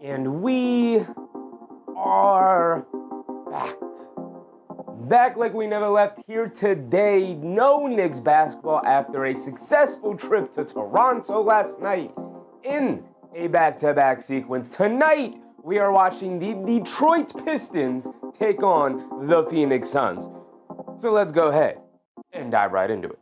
And we are back. Back like we never left, here today. No Knicks basketball after a successful trip to Toronto last night in a back-to-back sequence. Tonight, we are watching the Detroit Pistons take on the Phoenix Suns. So let's go ahead and dive right into it.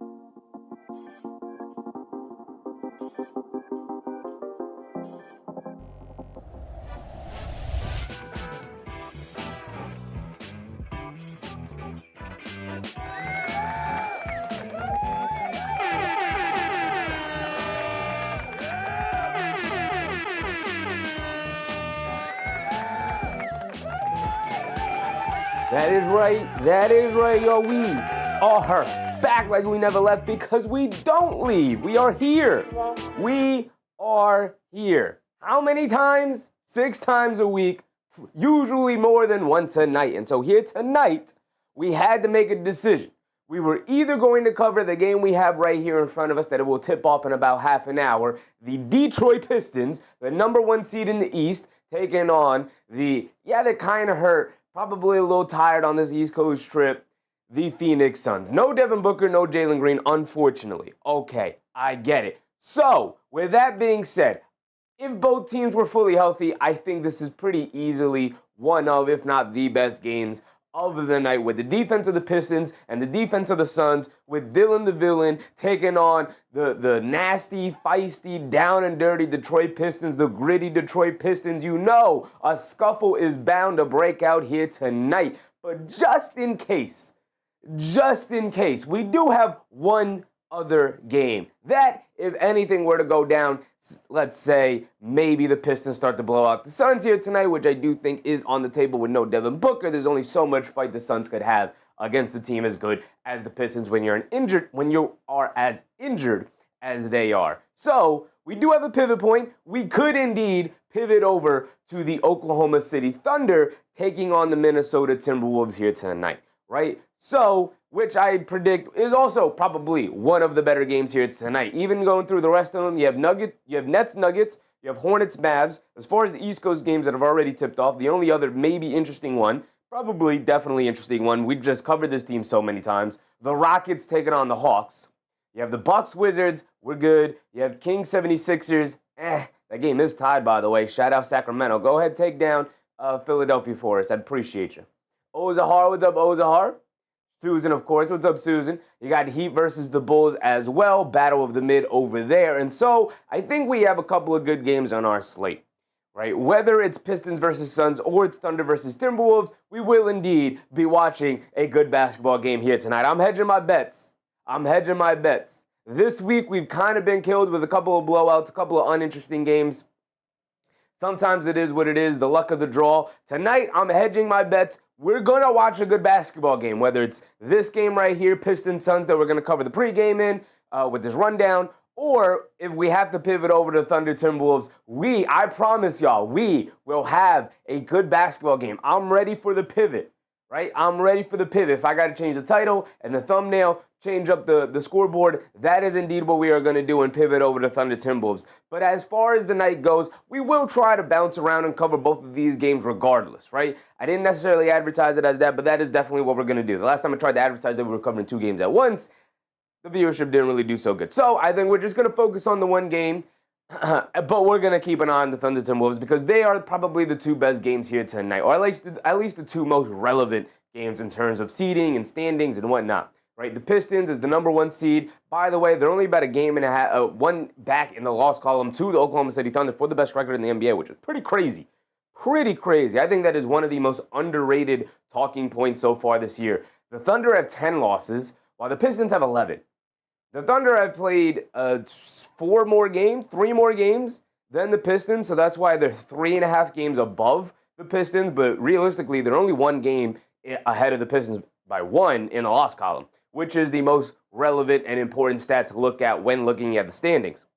That is right, yo. We are back like we never left because we don't leave. We are here. We are here. How many times? 6 times a week, usually more than once a night. And so here tonight, we had to make a decision. We were either going to cover the game we have right here in front of us that it will tip off in about half an hour, the Detroit Pistons, the number 1 seed in the East, taking on they're kind of hurt, probably a little tired on this East Coast trip, the Phoenix Suns. No Devin Booker, no Jalen Green, unfortunately. Okay, I get it. So, with that being said, if both teams were fully healthy, I think this is pretty easily one of, if not the best games of the night, with the defense of the Pistons and the defense of the Suns, with Dillion the villain taking on the nasty, feisty, down and dirty Detroit Pistons, the gritty Detroit Pistons. You know a scuffle is bound to break out here tonight. But just in case, we do have one other game that, if anything were to go down, let's say maybe the Pistons start to blow out the Suns here tonight, which I do think is on the table with no Devin Booker. There's only so much fight the Suns could have against a team as good as the Pistons when you are as injured as they are. So we do have a pivot point. We could indeed pivot over to the Oklahoma City Thunder taking on the Minnesota Timberwolves here tonight, right? So, which I predict is also probably one of the better games here tonight. Even going through the rest of them, you have Nets, Nuggets, you have Hornets, Mavs. As far as the East Coast games that have already tipped off, the only other maybe interesting one, definitely interesting one, we've just covered this team so many times, the Rockets taking on the Hawks. You have the Bucks, Wizards, we're good. You have Kings, 76ers, that game is tied, by the way. Shout out Sacramento. Go ahead, take down Philadelphia for us. I'd appreciate you. Ozahar, what's up, Ozahar? Susan, of course. What's up, Susan? You got Heat versus the Bulls as well. Battle of the Mid over there. And so I think we have a couple of good games on our slate, right? Whether it's Pistons versus Suns or it's Thunder versus Timberwolves, we will indeed be watching a good basketball game here tonight. I'm hedging my bets. This week, we've kind of been killed with a couple of blowouts, a couple of uninteresting games. Sometimes it is what it is, the luck of the draw. Tonight, I'm hedging my bets. We're going to watch a good basketball game, whether it's this game right here, Pistons Suns, that we're going to cover the pregame in with this rundown, or if we have to pivot over to Thunder Timberwolves, I promise y'all, we will have a good basketball game. I'm ready for the pivot, right? I'm ready for the pivot. If I got to change the title and the thumbnail, change up the scoreboard, that is indeed what we are going to do and pivot over to Thunder Timberwolves. But as far as the night goes, we will try to bounce around and cover both of these games regardless, right? I didn't necessarily advertise it as that, but that is definitely what we're going to do. The last time I tried to advertise that we were covering 2 games at once, the viewership didn't really do so good. So I think we're just going to focus on the one game, but we're going to keep an eye on the Thunder Timberwolves because they are probably the 2 best games here tonight, or at least the 2 most relevant games in terms of seeding and standings and whatnot. Right, the Pistons is the number 1 seed. By the way, they're only about a game and a half, 1 back in the loss column to the Oklahoma City Thunder for the best record in the NBA, which is pretty crazy. I think that is one of the most underrated talking points so far this year. The Thunder have 10 losses, while the Pistons have 11. The Thunder have played 3 more games than the Pistons, so that's why they're 3.5 games above the Pistons, but realistically, they're only 1 game ahead of the Pistons by 1 in the loss column, which is the most relevant and important stat to look at when looking at the standings.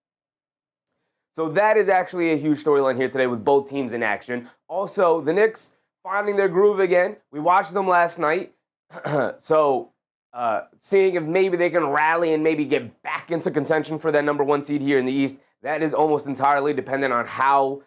So that is actually a huge storyline here today with both teams in action. Also, the Knicks finding their groove again. We watched them last night. So seeing if maybe they can rally and maybe get back into contention for that number 1 seed here in the East. That is almost entirely dependent on how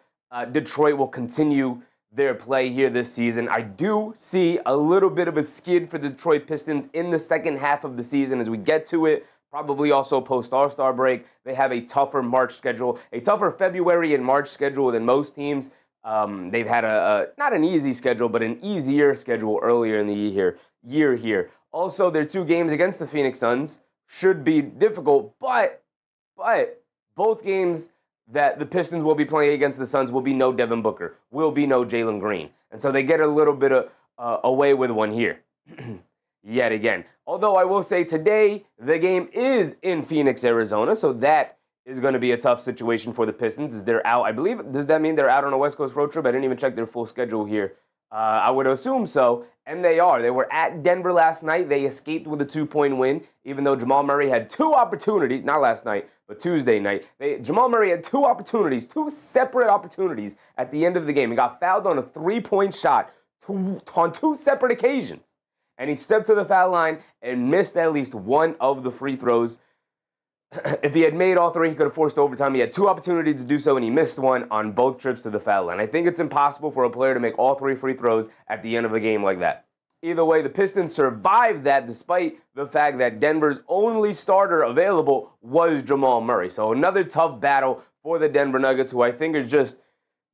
Detroit will continue their play here this season. I do see a little bit of a skid for the Detroit Pistons in the second half of the season as we get to it. Probably also post All-Star break. They have a tougher March schedule, a tougher February and March schedule than most teams. They've had not an easy schedule, but an easier schedule earlier in the year here. Also, their 2 games against the Phoenix Suns should be difficult, but both games that the Pistons will be playing against the Suns will be no Devin Booker, will be no Jalen Green. And so they get a little bit of away with one here. Yet again. Although I will say today, the game is in Phoenix, Arizona, so that is going to be a tough situation for the Pistons. They're out, I believe. Does that mean they're out on a West Coast road trip? I didn't even check their full schedule here. I would assume so, and they are. They were at Denver last night. They escaped with a 2-point win, even though Jamal Murray had 2 opportunities, not last night, but Tuesday night. Jamal Murray had 2 opportunities, 2 separate opportunities at the end of the game. He got fouled on a 3-point shot on 2 separate occasions, and he stepped to the foul line and missed at least one of the free throws. If he had made all 3, he could have forced overtime. He had 2 opportunities to do so, and he missed one on both trips to the foul line. I think it's impossible for a player to make all 3 free throws at the end of a game like that. Either way, the Pistons survived that despite the fact that Denver's only starter available was Jamal Murray. So another tough battle for the Denver Nuggets, who I think is just,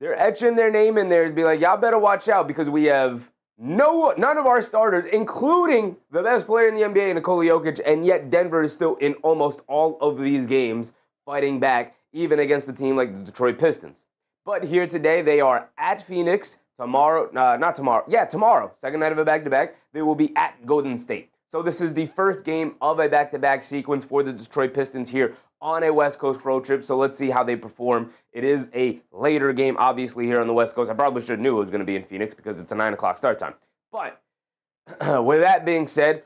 they're etching their name in there to be like, y'all better watch out because we have none of our starters, including the best player in the NBA, Nikola Jokic, and yet Denver is still in almost all of these games fighting back, even against a team like the Detroit Pistons. But here today, they are at Phoenix. Tomorrow, tomorrow, second night of a back-to-back, they will be at Golden State. So this is the first game of a back-to-back sequence for the Detroit Pistons here on a West Coast road trip. So let's see how they perform. It is a later game, obviously, here on the West Coast. I probably should have knew it was going to be in Phoenix because it's a 9 o'clock start time. But with that being said,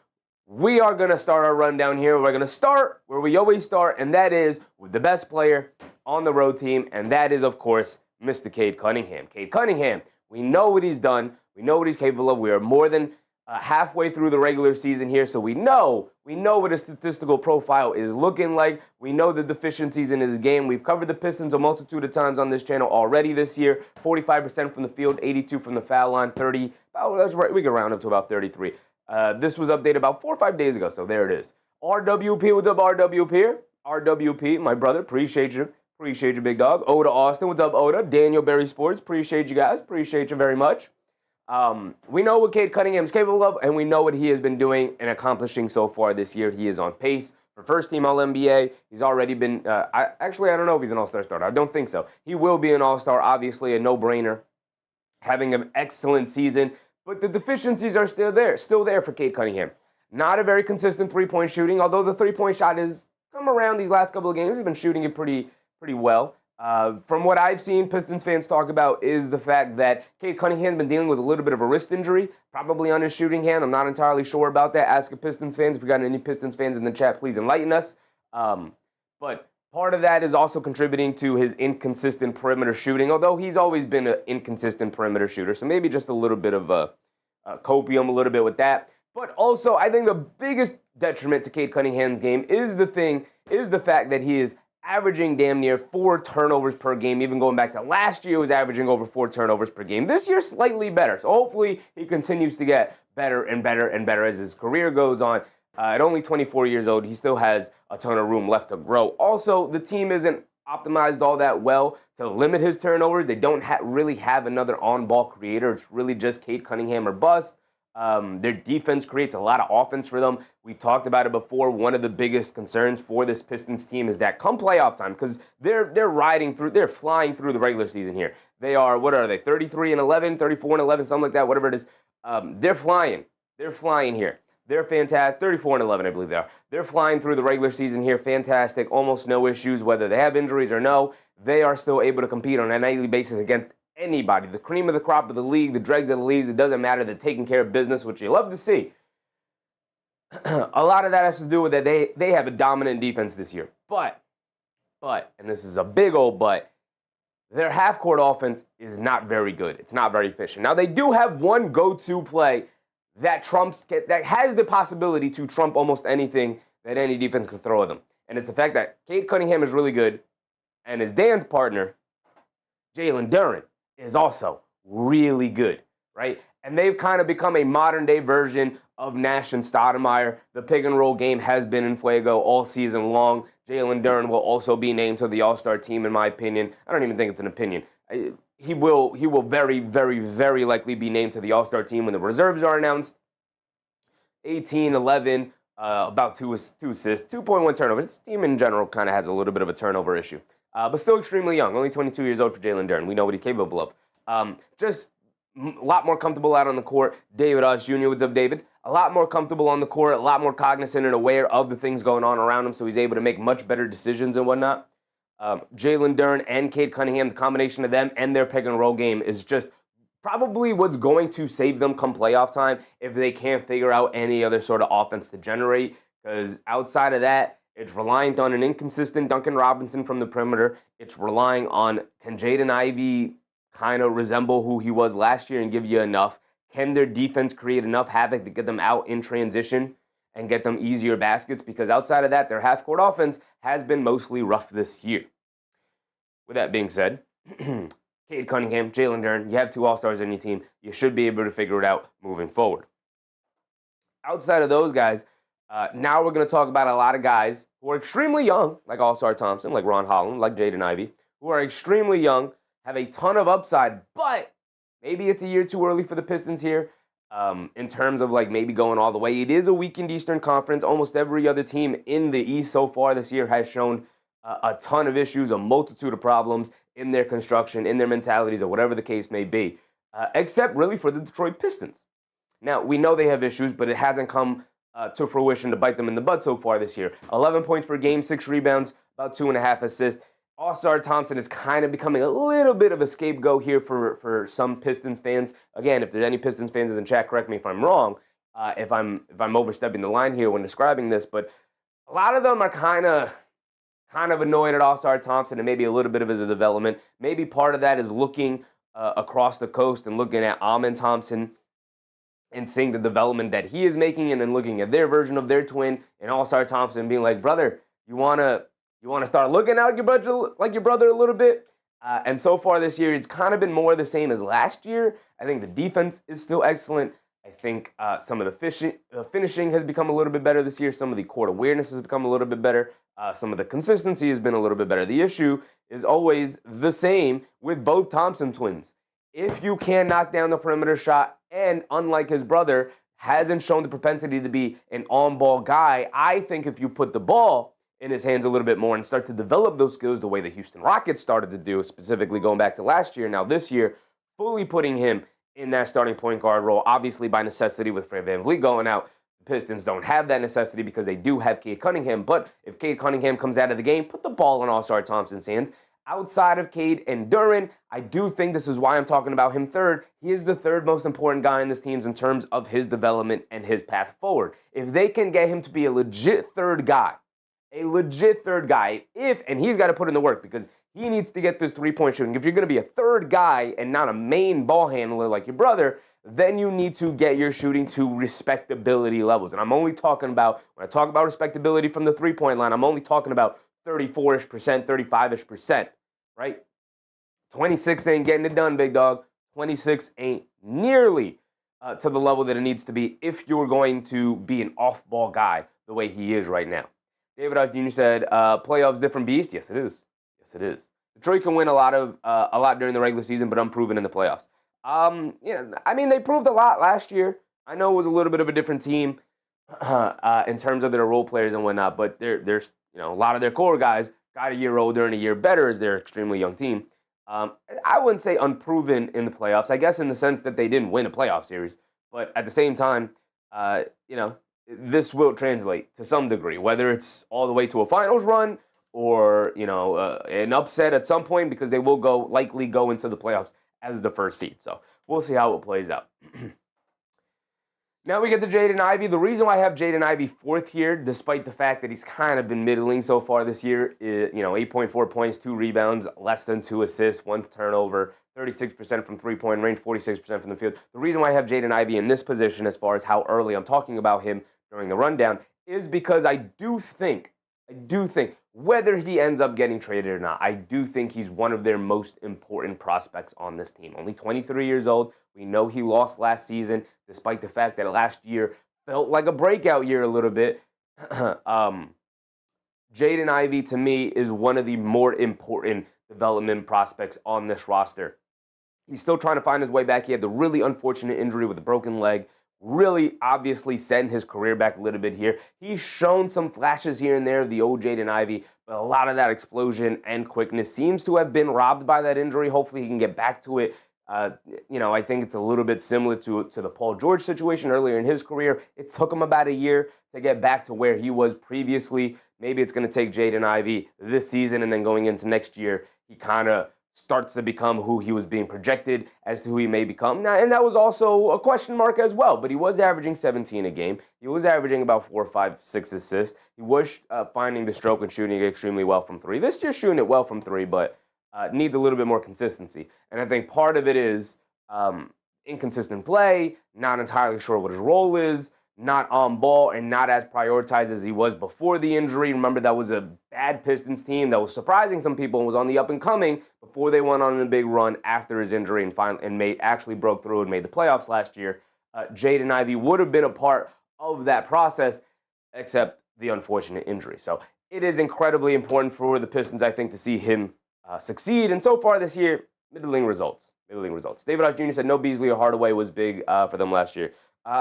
we are going to start our rundown here. We're going to start where we always start, and that is with the best player on the road team, and that is, of course, Mr. Cade Cunningham. Cade Cunningham, we know what he's done. We know what he's capable of. We are more than halfway through the regular season here, so we know what his statistical profile is looking like. We know the deficiencies in his game. We've covered the Pistons a multitude of times on this channel already this year. 45% from the field, 82 from the foul line, 30. Oh, that's right. We can round up to about 33. This was updated about 4 or 5 days ago, so there it is. RWP, what's up, RWP here? RWP, my brother, appreciate you. Appreciate you, big dog. Oda Austin, what's up, Oda? Daniel Berry Sports, appreciate you guys. Appreciate you very much. We know what Cade Cunningham is capable of, and we know what he has been doing and accomplishing so far this year. He is on pace for first-team All-NBA. He's already been I don't know if he's an All-Star starter. I don't think so. He will be an All-Star, obviously, a no-brainer, having an excellent season. But the deficiencies are still there for Cade Cunningham. Not a very consistent three-point shooting, although the three-point shot has come around these last couple of games. He's been shooting it pretty well. From what I've seen Pistons fans talk about is the fact that Cade Cunningham's been dealing with a little bit of a wrist injury, probably on his shooting hand. I'm not entirely sure about that. Ask a Pistons fans. If we got any Pistons fans in the chat, please enlighten us. But part of that is also contributing to his inconsistent perimeter shooting, although he's always been an inconsistent perimeter shooter. So maybe just a little bit of a copium, a little bit with that. But also, I think the biggest detriment to Cade Cunningham's game is the fact that he is averaging damn near 4 turnovers per game. Even going back to last year, he was averaging over 4 turnovers per game. This year, slightly better. So hopefully he continues to get better and better and better as his career goes on. At only 24 years old, he still has a ton of room left to grow. Also, the team isn't optimized all that well to limit his turnovers. They don't really have another on-ball creator. It's really just Cade Cunningham or bust. Their defense creates a lot of offense for them. We've talked about it before. One of the biggest concerns for this Pistons team is that come playoff time, because they're flying through the regular season here. They are, 33-11, 34-11, something like that, whatever it is. They're flying. They're flying here. They're fantastic. 34-11, I believe they are. They're flying through the regular season here. Fantastic. Almost no issues, whether they have injuries or no. They are still able to compete on a nightly basis against anybody. The cream of the crop of the league, the dregs of the leagues, it doesn't matter. They're taking care of business, which you love to see. A lot of that has to do with that they have a dominant defense this year. But, and this is a big old but, their half-court offense is not very good. It's not very efficient. Now, they do have one go-to play that has the possibility to trump almost anything that any defense can throw at them. And it's the fact that Cade Cunningham is really good, and his dance partner Jaylen Duren is also really good, right? And they've kind of become a modern-day version of Nash and Stoudemire. The pick-and-roll game has been in fuego all season long. Jaylen Duren will also be named to the All-Star team, in my opinion. I don't even think it's an opinion. He will very, very, very likely be named to the All-Star team when the reserves are announced. 18, 11, about two assists, 2.1 turnovers. This team in general kind of has a little bit of a turnover issue. But still extremely young, only 22 years old for Jaylen Duren. We know what he's capable of. Just a lot more comfortable out on the court. David Osh Jr., what's up, David? A lot more comfortable on the court, a lot more cognizant and aware of the things going on around him, so he's able to make much better decisions and whatnot. Jaylen Duren and Cade Cunningham, the combination of them and their pick-and-roll game is just probably what's going to save them come playoff time if they can't figure out any other sort of offense to generate, because outside of that, it's reliant on an inconsistent Duncan Robinson from the perimeter. It's relying on, can Jaden Ivey kind of resemble who he was last year and give you enough? Can their defense create enough havoc to get them out in transition and get them easier baskets? Because outside of that, their half-court offense has been mostly rough this year. With that being said, Cade Cunningham, Jaylen Duren, you have two All-Stars on your team. You should be able to figure it out moving forward. Outside of those guys, now we're going to talk about a lot of guys who are extremely young, like Ausar Thompson, like Ron Holland, like Jaden Ivey, who are extremely young, have a ton of upside, but maybe it's a year too early for the Pistons here in terms of like maybe going all the way. It is a weakened Eastern Conference. Almost every other team in the East so far this year has shown a ton of issues, a multitude of problems in their construction, in their mentalities, or whatever the case may be, except really for the Detroit Pistons. Now, we know they have issues, but it hasn't come to fruition to bite them in the butt so far this year. 11 points per game, 6 rebounds, about 2.5 assists. Ausar Thompson is kind of becoming a little bit of a scapegoat here for some Pistons fans. Again, if there's any Pistons fans in the chat, correct me if I'm wrong, if I'm overstepping the line here when describing this, but a lot of them are kind of annoyed at Ausar Thompson and maybe a little bit of his development. Maybe part of that is looking across the coast and looking at Amen Thompson and seeing the development that he is making, and then looking at their version of their twin and Ausar Thompson being like, brother, you wanna start looking out like your brother a little bit? And so far this year, it's kind of been more the same as last year. I think the defense is still excellent. I think some of the finishing has become a little bit better this year. Some of the court awareness has become a little bit better. Some of the consistency has been a little bit better. The issue is always the same with both Thompson twins. If you can knock down the perimeter shot, and unlike his brother, hasn't shown the propensity to be an on-ball guy, I think if you put the ball in his hands a little bit more and start to develop those skills the way the Houston Rockets started to do, specifically going back to last year, now this year, fully putting him in that starting point guard role, obviously by necessity with Fred VanVleet going out. The Pistons don't have that necessity because they do have Cade Cunningham, but if Cade Cunningham comes out of the game, put the ball in Ausar Thompson's hands. Outside of Cade and Duren, I do think this is why I'm talking about him third. He is the third most important guy in this team in terms of his development and his path forward. If they can get him to be a legit third guy, and he's got to put in the work because he needs to get this three-point shooting. If you're going to be a third guy and not a main ball handler like your brother, then you need to get your shooting to respectability levels. And I'm only talking about, when I talk about respectability from the three-point line, I'm only talking about 34-ish%, 35-ish%, right? 26 ain't getting it done, big dog. 26 ain't nearly to the level that it needs to be if you're going to be an off-ball guy the way he is right now. David Osh Jr. said, playoffs different beast. Yes, it is. Yes, it is. Detroit can win a lot during the regular season, but unproven in the playoffs. They proved a lot last year. I know it was a little bit of a different team in terms of their role players and whatnot, but there's a lot of their core guys got a year older and a year better as their extremely young team. I wouldn't say unproven in the playoffs, I guess in the sense that they didn't win a playoff series, but at the same time, this will translate to some degree, whether it's all the way to a finals run or, an upset at some point, because they will likely go into the playoffs as the first seed. So we'll see how it plays out. Now we get to Jaden Ivey. The reason why I have Jaden Ivey fourth here, despite the fact that he's kind of been middling so far this year, 8.4 points, 2 rebounds, less than 2 assists, 1 turnover, 36% from three-point range, 46% from the field. The reason why I have Jaden Ivey in this position, as far as how early I'm talking about him during the rundown, is because I do think, I do think, whether he ends up getting traded or not, I do think he's one of their most important prospects on this team. Only 23 years old. We know he lost last season, despite the fact that last year felt like a breakout year a little bit. Jaden Ivey, to me, is one of the more important development prospects on this roster. He's still trying to find his way back. He had the really unfortunate injury with a broken leg, really obviously setting his career back a little bit here. He's shown some flashes here and there of the old Jaden Ivey, but a lot of that explosion and quickness seems to have been robbed by that injury. Hopefully he can get back to it. I think it's a little bit similar to the Paul George situation earlier in his career. It took him about a year to get back to where he was previously. Maybe it's going to take Jaden Ivey this season, and then going into next year, he kind of starts to become who he was being projected as to who he may become. Now, and that was also a question mark as well, but he was averaging 17 a game. He was averaging about 4, 5, 6 assists. He was finding the stroke and shooting it extremely well from three. This year, shooting it well from three, but needs a little bit more consistency. And I think part of it is inconsistent play, not entirely sure what his role is, not on ball, and not as prioritized as he was before the injury. Remember, that was a bad Pistons team that was surprising some people and was on the up and coming before they went on a big run after his injury and actually broke through and made the playoffs last year. Jaden Ivey would have been a part of that process, except the unfortunate injury. So it is incredibly important for the Pistons, I think, to see him succeed. And so far this year, middling results. David Osh Jr. said no Beasley or Hardaway was big for them last year.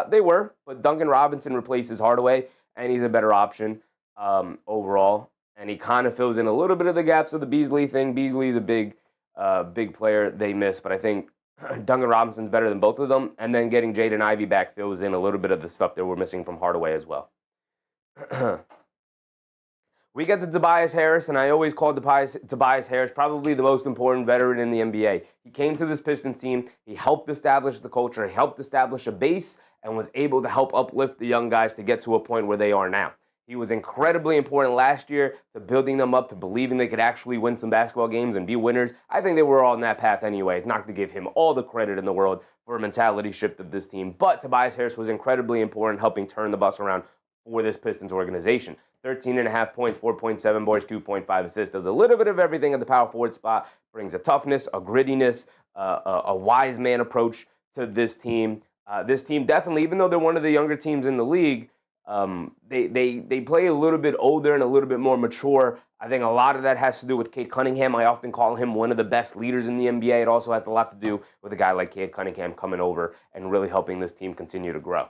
They were, but Duncan Robinson replaces Hardaway, and he's a better option overall. And he kind of fills in a little bit of the gaps of the Beasley thing. Beasley's a big player they miss, but I think Duncan Robinson's better than both of them. And then getting Jaden Ivey back fills in a little bit of the stuff that we're missing from Hardaway as well. We get to Tobias Harris, and I always call Tobias Harris probably the most important veteran in the NBA. He came to this Pistons team. He helped establish the culture. He helped establish a base and was able to help uplift the young guys to get to a point where they are now. He was incredibly important last year to building them up, to believing they could actually win some basketball games and be winners. I think they were all on that path anyway. It's not to give him all the credit in the world for a mentality shift of this team, but Tobias Harris was incredibly important helping turn the bus around for this Pistons organization. 13.5 points, 4.7 boards, 2.5 assists. Does a little bit of everything at the power forward spot. Brings a toughness, a grittiness, a wise man approach to this team. This team definitely, even though they're one of the younger teams in the league, they play a little bit older and a little bit more mature. I think a lot of that has to do with Cade Cunningham. I often call him one of the best leaders in the NBA. It also has a lot to do with a guy like Cade Cunningham coming over and really helping this team continue to grow.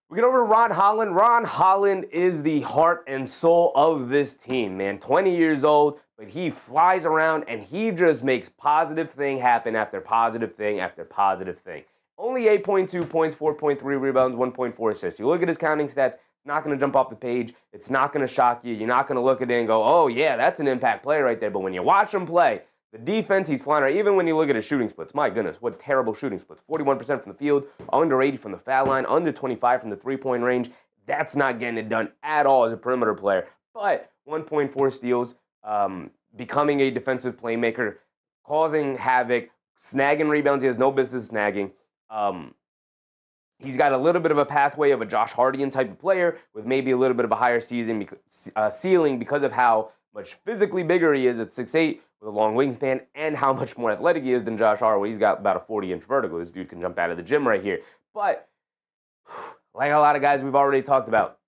We get over to Ron Holland. Ron Holland is the heart and soul of this team, man. 20 years old, but he flies around and he just makes positive thing happen after positive thing after positive thing. Only 8.2 points, 4.3 rebounds, 1.4 assists. You look at his counting stats, it's not going to jump off the page. It's not going to shock you. You're not going to look at it and go, oh, yeah, that's an impact player right there. But when you watch him play, the defense, he's flying around. Even when you look at his shooting splits, my goodness, what terrible shooting splits. 41% from the field, under 80 from the foul line, under 25 from the three-point range. That's not getting it done at all as a perimeter player. But 1.4 steals, becoming a defensive playmaker, causing havoc, snagging rebounds he has no business snagging. He's got a little bit of a pathway of a Josh Hardian type of player with maybe a little bit of a higher ceiling because of how much physically bigger he is at 6'8", with a long wingspan, and how much more athletic he is than Josh Hart. He's got about a 40-inch vertical. This dude can jump out of the gym right here. But like a lot of guys we've already talked about,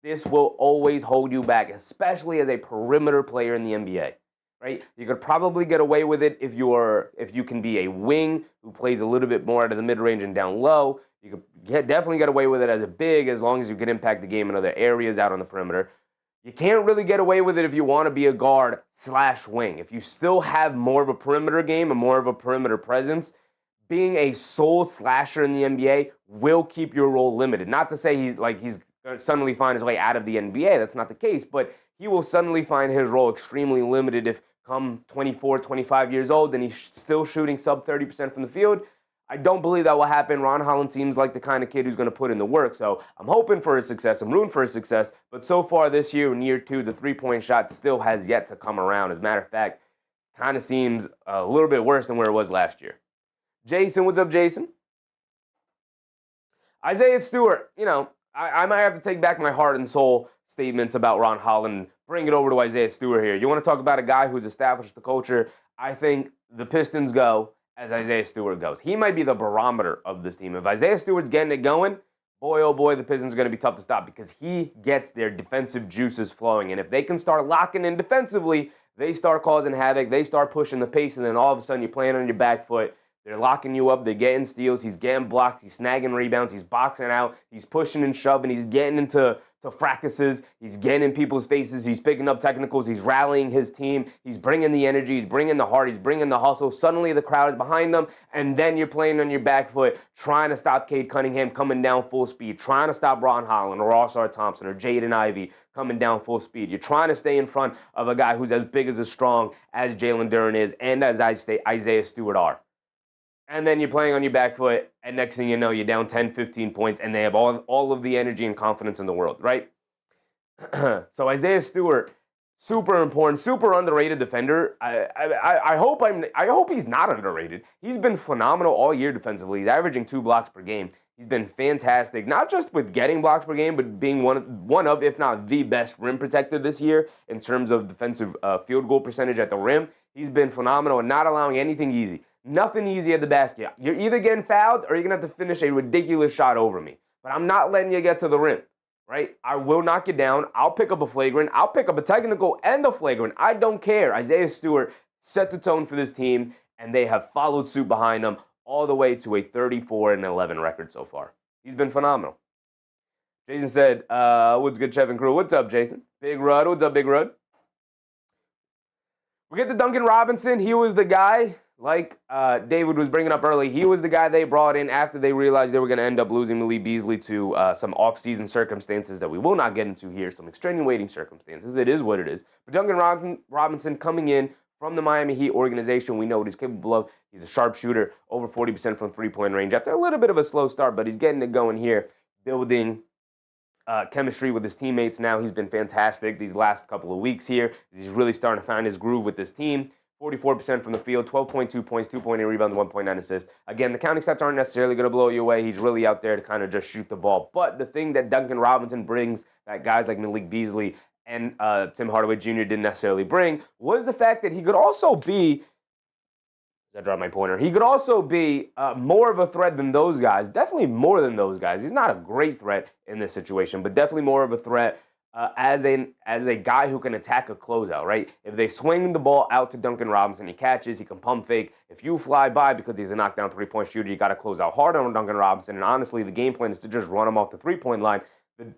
this will always hold you back, especially as a perimeter player in the NBA. Right? You could probably get away with it if you can be a wing who plays a little bit more out of the mid-range and down low. You could definitely get away with it as a big, as long as you can impact the game in other areas out on the perimeter. You can't really get away with it if you want to be a guard/wing. If you still have more of a perimeter game and more of a perimeter presence, being a sole slasher in the NBA will keep your role limited. Not to say he's going to suddenly find his way out of the NBA. That's not the case. But he will suddenly find his role extremely limited if come 24, 25 years old and he's still shooting sub 30% from the field. I don't believe that will happen. Ron Holland seems like the kind of kid who's going to put in the work. So I'm hoping for his success. I'm rooting for his success. But so far this year, in year 2, the three-point shot still has yet to come around. As a matter of fact, kind of seems a little bit worse than where it was last year. Jason, what's up, Jason? Isaiah Stewart, I might have to take back my heart and soul statements about Ron Holland. Bring it over to Isaiah Stewart here. You want to talk about a guy who's established the culture? I think the Pistons go as Isaiah Stewart goes. He might be the barometer of this team. If Isaiah Stewart's getting it going, boy, oh boy, the Pistons are going to be tough to stop because he gets their defensive juices flowing. And if they can start locking in defensively, they start causing havoc, they start pushing the pace, and then all of a sudden you're playing on your back foot. They're locking you up, they're getting steals, he's getting blocks, he's snagging rebounds, he's boxing out, he's pushing and shoving, he's getting into fracases, he's getting in people's faces, he's picking up technicals, he's rallying his team, he's bringing the energy, he's bringing the heart, he's bringing the hustle. Suddenly the crowd is behind them, and then you're playing on your back foot, trying to stop Cade Cunningham coming down full speed, trying to stop Ron Holland or Ausar Thompson or Jaden Ivey coming down full speed. You're trying to stay in front of a guy who's as big as strong as Jaylen Duren is and as Isaiah Stewart are. And then you're playing on your back foot, and next thing you know, you're down 10, 15 points, and they have all of the energy and confidence in the world, right? So Isaiah Stewart, super important, super underrated defender. I hope he's not underrated. He's been phenomenal all year defensively. He's averaging 2 blocks per game. He's been fantastic, not just with getting blocks per game, but being one of, if not the best rim protector this year in terms of defensive field goal percentage at the rim. He's been phenomenal and not allowing anything easy. Nothing easy at the basket. You're either getting fouled or you're going to have to finish a ridiculous shot over me. But I'm not letting you get to the rim, right? I will knock you down. I'll pick up a flagrant. I'll pick up a technical and a flagrant. I don't care. Isaiah Stewart set the tone for this team, and they have followed suit behind him all the way to a 34-11 record so far. He's been phenomenal. Jason said, what's good, Chef and crew? What's up, Jason? Big Rud. What's up, Big Rud? We get to Duncan Robinson. He was the guy, like David was bringing up early, he was the guy they brought in after they realized they were going to end up losing Malik Beasley to some off-season circumstances that we will not get into here, some extenuating circumstances. It is what it is. But Duncan Robinson coming in from the Miami Heat organization, we know what he's capable of. He's a sharpshooter, over 40% from three-point range after a little bit of a slow start, but he's getting it going here, building chemistry with his teammates now. He's been fantastic these last couple of weeks here. He's really starting to find his groove with this team. 44% from the field, 12.2 points, 2.8 rebounds, 1.9 assists. Again, the counting stats aren't necessarily going to blow you away. He's really out there to kind of just shoot the ball. But the thing that Duncan Robinson brings that guys like Malik Beasley and Tim Hardaway Jr. didn't necessarily bring was the fact that he could also be, I dropped my pointer, he could also be more of a threat than those guys. Definitely more than those guys. He's not a great threat in this situation, but definitely more of a threat as a guy who can attack a closeout, right? If they swing the ball out to Duncan Robinson, he catches, he can pump fake. If you fly by because he's a knockdown three-point shooter, you got to close out hard on Duncan Robinson. And honestly, the game plan is to just run him off the three-point line.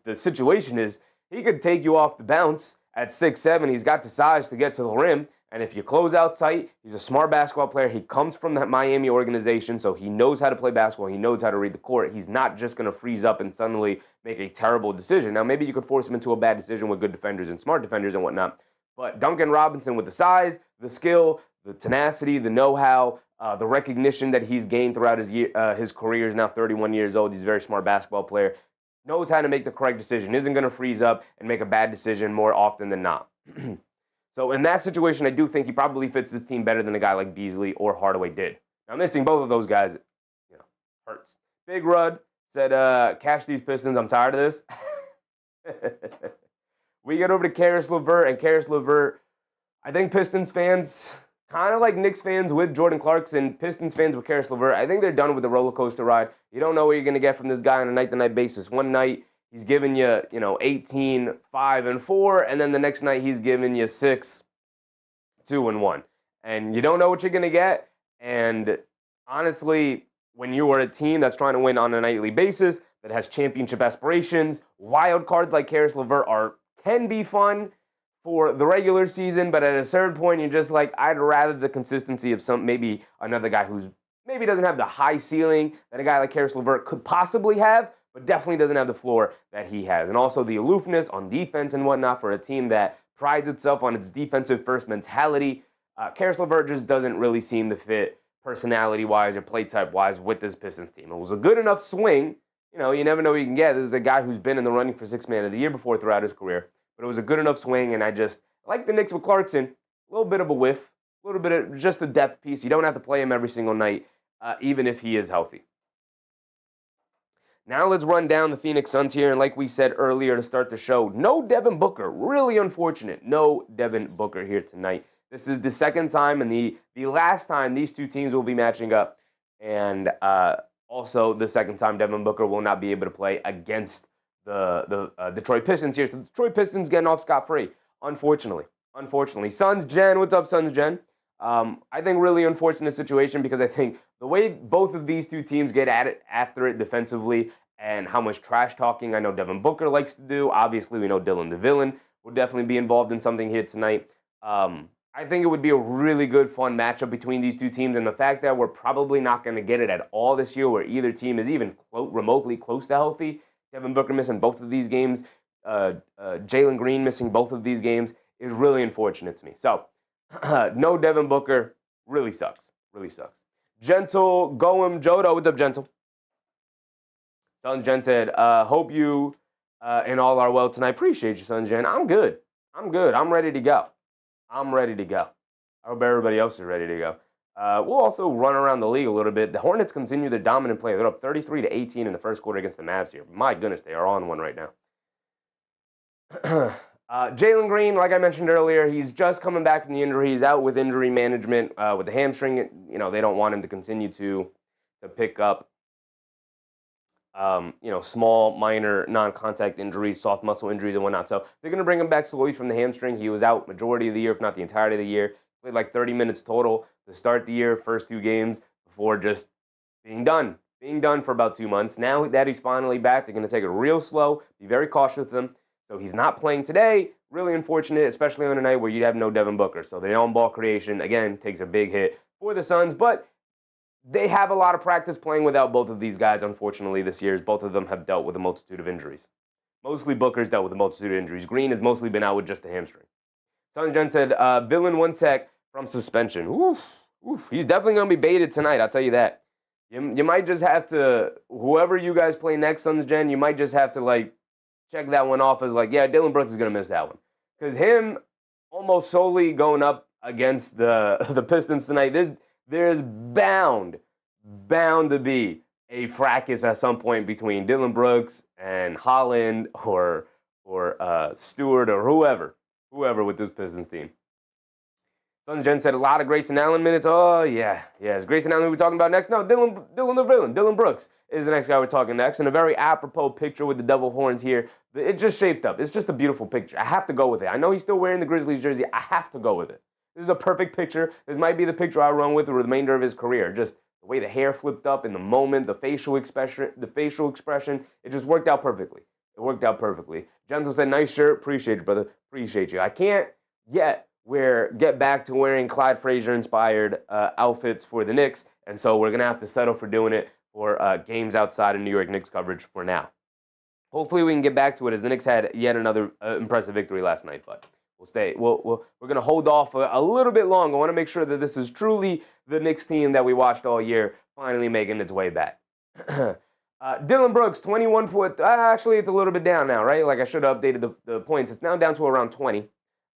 The situation is he could take you off the bounce at 6'7". He's got the size to get to the rim. And if you close out tight, he's a smart basketball player. He comes from that Miami organization, so he knows how to play basketball. He knows how to read the court. He's not just going to freeze up and suddenly make a terrible decision. Now, maybe you could force him into a bad decision with good defenders and smart defenders and whatnot. But Duncan Robinson with the size, the skill, the tenacity, the know-how, the recognition that he's gained throughout his career. He's now 31 years old. He's a very smart basketball player. Knows how to make the correct decision. Isn't going to freeze up and make a bad decision more often than not. So in that situation, I do think he probably fits this team better than a guy like Beasley or Hardaway did. Now, missing both of those guys, hurts. Big Rud said, cash these Pistons. I'm tired of this. We get over to Caris LeVert, and Caris LeVert, I think Pistons fans, kind of like Knicks fans with Jordan Clarkson, Pistons fans with Caris LeVert, I think they're done with the roller coaster ride. You don't know what you're going to get from this guy on a night-to-night basis. One night, he's giving you, 18, 5, and 4, and then the next night he's giving you 6, 2, and 1. And you don't know what you're going to get. And honestly, when you are a team that's trying to win on a nightly basis, that has championship aspirations, wild cards like Caris LeVert can be fun for the regular season, but at a certain point, you're just like, I'd rather the consistency of maybe another guy who's maybe doesn't have the high ceiling that a guy like Caris LeVert could possibly have, but definitely doesn't have the floor that he has. And also the aloofness on defense and whatnot for a team that prides itself on its defensive first mentality. Caris LeVert just doesn't really seem to fit personality-wise or play type-wise with this Pistons team. It was a good enough swing. You never know what you can get. This is a guy who's been in the running for Sixth Man of the Year before throughout his career. But it was a good enough swing, and I just, like the Knicks with Clarkson, a little bit of a whiff, a little bit of just a depth piece. You don't have to play him every single night, even if he is healthy. Now let's run down the Phoenix Suns here. And like we said earlier to start the show, no Devin Booker. Really unfortunate. No Devin Booker here tonight. This is the second time and the last time these two teams will be matching up. And also the second time Devin Booker will not be able to play against the Detroit Pistons here. So the Detroit Pistons getting off scot-free, unfortunately. Suns Gen, what's up, Suns Gen? I think really unfortunate situation because I think the way both of these two teams get at it after it defensively and how much trash talking I know Devin Booker likes to do. Obviously, we know Dylan the Villain will definitely be involved in something here tonight. I think it would be a really good, fun matchup between these two teams, and the fact that we're probably not going to get it at all this year where either team is even remotely close to healthy. Devin Booker missing both of these games, Jalen Green missing both of these games is really unfortunate to me. So, no Devin Booker really sucks. Gentle Goem Jodo, what's up, Gentle? Sons Jen said, hope you and all are well tonight. Appreciate you, Sons Jen. I'm good. I'm ready to go. I hope everybody else is ready to go. We'll also run around the league a little bit. The Hornets continue their dominant play. They're up 33-18 in the first quarter against the Mavs here. My goodness, they are on one right now. Jalen Green, like I mentioned earlier, he's just coming back from the injury. He's out with injury management with the hamstring. They don't want him to continue to pick up, small, minor, non-contact injuries, soft muscle injuries and whatnot. So they're going to bring him back slowly from the hamstring. He was out majority of the year, if not the entirety of the year. Played like 30 minutes total to start the year, first 2 games, before just being done for about 2 months. Now that he's finally back, they're going to take it real slow, be very cautious with him. So he's not playing today. Really unfortunate, especially on a night where you have no Devin Booker. So the on-ball creation, again, takes a big hit for the Suns. But they have a lot of practice playing without both of these guys, unfortunately, this year. Both of them have dealt with a multitude of injuries. Mostly Booker's dealt with a multitude of injuries. Green has mostly been out with just a hamstring. Suns Jen said, Villain 1 sec from suspension. Oof. He's definitely going to be baited tonight, I'll tell you that. You might just have to, whoever you guys play next, Suns Jen, you might just have to, check that one off as Dylan Brooks is going to miss that one. Because him almost solely going up against the Pistons tonight, there's bound to be a fracas at some point between Dylan Brooks and Holland or Stewart or whoever with this Pistons team. Sons Jen said a lot of Grayson Allen minutes. Oh, yeah. Is Grayson Allen we're talking about next? No, Dylan the Villain. Dylan Brooks is the next guy we're talking next. And a very apropos picture with the devil horns here. It just shaped up. It's just a beautiful picture. I have to go with it. I know he's still wearing the Grizzlies jersey. I have to go with it. This is a perfect picture. This might be the picture I run with the remainder of his career. Just the way the hair flipped up in the moment, the facial expression, it just worked out perfectly. Gentle said, nice shirt. Appreciate you, brother. Appreciate you. I can't yet get back to wearing Clyde Frazier-inspired outfits for the Knicks, and so we're going to have to settle for doing it for games outside of New York Knicks coverage for now. Hopefully we can get back to it as the Knicks had yet another impressive victory last night, but we're going to hold off a little bit long. I want to make sure that this is truly the Knicks team that we watched all year finally making its way back. Dylan Brooks, 21 points. Actually, it's a little bit down now, right? I should have updated the points. It's now down to around 20.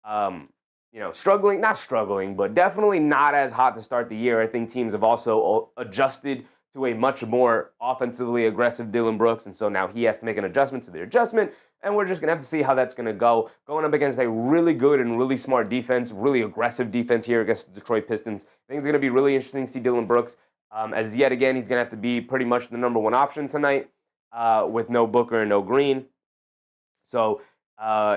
Not struggling, but definitely not as hot to start the year. I think teams have also adjusted to a much more offensively aggressive Dylan Brooks, and so now he has to make an adjustment to their adjustment, and we're just going to have to see how that's going to go. Going up against a really good and really smart defense, really aggressive defense here against the Detroit Pistons. I think it's going to be really interesting to see Dylan Brooks, as yet again, he's going to have to be pretty much the number 1 option tonight with no Booker and no Green. So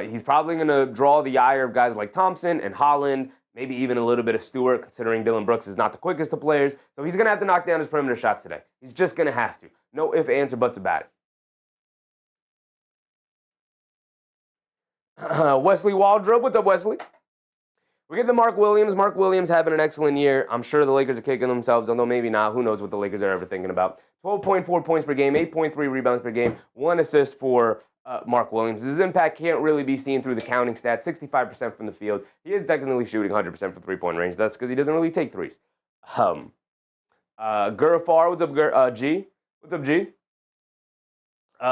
he's probably going to draw the ire of guys like Thompson and Holland, maybe even a little bit of Stewart, considering Dylan Brooks is not the quickest of players. So he's going to have to knock down his perimeter shots today. He's just going to have to. No ifs, ands, or buts about it. Wesley Waldrop, what's up, Wesley? We get to Mark Williams. Mark Williams having an excellent year. I'm sure the Lakers are kicking themselves, although maybe not. Who knows what the Lakers are ever thinking about. 12.4 points per game, 8.3 rebounds per game, 1 assist for Mark Williams. His impact can't really be seen through the counting stats. 65% from the field. He is technically shooting 100% from three-point range. That's because he doesn't really take threes. Gurfar, what's up, G? What's up, G?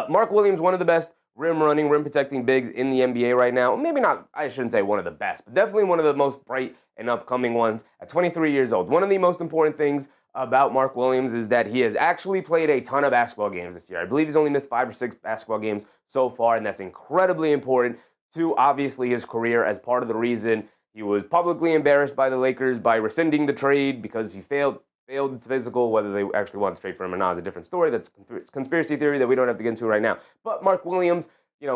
Mark Williams, one of the best rim protecting bigs in the NBA right now. Maybe not, I shouldn't say one of the best, but definitely one of the most bright and upcoming ones at 23 years old. One of the most important things about Mark Williams is that he has actually played a ton of basketball games this year. I believe he's only missed 5 or 6 basketball games so far, and that's incredibly important to obviously his career, as part of the reason he was publicly embarrassed by the Lakers by rescinding the trade because he failed physical. Whether they actually wanted to trade for him or not is a different story. That's a conspiracy theory that we don't have to get into right now. But Mark Williams,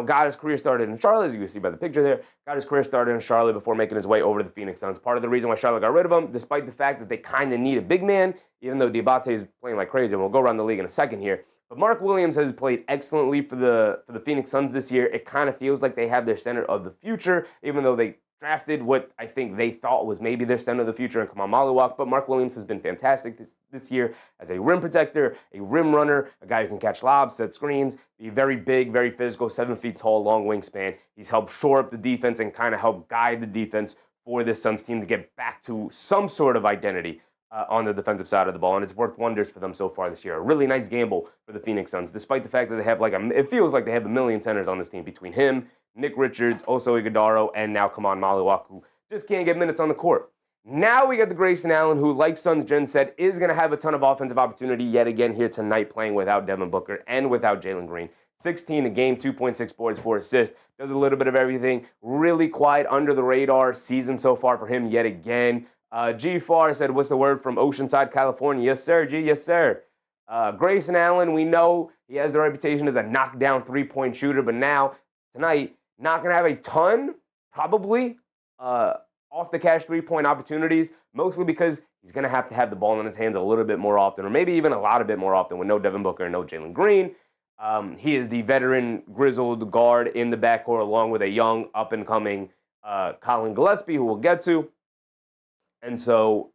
got his career started in Charlotte, as you can see by the picture there. Got his career started in Charlotte before making his way over to the Phoenix Suns. Part of the reason why Charlotte got rid of him, despite the fact that they kind of need a big man, even though Diabate is playing like crazy, and we'll go around the league in a second here. But Mark Williams has played excellently for the Phoenix Suns this year. It kind of feels like they have their center of the future, even though they drafted what I think they thought was maybe their center of the future in Kamal Maliwak. But Mark Williams has been fantastic this year as a rim protector, a rim runner, a guy who can catch lobs, set screens, be very big, very physical, 7 feet tall, long wingspan. He's helped shore up the defense and kind of help guide the defense for this Suns team to get back to some sort of identity on the defensive side of the ball, and it's worked wonders for them so far this year. A really nice gamble for the Phoenix Suns, despite the fact that they have it feels like they have a million centers on this team between him, Nick Richards, Oso Ighodaro, and now Kamal Maliwak, who just can't get minutes on the court. Now we got the Grayson Allen, who, like Suns Jen said, is going to have a ton of offensive opportunity yet again here tonight, playing without Devin Booker and without Jalen Green. 16 a game, 2.6 boards, 4 assists, does a little bit of everything. Really quiet, under the radar season so far for him yet again. G. Farr said, what's the word from Oceanside, California? Yes, sir, G, yes, sir. Grayson Allen, we know he has the reputation as a knockdown three-point shooter, but now, tonight, not going to have a ton, probably, off the cash three-point opportunities, mostly because he's going to have the ball in his hands a little bit more often, or maybe even a lot bit more often with no Devin Booker and no Jalen Green. He is the veteran, grizzled guard in the backcourt, along with a young, up-and-coming Colin Gillespie, who we'll get to. And so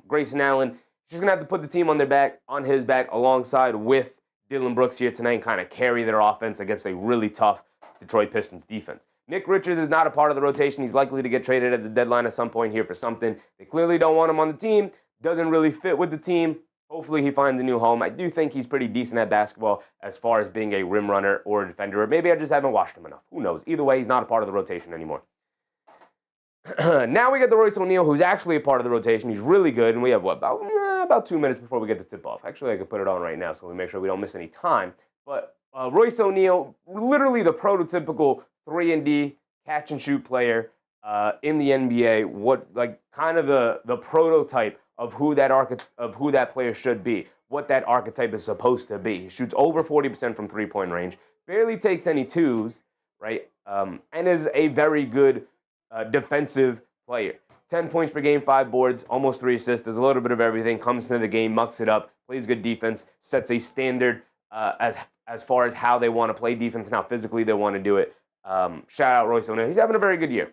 Grayson Allen is just going to have to put the team on his back alongside with Dillon Brooks here tonight and kind of carry their offense against a really tough Detroit Pistons defense. Nick Richards is not a part of the rotation. He's likely to get traded at the deadline at some point here for something. They clearly don't want him on the team. Doesn't really fit with the team. Hopefully he finds a new home. I do think he's pretty decent at basketball as far as being a rim runner or a defender. Or maybe I just haven't watched him enough. Who knows? Either way, he's not a part of the rotation anymore. Now we get the Royce O'Neal, who's actually a part of the rotation. He's really good, and we have, about 2 minutes before we get the tip-off. Actually, I could put it on right now so we make sure we don't miss any time. But Royce O'Neal, literally the prototypical 3-and-D catch-and-shoot player in the NBA. Kind of the prototype of who that player should be, what that archetype is supposed to be. He shoots over 40% from three-point range, barely takes any twos, right? And is a very good defensive player. 10 points per game, 5 boards, almost 3 assists. Does a little bit of everything. Comes into the game, mucks it up, plays good defense, sets a standard as far as how they want to play defense and how physically they want to do it. Shout out Royce O'Neal. He's having a very good year.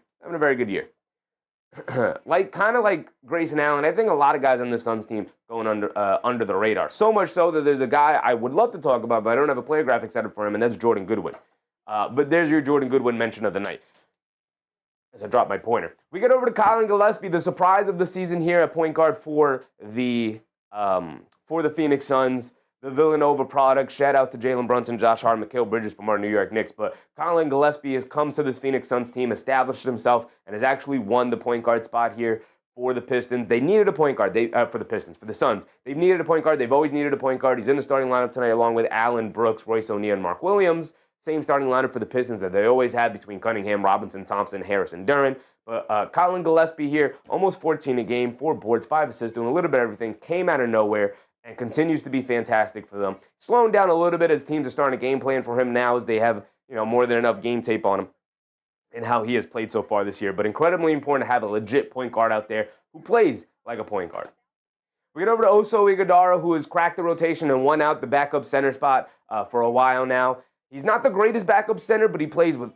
Kind of like Grayson Allen, I think a lot of guys on this Suns team going under the radar. So much so that there's a guy I would love to talk about, but I don't have a player graphic set up for him, and that's Jordan Goodwin. But there's your Jordan Goodwin mention of the night. As I drop my pointer. We get over to Colin Gillespie, the surprise of the season here at point guard for the Phoenix Suns, the Villanova product. Shout out to Jalen Brunson, Josh Hart, Mikal Bridges from our New York Knicks. But Colin Gillespie has come to this Phoenix Suns team, established himself, and has actually won the point guard spot here for the Pistons. They needed a point guard for the Suns. They've needed a point guard. They've always needed a point guard. He's in the starting lineup tonight along with Allen, Brooks, Royce O'Neal, and Mark Williams. Same starting lineup for the Pistons that they always had between Cunningham, Robinson, Thompson, Harris, and Duren. But Colin Gillespie here, almost 14 a game, 4 boards, 5 assists, doing a little bit of everything, came out of nowhere and continues to be fantastic for them. Slowing down a little bit as teams are starting a game plan for him now as they have more than enough game tape on him and how he has played so far this year. But incredibly important to have a legit point guard out there who plays like a point guard. We get over to Oso Ighodaro, who has cracked the rotation and won out the backup center spot for a while now. He's not the greatest backup center, but he plays with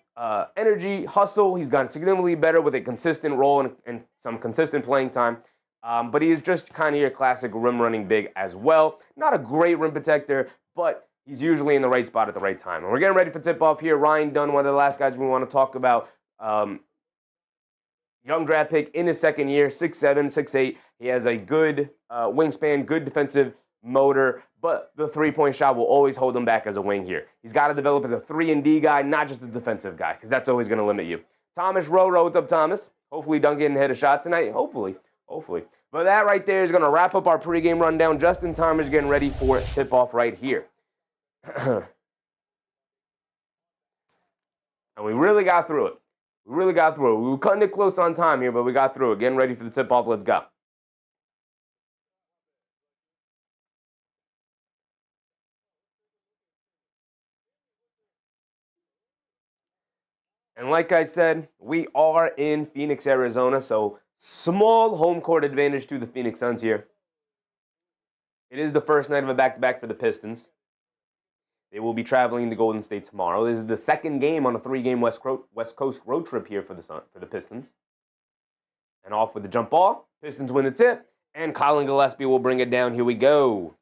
energy, hustle. He's gotten significantly better with a consistent role and some consistent playing time. But he is just kind of your classic rim-running big as well. Not a great rim protector, but he's usually in the right spot at the right time. And we're getting ready for tip-off here. Ryan Dunn, one of the last guys we want to talk about. Young draft pick in his second year, 6'7", 6'8". He has a good wingspan, good defensive motor, but the three-point shot will always hold him back as a wing here. He's got to develop as a 3-and-D guy, not just a defensive guy, because that's always going to limit you. Thomas Roro, what's up, Thomas? Hopefully Duncan hit a shot tonight. Hopefully. But that right there is going to wrap up our pregame rundown. Justin Thomas getting ready for tip-off right here. And we really got through it. We were cutting it close on time here, but we got through it. Getting ready for the tip-off. Let's go. And like I said, we are in Phoenix, Arizona, so small home court advantage to the Phoenix Suns here. It is the first night of a back-to-back for the Pistons. They will be traveling to Golden State tomorrow. This is the second game on a 3-game West Coast road trip here for the Pistons. And off with the jump ball. Pistons win the tip, and Colin Gillespie will bring it down. Here we go. Let's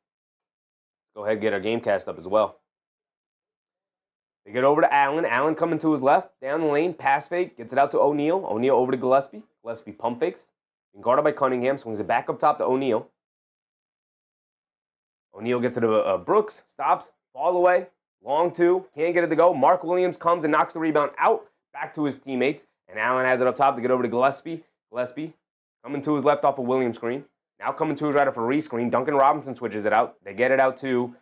go ahead and get our game cast up as well. They get over to Allen. Allen coming to his left. Down the lane. Pass fake. Gets it out to O'Neal. O'Neal over to Gillespie. Gillespie pump fakes. Being guarded by Cunningham. Swings it back up top to O'Neal. O'Neal gets it to Brooks. Stops. Fall away. Long two. Can't get it to go. Mark Williams comes and knocks the rebound out. Back to his teammates. And Allen has it up top to get over to Gillespie. Gillespie coming to his left off a Williams screen. Now coming to his right off a re-screen. Duncan Robinson switches it out. They get it out to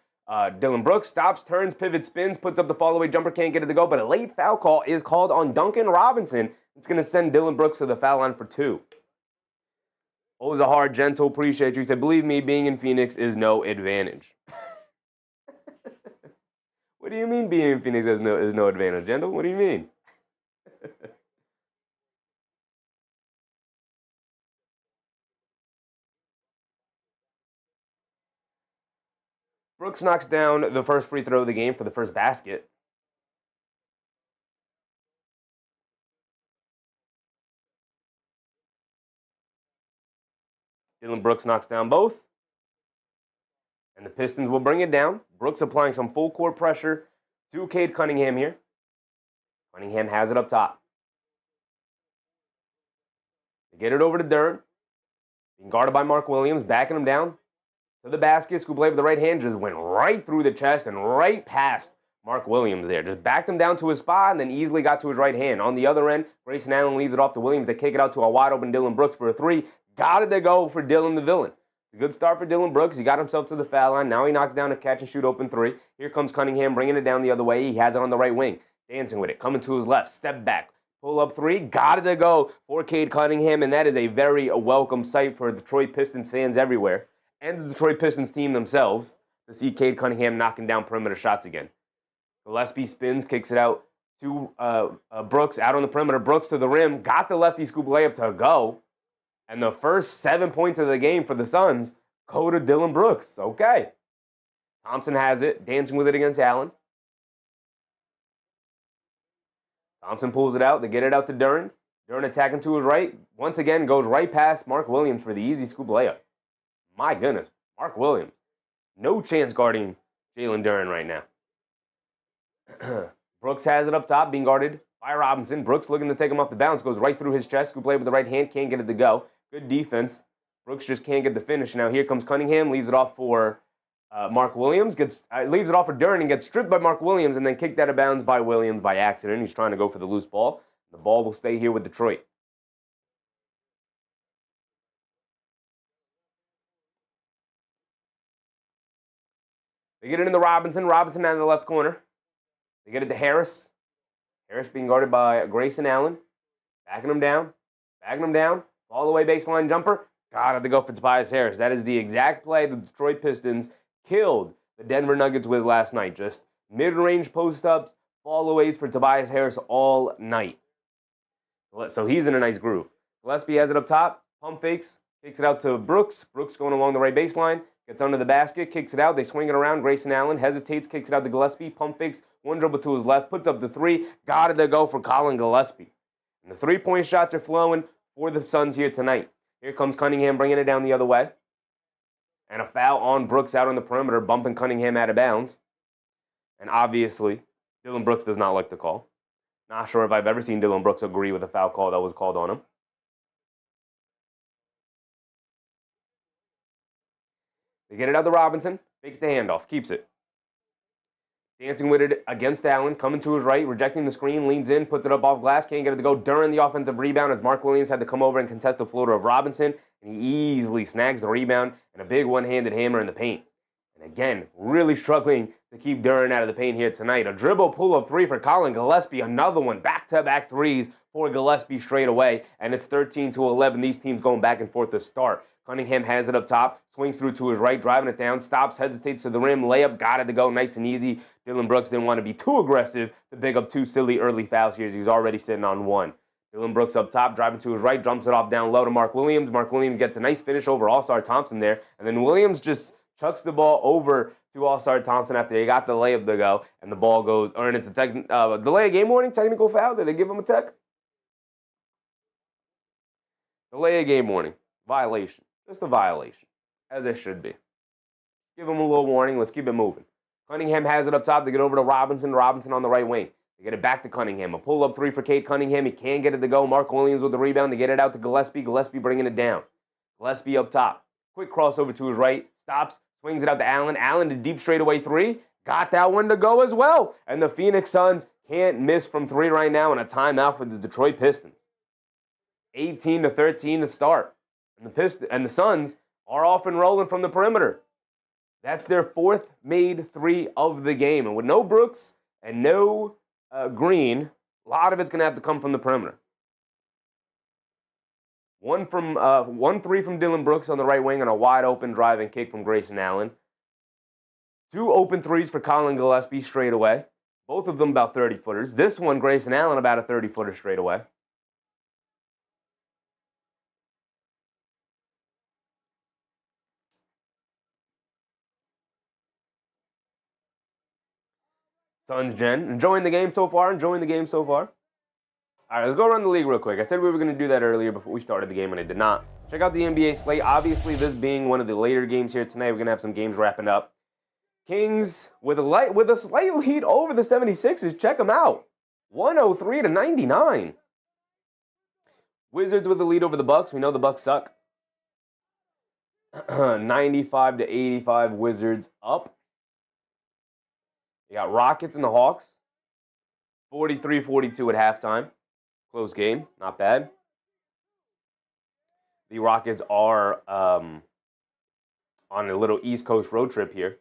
Dillon Brooks. Stops, turns, pivot, spins, puts up the fall-away jumper, can't get it to go, but a late foul call is called on Duncan Robinson. It's going to send Dillon Brooks to the foul line for 2. Ozahar, gentle, appreciate you. He said, believe me, being in Phoenix is no advantage. What do you mean being in Phoenix is no advantage, gentle? What do you mean? Brooks knocks down the first free throw of the game for the first basket. Dillon Brooks knocks down both. And the Pistons will bring it down. Brooks applying some full court pressure to Cade Cunningham here. Cunningham has it up top. They get it over to Duren. Being guarded by Mark Williams, backing him down to the basket. Scoop play with the right hand, just went right through the chest and right past Mark Williams there. Just backed him down to his spot and then easily got to his right hand. On the other end, Grayson Allen leaves it off to Williams. They kick it out to a wide open Dillon Brooks for a 3. Got it to go for Dillon the villain. It's a good start for Dillon Brooks. He got himself to the foul line. Now he knocks down a catch and shoot open 3. Here comes Cunningham bringing it down the other way. He has it on the right wing. Dancing with it. Coming to his left. Step back. Pull up 3. Got it to go for Cade Cunningham. And that is a very welcome sight for Detroit Pistons fans everywhere. And the Detroit Pistons team themselves to see Cade Cunningham knocking down perimeter shots again. Gillespie spins, kicks it out to Brooks out on the perimeter. Brooks to the rim, got the lefty scoop layup to go. And the first 7 points of the game for the Suns go to Dillon Brooks. Okay. Thompson has it, dancing with it against Allen. Thompson pulls it out. They get it out to Duren. Duren attacking to his right. Once again, goes right past Mark Williams for the easy scoop layup. My goodness, Mark Williams. No chance guarding Jaylen Duren right now. Brooks has it up top, being guarded by Robinson. Brooks looking to take him off the bounce. Goes right through his chest. Scoop play with the right hand. Can't get it to go. Good defense. Brooks just can't get the finish. Now here comes Cunningham. Leaves it off for Mark Williams. Leaves it off for Duren and gets stripped by Mark Williams and then kicked out of bounds by Williams by accident. He's trying to go for the loose ball. The ball will stay here with Detroit. They get it into Robinson. Robinson out in the left corner. They get it to Harris. Harris being guarded by Grayson Allen. Backing him down. All the way baseline jumper. Got it to go for Tobias Harris. That is the exact play the Detroit Pistons killed the Denver Nuggets with last night. Just mid-range post-ups, fall-aways for Tobias Harris all night. So he's in a nice groove. Gillespie has it up top. Pump fakes. Kicks it out to Brooks. Brooks going along the right baseline. Gets under the basket, kicks it out. They swing it around. Grayson Allen hesitates, kicks it out to Gillespie. Pump fakes, one dribble to his left, puts up the 3. Got it to go for Colin Gillespie. And the 3-point shots are flowing for the Suns here tonight. Here comes Cunningham bringing it down the other way. And a foul on Brooks out on the perimeter, bumping Cunningham out of bounds. And obviously, Dillon Brooks does not like the call. Not sure if I've ever seen Dillon Brooks agree with a foul call that was called on him. They get it out to Robinson. Fakes the handoff. Keeps it. Dancing with it against Allen. Coming to his right. Rejecting the screen. Leans in. Puts it up off glass. Can't get it to go. Duren the offensive rebound as Mark Williams had to come over and contest the floater of Robinson. And he easily snags the rebound and a big one-handed hammer in the paint. And again, really struggling to keep Duren out of the paint here tonight. A dribble pull-up three for Colin Gillespie. Another one. Back-to-back threes for Gillespie straight away. And it's 13-11. These teams going back and forth to start. Cunningham has it up top. Swings through to his right. Driving it down. Stops. Hesitates to the rim. Layup. Got it to go. Nice and easy. Dillon Brooks didn't want to be too aggressive to pick up two silly early fouls here as he's already sitting on one. Dillon Brooks up top, driving to his right, jumps it off down low to Mark Williams. Mark Williams gets a nice finish over Ausar Thompson there. And then Williams just chucks the ball over to Ausar Thompson after he got the layup to go. And the ball goes, and it's a delay of game warning, technical foul. Did they give him a tech? Delay of game warning. Violation. Just a violation, as it should be. Give him a little warning. Let's keep it moving. Cunningham has it up top to get over to Robinson. Robinson on the right wing. They get it back to Cunningham. A pull-up three for Cade Cunningham. He can't get it to go. Mark Williams with the rebound. They get it out to Gillespie. Gillespie bringing it down. Gillespie up top. Quick crossover to his right. Stops. Swings it out to Allen. Allen to deep straightaway three. Got that one to go as well. And the Phoenix Suns can't miss from three right now, and a timeout for the Detroit Pistons. 18-13 to start. And the Suns are off and rolling from the perimeter. That's their fourth made three of the game. And with no Brooks and no Green, a lot of it's going to have to come from the perimeter. One three from Dillon Brooks on the right wing and a wide open driving kick from Grayson Allen. Two open threes for Colin Gillespie straight away. Both of them about 30-footers. This one, Grayson Allen, about a 30-footer straight away. Suns Gen, enjoying the game so far, All right, let's go around the league real quick. I said we were going to do that earlier before we started the game, and I did not. Check out the NBA slate. Obviously, this being one of the later games here tonight, we're going to have some games wrapping up. Kings with a slight lead over the 76ers. Check them out. 103-99. Wizards with the lead over the Bucks. We know the Bucks suck. 95-85 Wizards up. You got Rockets and the Hawks. 43-42 at halftime. Close game. Not bad. The Rockets are on a little East Coast road trip here.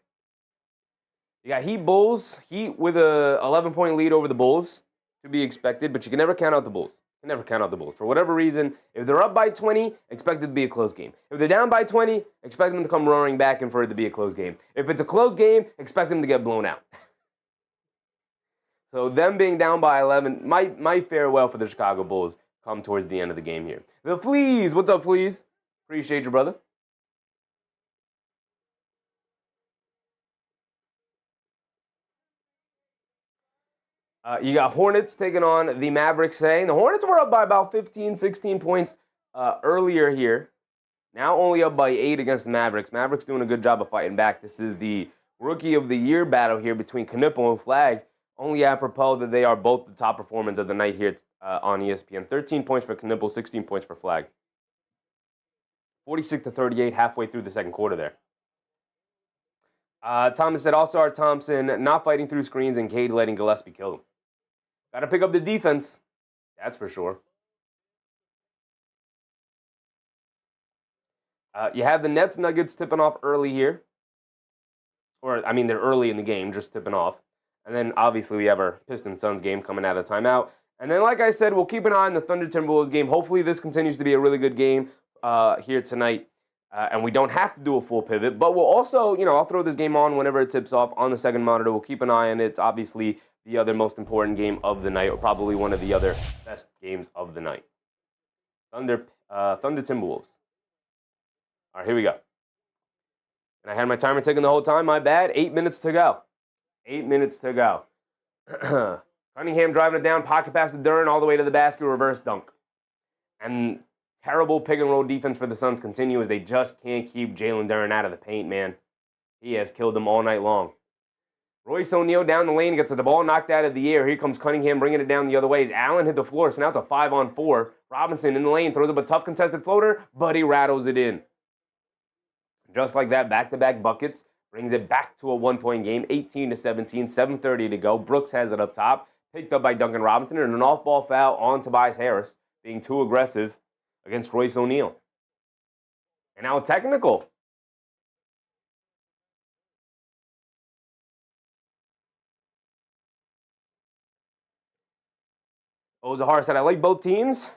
You got Heat Bulls. Heat with a 11-point lead over the Bulls. To be expected, but you can never count out the Bulls. You can never count out the Bulls. For whatever reason, if they're up by 20, expect it to be a close game. If they're down by 20, expect them to come roaring back and for it to be a close game. If it's a close game, expect them to get blown out. So them being down by 11 might fare well for the Chicago Bulls come towards the end of the game here. The Fleas, what's up, Fleas? Appreciate you, brother. You got Hornets taking on the Mavericks today. And the Hornets were up by about 15, 16 points earlier here. Now only up by 8 against the Mavericks. Mavericks doing a good job of fighting back. This is the Rookie of the Year battle here between Knipple and Flag. Only apropos that they are both the top performers of the night here on ESPN. 13 points for Knipple, 16 points for Flag. 46-38 halfway through the second quarter there. Thomas said, Ausar Thompson not fighting through screens and Cade letting Gillespie kill him. Got to pick up the defense. That's for sure. You have the Nets Nuggets tipping off early here. Or, I mean, they're early in the game, just tipping off. And then, obviously, we have our Pistons Suns game coming out of timeout. And then, like I said, we'll keep an eye on the Thunder Timberwolves game. Hopefully, this continues to be a really good game here tonight. And we don't have to do a full pivot. But we'll also, I'll throw this game on whenever it tips off on the second monitor. We'll keep an eye on it. It's obviously the other most important game of the night, or probably one of the other best games of the night. Thunder Timberwolves. All right, here we go. And I had my timer ticking the whole time. My bad. 8 minutes to go. 8 minutes to go. Cunningham driving it down, pocket pass to Duren all the way to the basket, reverse dunk. And terrible pick-and-roll defense for the Suns continue as they just can't keep Jaylen Duren out of the paint, man. He has killed them all night long. Royce O'Neal down the lane, gets the ball knocked out of the air. Here comes Cunningham bringing it down the other way. Allen hit the floor, so now it's a 5-on-4. Robinson in the lane, throws up a tough contested floater, but he rattles it in. Just like that, back-to-back buckets. Brings it back to a one-point game, 18-17, 7:30 to go. Brooks has it up top, picked up by Duncan Robinson, and an off-ball foul on Tobias Harris, being too aggressive against Royce O'Neal. And now a technical. Ozahar said, I like both teams.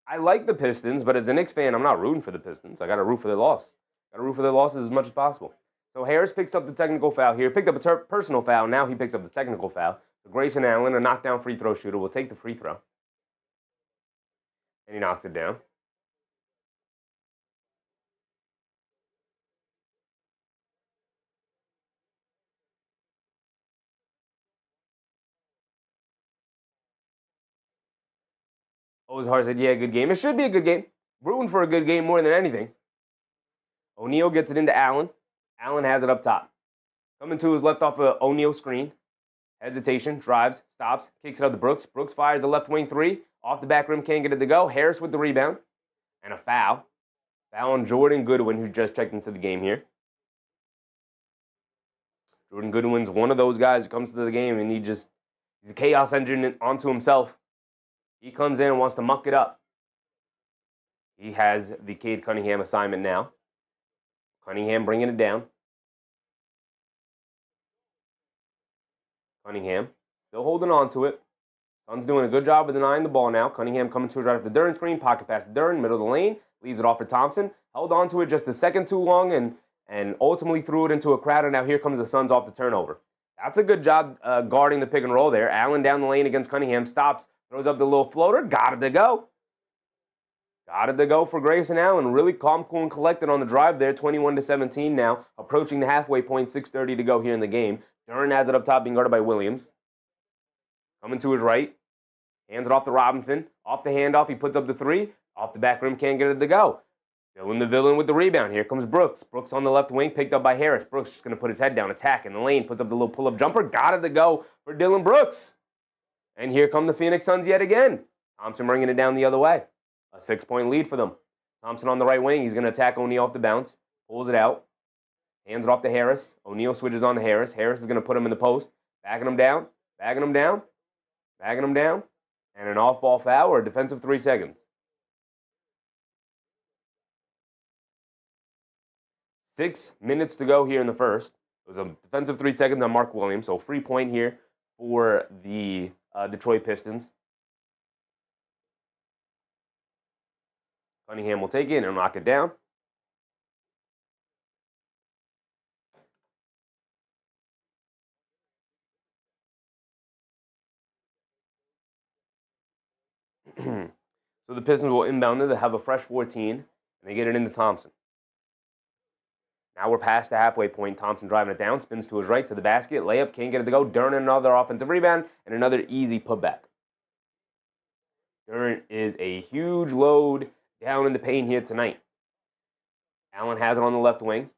I like the Pistons, but as a Knicks fan, I'm not rooting for the Pistons. I got to root for their loss. Got to root for their losses as much as possible. So Harris picks up the technical foul here. Picked up a personal foul. Now he picks up the technical foul. So Grayson Allen, a knockdown free throw shooter, will take the free throw. And he knocks it down. Ozahar said, yeah, good game. It should be a good game. Rooting for a good game more than anything. O'Neal gets it into Allen. Allen has it up top. Coming to his left off of O'Neal screen. Hesitation, drives, stops, kicks it out to Brooks. Brooks fires the left wing three. Off the back rim, can't get it to go. Harris with the rebound. And a foul. Foul on Jordan Goodwin, who just checked into the game here. Jordan Goodwin's one of those guys who comes to the game and he's a chaos engine onto himself. He comes in and wants to muck it up. He has the Cade Cunningham assignment now. Cunningham bringing it down. Cunningham still holding on to it. Suns doing a good job of denying the ball now. Cunningham coming to his right off the Duren screen. Pocket pass to Duren, middle of the lane. Leaves it off for Thompson. Held on to it just a second too long and ultimately threw it into a crowd. And now here comes the Suns off the turnover. That's a good job guarding the pick and roll there. Allen down the lane against Cunningham. Stops. Throws up the little floater. Got it to go. Got it to go for Grayson Allen. Really calm, cool, and collected on the drive there. 21-17 now. Approaching the halfway point. 6:30 to go here in the game. Duren has it up top, being guarded by Williams. Coming to his right. Hands it off to Robinson. Off the handoff, he puts up the three. Off the back rim, can't get it to go. Dylan the villain with the rebound. Here comes Brooks. Brooks on the left wing, picked up by Harris. Brooks just going to put his head down, attack in the lane. Puts up the little pull-up jumper. Got it to go for Dillon Brooks. And here come the Phoenix Suns yet again. Thompson bringing it down the other way. A 6-point lead for them. Thompson on the right wing. He's going to attack O'Neal off the bounce. Pulls it out. Hands it off to Harris. O'Neal switches on to Harris. Harris is going to put him in the post. Backing him down. Backing him down. Backing him down. And an off-ball foul or a defensive 3 seconds. 6 minutes to go here in the first. It was a defensive 3 seconds on Mark Williams. So free point here for the Detroit Pistons. Cunningham will take it and knock it down. So the Pistons will inbound it. They have a fresh 14, and they get it into Thompson. Now we're past the halfway point. Thompson driving it down, spins to his right to the basket. Layup, can't get it to go. Duren another offensive rebound, and another easy putback. Duren is a huge load down in the paint here tonight. Allen has it on the left wing.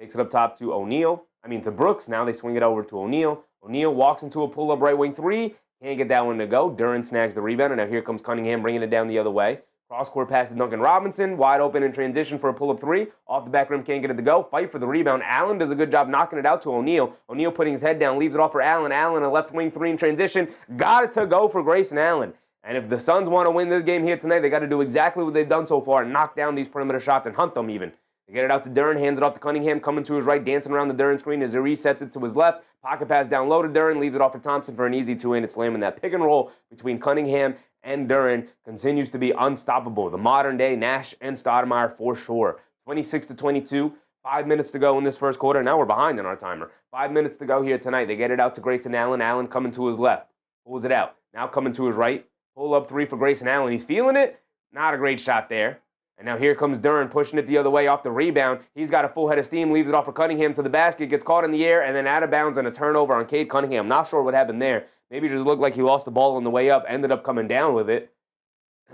Takes it up top to Brooks. Now they swing it over to O'Neal. O'Neal walks into a pull-up right wing three. Can't get that one to go. Duren snags the rebound, and now here comes Cunningham bringing it down the other way. Cross-court pass to Duncan Robinson. Wide open in transition for a pull-up three. Off the back rim, can't get it to go. Fight for the rebound. Allen does a good job knocking it out to O'Neal. O'Neal putting his head down, leaves it off for Allen. Allen, a left wing three in transition. Got it to go for Grayson Allen. And if the Suns want to win this game here tonight, they got to do exactly what they've done so far and knock down these perimeter shots and hunt them even. They get it out to Duren, hands it off to Cunningham, coming to his right, dancing around the Duren screen as he resets it to his left. Pocket pass down low to Duren, leaves it off for Thompson for an easy two-in. It's slamming that pick and roll between Cunningham and Duren continues to be unstoppable. The modern-day Nash and Stoudemire for sure. 26-22, 5 minutes to go in this first quarter. Now we're behind on our timer. 5 minutes to go here tonight. They get it out to Grayson Allen. Allen coming to his left. Pulls it out. Now coming to his right. Pull-up three for Grayson Allen. He's feeling it. Not a great shot there. And now here comes Duren pushing it the other way off the rebound. He's got a full head of steam, leaves it off for Cunningham to the basket, gets caught in the air, and then out of bounds and a turnover on Cade Cunningham. Not sure what happened there. Maybe it just looked like he lost the ball on the way up, ended up coming down with it.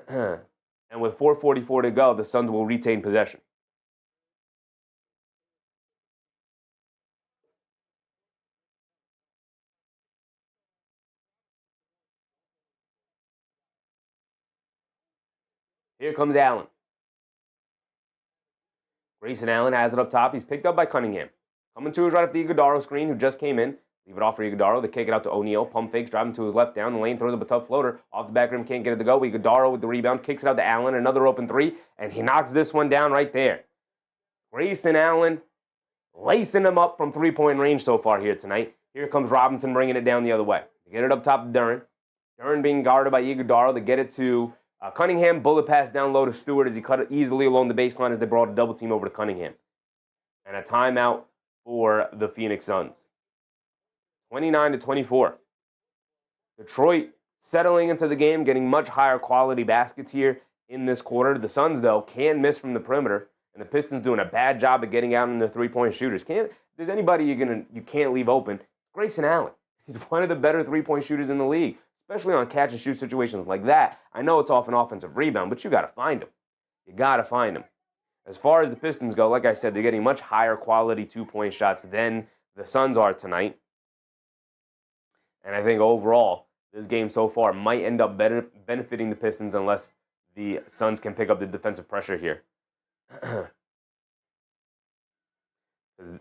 And with 4:44 to go, the Suns will retain possession. Here comes Allen. Grayson Allen has it up top. He's picked up by Cunningham. Coming to his right off the Iguodala screen, who just came in. Leave it off for Iguodala. They kick it out to O'Neal. Pump fakes, driving to his left down the lane, throws up a tough floater. Off the back rim, can't get it to go. Iguodala with the rebound, kicks it out to Allen. Another open three, and he knocks this one down right there. Grayson Allen lacing him up from three-point range so far here tonight. Here comes Robinson bringing it down the other way. They get it up top to Duren. Duren being guarded by Iguodala. They get it to Cunningham. Bullet pass down low to Stewart as he cut it easily along the baseline as they brought a double team over to Cunningham. And a timeout for the Phoenix Suns. 29-24. Detroit settling into the game, getting much higher quality baskets here in this quarter. The Suns, though, can miss from the perimeter, and the Pistons doing a bad job of getting out on their three-point shooters. If there's anybody you can't leave open, Grayson Allen. He's one of the better three-point shooters in the league, especially on catch-and-shoot situations like that. I know it's off an offensive rebound, but you got to find him. You got to find him. As far as the Pistons go, like I said, they're getting much higher quality two-point shots than the Suns are tonight. And I think overall, this game so far might end up benefiting the Pistons unless the Suns can pick up the defensive pressure here. Because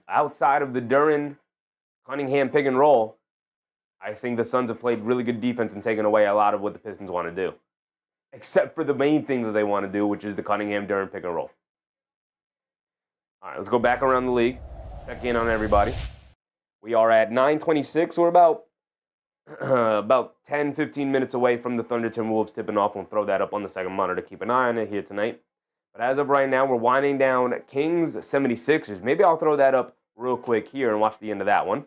outside of the Duren Cunningham pick and roll, I think the Suns have played really good defense and taken away a lot of what the Pistons want to do. Except for the main thing that they want to do, which is the Cunningham-Duren pick and roll. All right, let's go back around the league. Check in on everybody. We are at 9:26. We're about 10, 15 minutes away from the Thunder Timberwolves tipping off. We'll throw that up on the second monitor. Keep an eye on it here tonight. But as of right now, we're winding down Kings 76ers. Maybe I'll throw that up real quick here and watch the end of that one.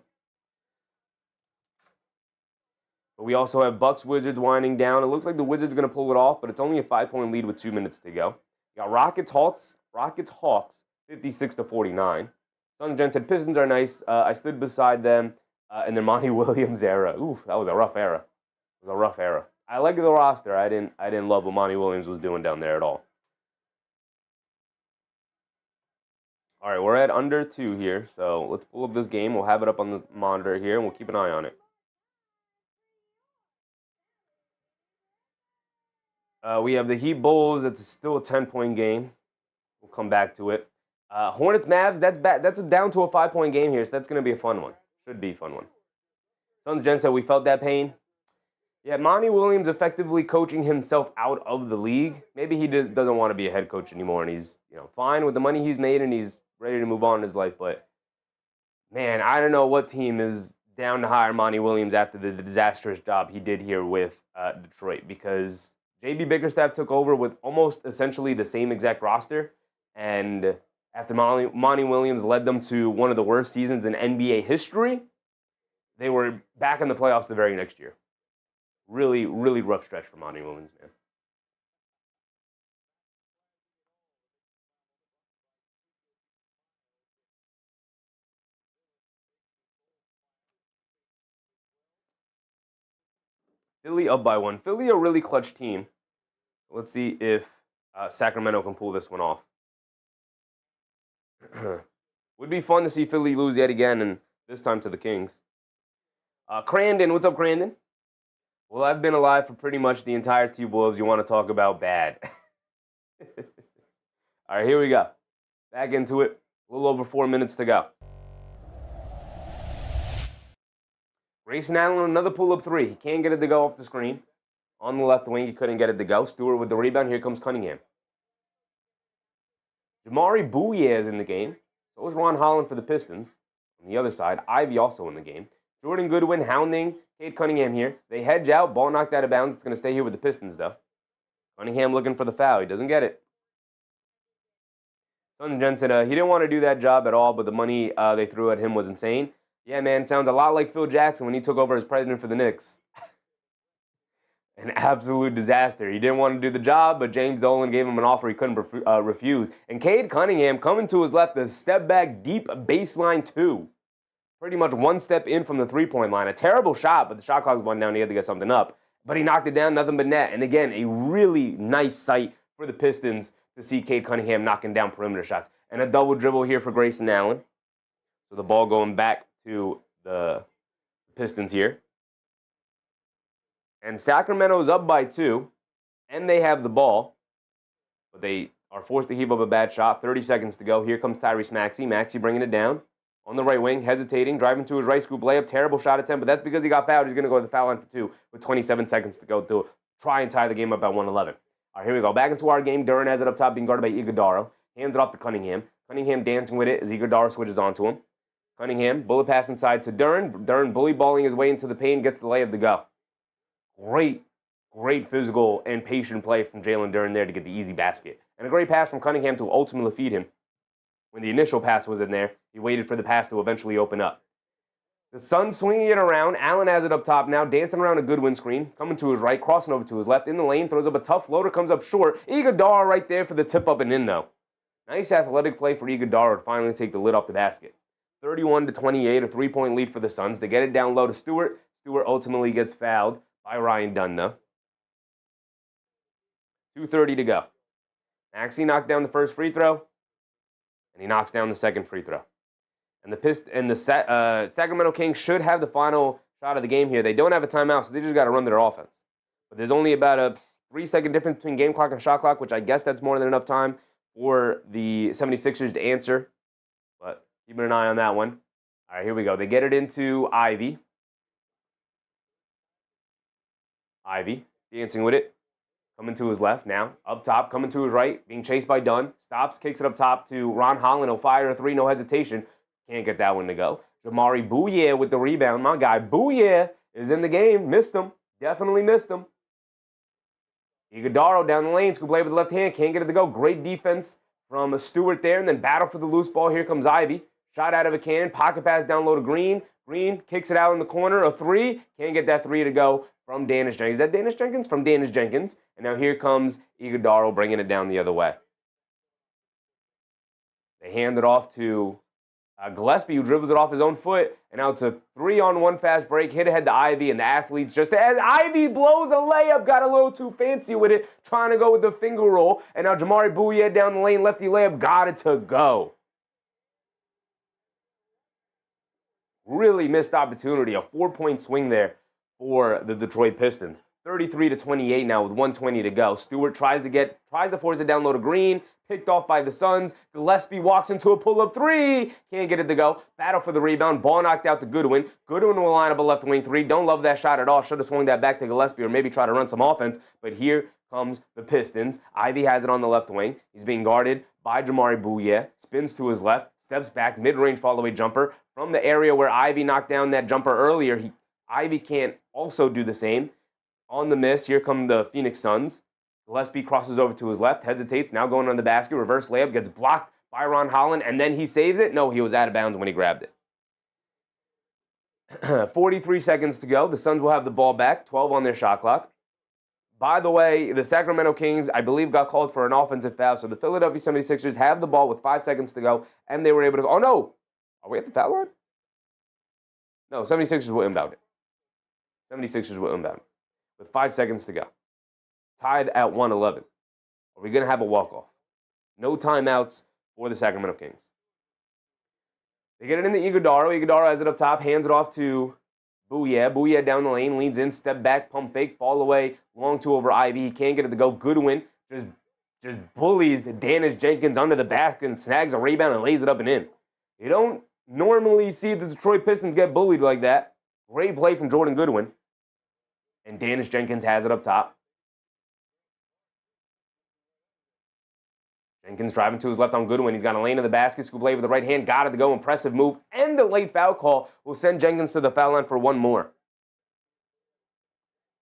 But we also have Bucks Wizards winding down. It looks like the Wizards are going to pull it off, but it's only a 5-point lead with 2 minutes to go. You got Rockets Hawks 56-49. Suns Gen said Pistons are nice. I stood beside them in their Monty Williams era. Ooh, that was a rough era. It was a rough era. I like the roster. I didn't love what Monty Williams was doing down there at all. All right, we're at under 2 here, so let's pull up this game. We'll have it up on the monitor here, and we'll keep an eye on it. We have the Heat Bulls. It's still a 10-point game. We'll come back to it. Hornets Mavs. That's down to a 5-point game here, so that's going to be a fun one. Should be a fun one. Suns Gen said we felt that pain. Yeah, Monty Williams effectively coaching himself out of the league. Maybe he doesn't want to be a head coach anymore, and he's fine with the money he's made, and he's ready to move on in his life. But man, I don't know what team is down to hire Monty Williams after the disastrous job he did here with Detroit, because J.B. Bickerstaff took over with almost essentially the same exact roster, and after Monty Williams led them to one of the worst seasons in NBA history, they were back in the playoffs the very next year. Really, really rough stretch for Monty Williams, man. Philly up by 1. Philly, a really clutch team. Let's see if Sacramento can pull this one off. Would be fun to see Philly lose yet again, and this time to the Kings. Crandon, what's up, Crandon? Well, I've been alive for pretty much the entire T-Wolves. You want to talk about bad. All right, here we go. Back into it. A little over 4 minutes to go. Grayson Allen, another pull-up three. He can't get it to go off the screen. On the left wing, he couldn't get it to go. Stewart with the rebound. Here comes Cunningham. Jamari Bouye is in the game. So is Ron Holland for the Pistons. On the other side, Ivey also in the game. Jordan Goodwin hounding Cade Cunningham here. They hedge out. Ball knocked out of bounds. It's going to stay here with the Pistons, though. Cunningham looking for the foul. He doesn't get it. Suns Gen said he didn't want to do that job at all, but the money they threw at him was insane. Yeah, man, sounds a lot like Phil Jackson when he took over as president for the Knicks. An absolute disaster. He didn't want to do the job, but James Dolan gave him an offer he couldn't refuse. And Cade Cunningham coming to his left, a step back, deep baseline two. Pretty much one step in from the three-point line. A terrible shot, but the shot clock was one down. He had to get something up. But he knocked it down, nothing but net. And again, a really nice sight for the Pistons to see Cade Cunningham knocking down perimeter shots. And a double dribble here for Grayson Allen. So the ball going back to the Pistons here. And Sacramento's up by 2, and they have the ball. But they are forced to heave up a bad shot. 30 seconds to go. Here comes Tyrese Maxey. Maxey bringing it down on the right wing, hesitating, driving to his right, scoop layup. Terrible shot attempt, but that's because he got fouled. He's going to go to the foul line for 2 with 27 seconds to go to try and tie the game up at 111. All right, here we go. Back into our game. Duren has it up top, being guarded by Iguodala. Hands it off to Cunningham. Cunningham dancing with it as Iguodala switches onto him. Cunningham, bullet pass inside to Duren. Duren bully balling his way into the paint, gets the layup to go. Great physical and patient play from Jaylen Duren there to get the easy basket. And a great pass from Cunningham to ultimately feed him. When the initial pass was in there, he waited for the pass to eventually open up. The Suns swinging it around. Allen has it up top now, dancing around a good wind screen, coming to his right, crossing over to his left, in the lane, throws up a tough floater, comes up short. Iguodala right there for the tip up and in, though. Nice athletic play for Iguodala to finally take the lid off the basket. 31-28, a 3-point lead for the Suns. They get it down low to Stewart. Stewart ultimately gets fouled by Ryan Dunn, though. 2:30 to go. Maxey knocked down the first free throw, and he knocks down the second free throw. And the Sacramento Kings should have the final shot of the game here. They don't have a timeout, so they just got to run their offense. But there's only about a 3-second difference between game clock and shot clock, which I guess that's more than enough time for the 76ers to answer. But keeping an eye on that one. All right, here we go. They get it into Ivey. Ivey dancing with it. Coming to his left now. Up top, coming to his right. Being chased by Dunn. Stops, kicks it up top to Ron Holland. He'll fire a 3, no hesitation. Can't get that one to go. Jamari Bouye with the rebound. My guy Bouye is in the game. Missed him. Definitely missed him. Iguodala down the lane. Scoop play with the left hand. Can't get it to go. Great defense from Stewart there. And then battle for the loose ball. Here comes Ivey. Shot out of a cannon. Pocket pass down low to Green. Green kicks it out in the corner. A 3. Can't get that 3 to go from Danis Jenkins. Is that Danis Jenkins? From Danis Jenkins. And now here comes Iguodala bringing it down the other way. They hand it off to Gillespie, who dribbles it off his own foot. And now it's a 3-on-1 fast break. Hit ahead to Ivey, and the athletes just as Ivey blows a layup, got a little too fancy with it, trying to go with the finger roll. And now Jamari Bouye down the lane, lefty layup, got it to go. Really missed opportunity. A 4-point swing there for the Detroit Pistons. 33-28 now with 1:20 to go. Stewart tries to force it down low to Green. Picked off by the Suns. Gillespie walks into a pull-up 3. Can't get it to go. Battle for the rebound. Ball knocked out to Goodwin. Goodwin will line up a left wing 3. Don't love that shot at all. Should have swung that back to Gillespie or maybe try to run some offense. But here comes the Pistons. Ivey has it on the left wing. He's being guarded by Jamari Bouye. Spins to his left. Steps back. Mid-range fall-away jumper. From the area where Ivey knocked down that jumper earlier, Ivey can't also do the same. On the miss, here come the Phoenix Suns. Gillespie crosses over to his left, hesitates, now going on the basket, reverse layup, gets blocked by Ron Holland, and then he saves it. No, he was out of bounds when he grabbed it. 43 seconds to go. The Suns will have the ball back, 12 on their shot clock. By the way, the Sacramento Kings, I believe, got called for an offensive foul, so the Philadelphia 76ers have the ball with 5 seconds to go, and they were able to go. Oh, no. Are we at the foul line? No, 76ers will inbound it. 76ers will inbound it with 5 seconds to go. Tied at 111. Are we going to have a walk-off? No timeouts for the Sacramento Kings. They get it into Iguodala. Iguodala has it up top, hands it off to Bouye. Bouye down the lane, leans in, step back, pump fake, fall away, long 2 over Ivey. He can't get it to go. Goodwin just bullies Danis Jenkins under the basket and snags a rebound and lays it up and in. You don't normally see the Detroit Pistons get bullied like that. Great play from Jordan Goodwin. And Danis Jenkins has it up top. Jenkins driving to his left on Goodwin. He's got a lane in the basket. Scoop play with the right hand. Got it to go. Impressive move. And the late foul call will send Jenkins to the foul line for one more.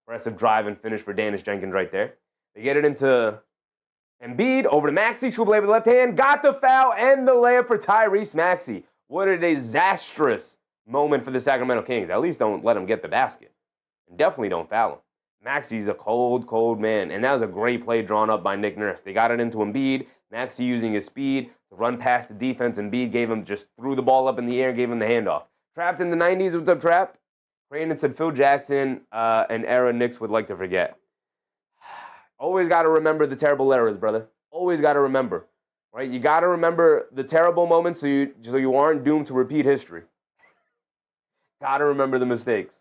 Impressive drive and finish for Danis Jenkins right there. They get it into Embiid. Over to Maxey. Scoop play with the left hand. Got the foul and the layup for Tyrese Maxey. What a disastrous moment for the Sacramento Kings. At least don't let him get the basket. And definitely don't foul him. Maxey's a cold, cold man. And that was a great play drawn up by Nick Nurse. They got it into Embiid. Maxey using his speed to run past the defense. Embiid just threw the ball up in the air, gave him the handoff. Trapped in the 90s. What's up, Trapped? Brandon said Phil Jackson, an era Knicks would like to forget. Always got to remember the terrible eras, brother. Always got to remember. Right? You got to remember the terrible moments so you aren't doomed to repeat history. Got to remember the mistakes.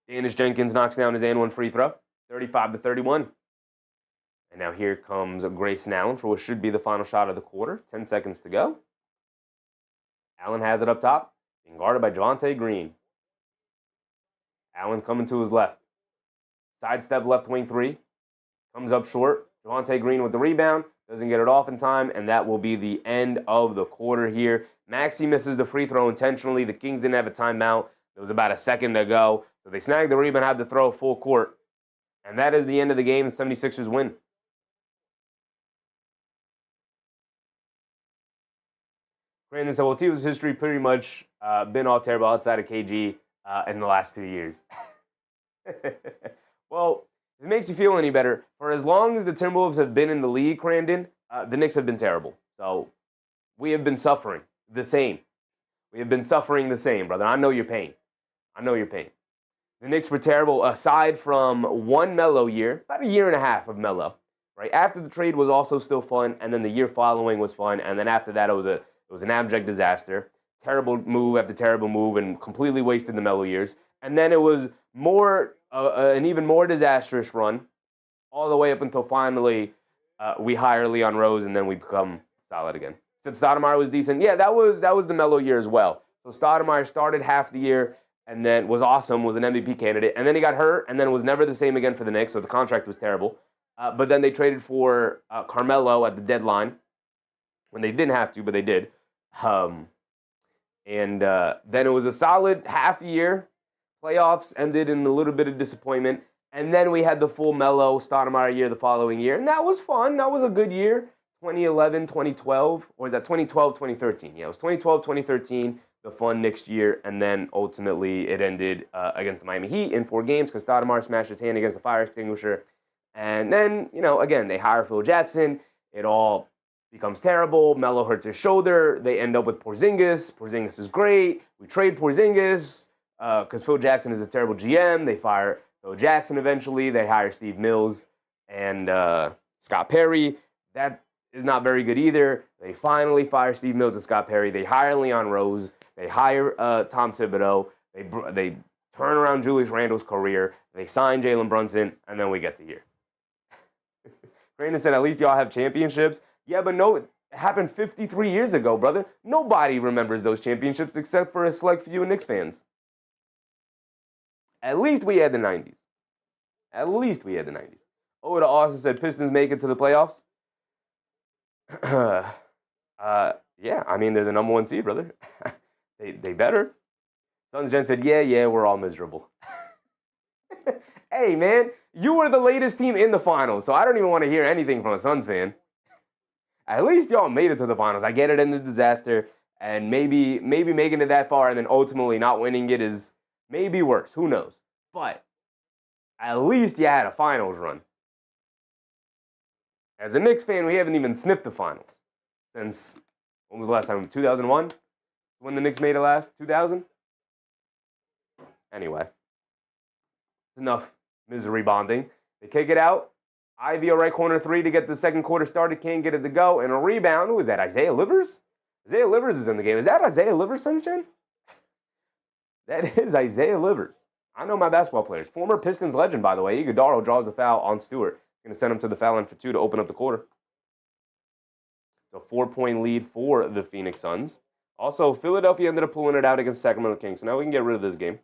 Danis Jenkins knocks down his and one free throw. 35-31. And now here comes Grayson Allen for what should be the final shot of the quarter. 10 seconds to go. Allen has it up top, being guarded by Javonte Green. Allen coming to his left. Sidestep left wing three. Comes up short. Javonte Green with the rebound. Doesn't get it off in time, and that will be the end of the quarter here. Maxey misses the free throw intentionally. The Kings didn't have a timeout. There was about a second to go. So they snagged the rebound, had to throw full court. And that is the end of the game. The 76ers win. Brandon said, well, T.O.'s history pretty much been all terrible outside of KG in the last 2 years. Well, if it makes you feel any better, for as long as the Timberwolves have been in the league, Crandon, the Knicks have been terrible. So we have been suffering the same. We have been suffering the same, brother. I know your pain. I know your pain. The Knicks were terrible aside from one Melo year, about a year and a half of Melo. Right after the trade was also still fun, and then the year following was fun, and then after that it was an abject disaster. Terrible move after terrible move, and completely wasted the Melo years. And then it was an even more disastrous run, all the way up until finally we hire Leon Rose, and then we become solid again. Since Stoudemire was decent, yeah, that was the Melo year as well. So Stoudemire started half the year and then was awesome, was an MVP candidate, and then he got hurt, and then it was never the same again for the Knicks, so the contract was terrible. But then they traded for Carmelo at the deadline, when they didn't have to, but they did. And then it was a solid half year. Playoffs ended in a little bit of disappointment. And then we had the full Melo Stoudemire year the following year. And that was fun. That was a good year. 2011, 2012. Or was that 2012, 2013? Yeah, it was 2012, 2013, the fun next year. And then ultimately it ended against the Miami Heat in 4 games because Stoudemire smashed his hand against the fire extinguisher. And then, again, they hire Phil Jackson. It all becomes terrible. Melo hurts his shoulder. They end up with Porzingis. Porzingis is great. We trade Porzingis because Phil Jackson is a terrible GM. They fire Phil Jackson eventually. They hire Steve Mills and Scott Perry. That is not very good either. They finally fire Steve Mills and Scott Perry. They hire Leon Rose. They hire Tom Thibodeau. They turn around Julius Randle's career. They sign Jalen Brunson, and then we get to here. Brandon said, at least y'all have championships. Yeah, but no, it happened 53 years ago, brother. Nobody remembers those championships except for a select few Knicks fans. At least we had the 90s. At least we had the 90s. Oda also said, Pistons make it to the playoffs. Yeah, I mean, they're the number 1 seed, brother. they better. Suns Gen said, yeah, we're all miserable. Hey, man, you were the latest team in the finals, so I don't even want to hear anything from a Suns fan. At least y'all made it to the finals. I get it in the disaster, and maybe making it that far and then ultimately not winning it is maybe worse. Who knows? But at least you had a finals run. As a Knicks fan, we haven't even sniffed the finals since, when was the last time? 2001? When the Knicks made it last? 2000? Anyway, it's enough misery bonding. They kick it out. Ivy a right corner 3 to get the second quarter started. Can't get it to go. And a rebound. Who is that? Isaiah Livers? Isaiah Livers is in the game. Is that Isaiah Livers, Sunshine? That is Isaiah Livers. I know my basketball players. Former Pistons legend, by the way. Iguodala draws the foul on Stewart. Going to send him to the foul line for 2 to open up the quarter. So 4-point lead for the Phoenix Suns. Also, Philadelphia ended up pulling it out against Sacramento Kings. So now we can get rid of this game.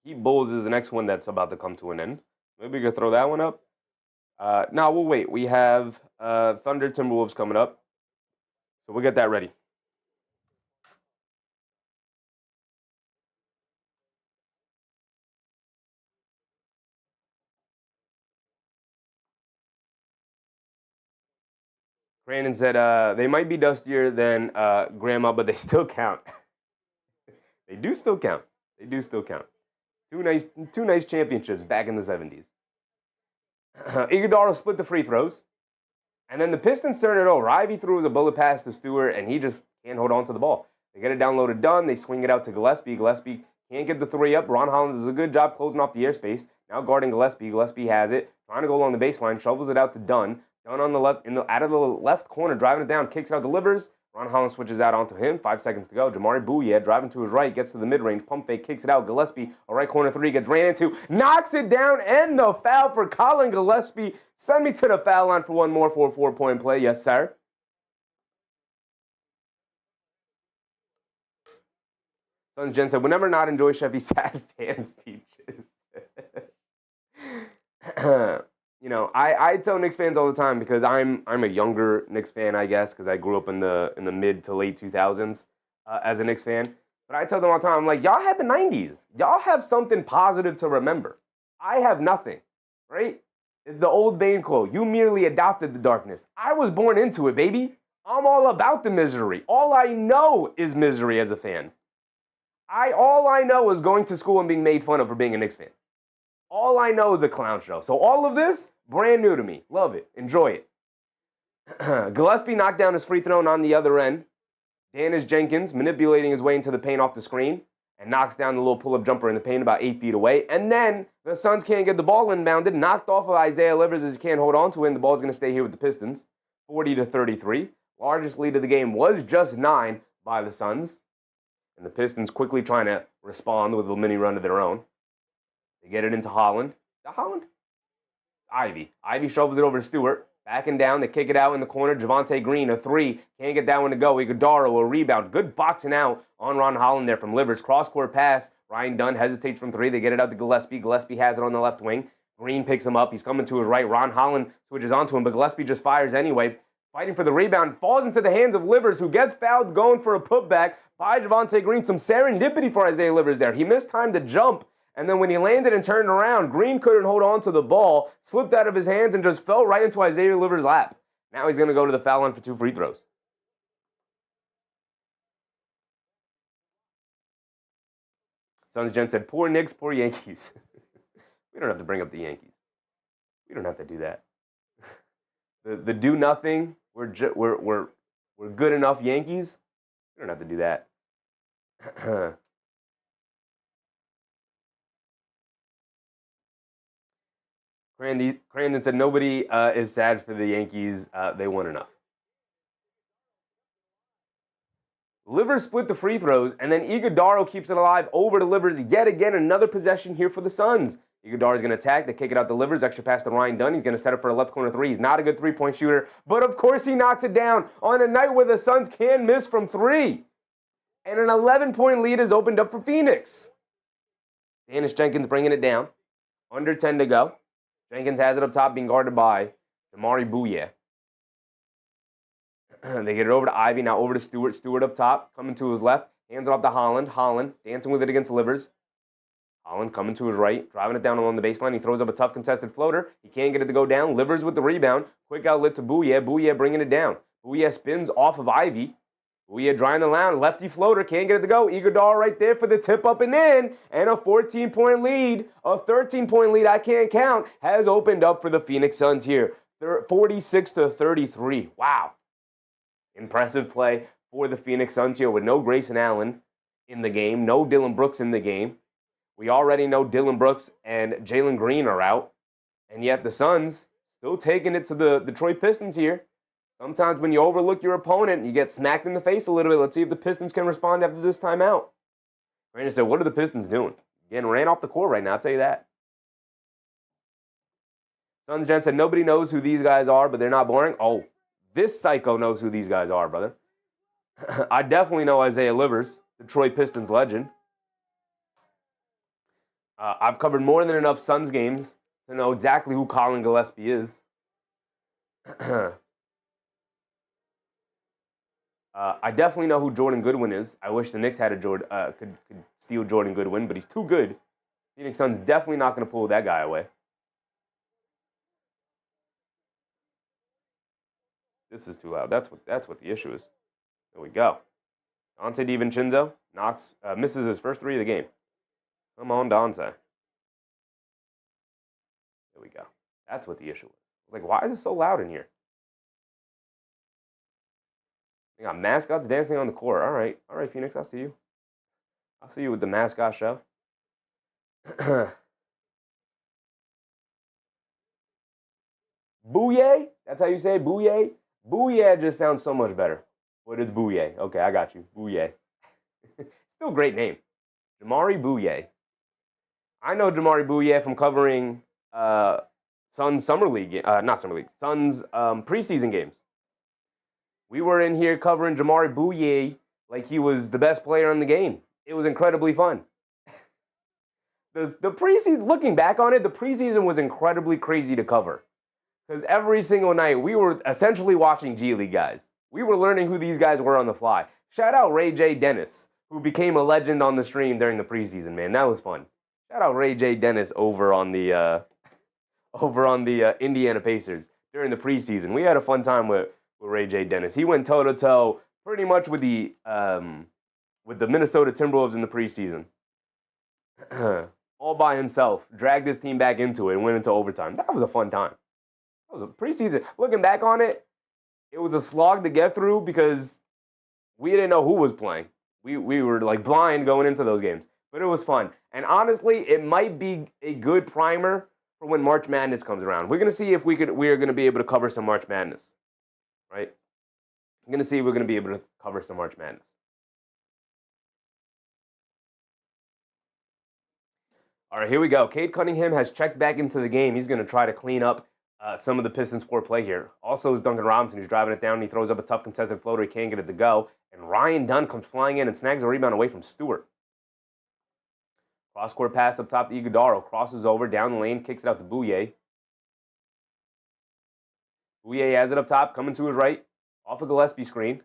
Heat Bulls is the next one that's about to come to an end. Maybe we could throw that one up. No, we'll wait. We have Thunder Timberwolves coming up. So we'll get that ready. Brandon said they might be dustier than Grandma, but they still count. They do still count. They do still count. Two nice championships back in the 70s. Iguodala split the free throws. And then the Pistons turned it over. Ivy threw a bullet pass to Stewart, and he just can't hold on to the ball. They get it downloaded done. They swing it out to Gillespie. Gillespie can't get the 3 up. Ron Holland does a good job closing off the airspace. Now guarding Gillespie. Gillespie has it. Trying to go along the baseline. Shovels it out to Dunn. Dunn on the left, out of the left corner, driving it down. Kicks it out, delivers. Ron Holland switches out onto him. 5 seconds to go. Jamari Bouye driving to his right, gets to the mid-range, pump fake, kicks it out. Gillespie, a right corner three, gets ran into, knocks it down, and the foul for Colin Gillespie. Send me to the foul line for one more for a 4-point play. Yes, sir. Suns Jen said, whenever not enjoy Chevy sad fan speeches. I tell Knicks fans all the time because I'm a younger Knicks fan, I guess, because I grew up in the mid to late 2000s as a Knicks fan. But I tell them all the time, I'm like, y'all had the 90s. Y'all have something positive to remember. I have nothing, right? It's the old Bane quote. You merely adopted the darkness. I was born into it, baby. I'm all about the misery. All I know is misery as a fan. All I know is going to school and being made fun of for being a Knicks fan. All I know is a clown show. So all of this, brand new to me. Love it. Enjoy it. Gillespie knocked down his free throw on the other end. Danis Jenkins manipulating his way into the paint off the screen and knocks down the little pull-up jumper in the paint about 8 feet away. And then the Suns can't get the ball inbounded, knocked off of Isaiah Livers as he can't hold on to it, and the ball's going to stay here with the Pistons. 40-33. Largest lead of the game was just 9 by the Suns. And the Pistons quickly trying to respond with a mini run of their own. They get it into Holland. Holland? Ivy. Ivy shovels it over to Stewart. Backing down. They kick it out in the corner. Javonte Green, a three. Can't get that one to go. Iguodala, a rebound. Good boxing out on Ron Holland there from Livers. Cross-court pass. Ryan Dunn hesitates from three. They get it out to Gillespie. Gillespie has it on the left wing. Green picks him up. He's coming to his right. Ron Holland switches onto him, but Gillespie just fires anyway. Fighting for the rebound, falls into the hands of Livers, who gets fouled going for a putback by Javonte Green. Some serendipity for Isaiah Livers there. He missed time to jump, and then when he landed and turned around, Green couldn't hold on to the ball, slipped out of his hands, and just fell right into Isaiah Livers' lap. Now he's going to go to the foul line for 2 free throws. Suns Jen said, poor Knicks, poor Yankees. We don't have to bring up the Yankees. We don't have to do that. The do nothing, we're good enough Yankees. We don't have to do that. Crandon said nobody is sad for the Yankees. They won enough. Livers split the free throws, and then Iguodala keeps it alive over to Livers. Yet again, another possession here for the Suns. Iguodala is going to attack. They kick it out to Livers. Extra pass to Ryan Dunn. He's going to set up for a left corner three. He's not a good three-point shooter, but of course he knocks it down on a night where the Suns can miss from three. And an 11-point lead is opened up for Phoenix. Danis Jenkins bringing it down. Under 10 to go. Jenkins has it up top, being guarded by Jamari Bouye. They get it over to Ivy. Now over to Stewart. Stewart up top, coming to his left. Hands it off to Holland. Holland dancing with it against Livers. Holland coming to his right, driving it down along the baseline. He throws up a tough contested floater. He can't get it to go down. Livers with the rebound. Quick outlet to Bouye. Bouye bringing it down. Bouye spins off of Ivy. Bouye drying the line. Lefty floater. Can't get it to go. Iguodala right there for the tip up and in. And a 14-point lead, a 13-point lead, I can't count, has opened up for the Phoenix Suns here. 46-33. Wow. Impressive play for the Phoenix Suns here with no Grayson Allen in the game. No Dillon Brooks in the game. We already know Dillon Brooks and Jalen Green are out, and yet the Suns still taking it to the Detroit Pistons here. Sometimes when you overlook your opponent, you get smacked in the face a little bit. Let's see if the Pistons can respond after this timeout. Brandon said, what are the Pistons doing? Getting ran off the court right now, I'll tell you that. Suns Jen said, nobody knows who these guys are, but they're not boring. Oh, this psycho knows who these guys are, brother. I definitely know Isaiah Livers, Detroit Pistons legend. I've covered more than enough Suns games to know exactly who Colin Gillespie is. I definitely know who Jordan Goodwin is. I wish the Knicks had a could steal Jordan Goodwin, but he's too good. Phoenix Suns definitely not going to pull that guy away. This is too loud. That's what the issue is. There we go. Dante DiVincenzo misses his first three of the game. Come on, Dante. There we go. That's what the issue is. Like, why is it so loud in here? We got mascots dancing on the court. All right, Phoenix, I'll see you. I'll see you with the mascot show. Bouye? That's how you say it? Bouye? Bouye just sounds so much better. What is Bouye? Okay, I got you. Bouye. Still a great name. Jamari Bouye. I know Jamari Bouye from covering Suns Summer League, not Summer League, Suns preseason games. We were in here covering Jamari Bouye like he was the best player in the game. It was incredibly fun. The preseason, looking back on it, the preseason was incredibly crazy to cover. Because every single night, we were essentially watching G League guys. We were learning who these guys were on the fly. Shout out Ray J. Dennis, who became a legend on the stream during the preseason, man. That was fun. Shout out Ray J. Dennis over on the Indiana Pacers during the preseason. We had a fun time with Ray J. Dennis. He went toe-to-toe pretty much with the Minnesota Timberwolves in the preseason. All by himself. Dragged his team back into it and went into overtime. That was a fun time. That was a preseason. Looking back on it, it was a slog to get through because we didn't know who was playing. We were like blind going into those games. But it was fun. And honestly, it might be a good primer for when March Madness comes around. We're going to see if we are going to be able to cover some March Madness. Right? I'm going to see if we're going to be able to cover some March Madness. All right, here we go. Cade Cunningham has checked back into the game. He's going to try to clean up some of the Pistons' poor play here. Also is Duncan Robinson, who's driving it down. He throws up a tough contested floater. He can't get it to go. And Ryan Dunn comes flying in and snags a rebound away from Stewart. Cross-court pass up top to Iguodala. Crosses over, down the lane, kicks it out to Bouye. Bouye has it up top, coming to his right. Off a Gillespie screen.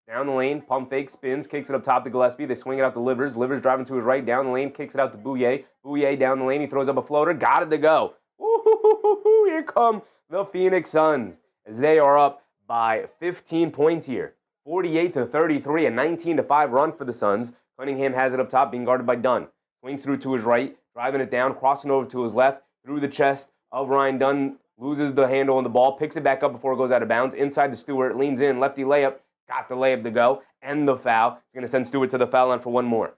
Down the lane, pump fake, spins, kicks it up top to Gillespie. They swing it out to Livers. Livers driving to his right, down the lane, kicks it out to Bouye. Bouye down the lane, he throws up a floater, got it to go. Woo-hoo-hoo-hoo-hoo. Here come the Phoenix Suns as they are up by 15 points here. 48-33, a 19-5 run for the Suns. Cunningham has it up top, being guarded by Dunn. Swings through to his right, driving it down, crossing over to his left, through the chest of Ryan Dunn, loses the handle on the ball, picks it back up before it goes out of bounds. Inside to Stewart, leans in, lefty layup, got the layup to go, and the foul. He's going to send Stewart to the foul line for one more.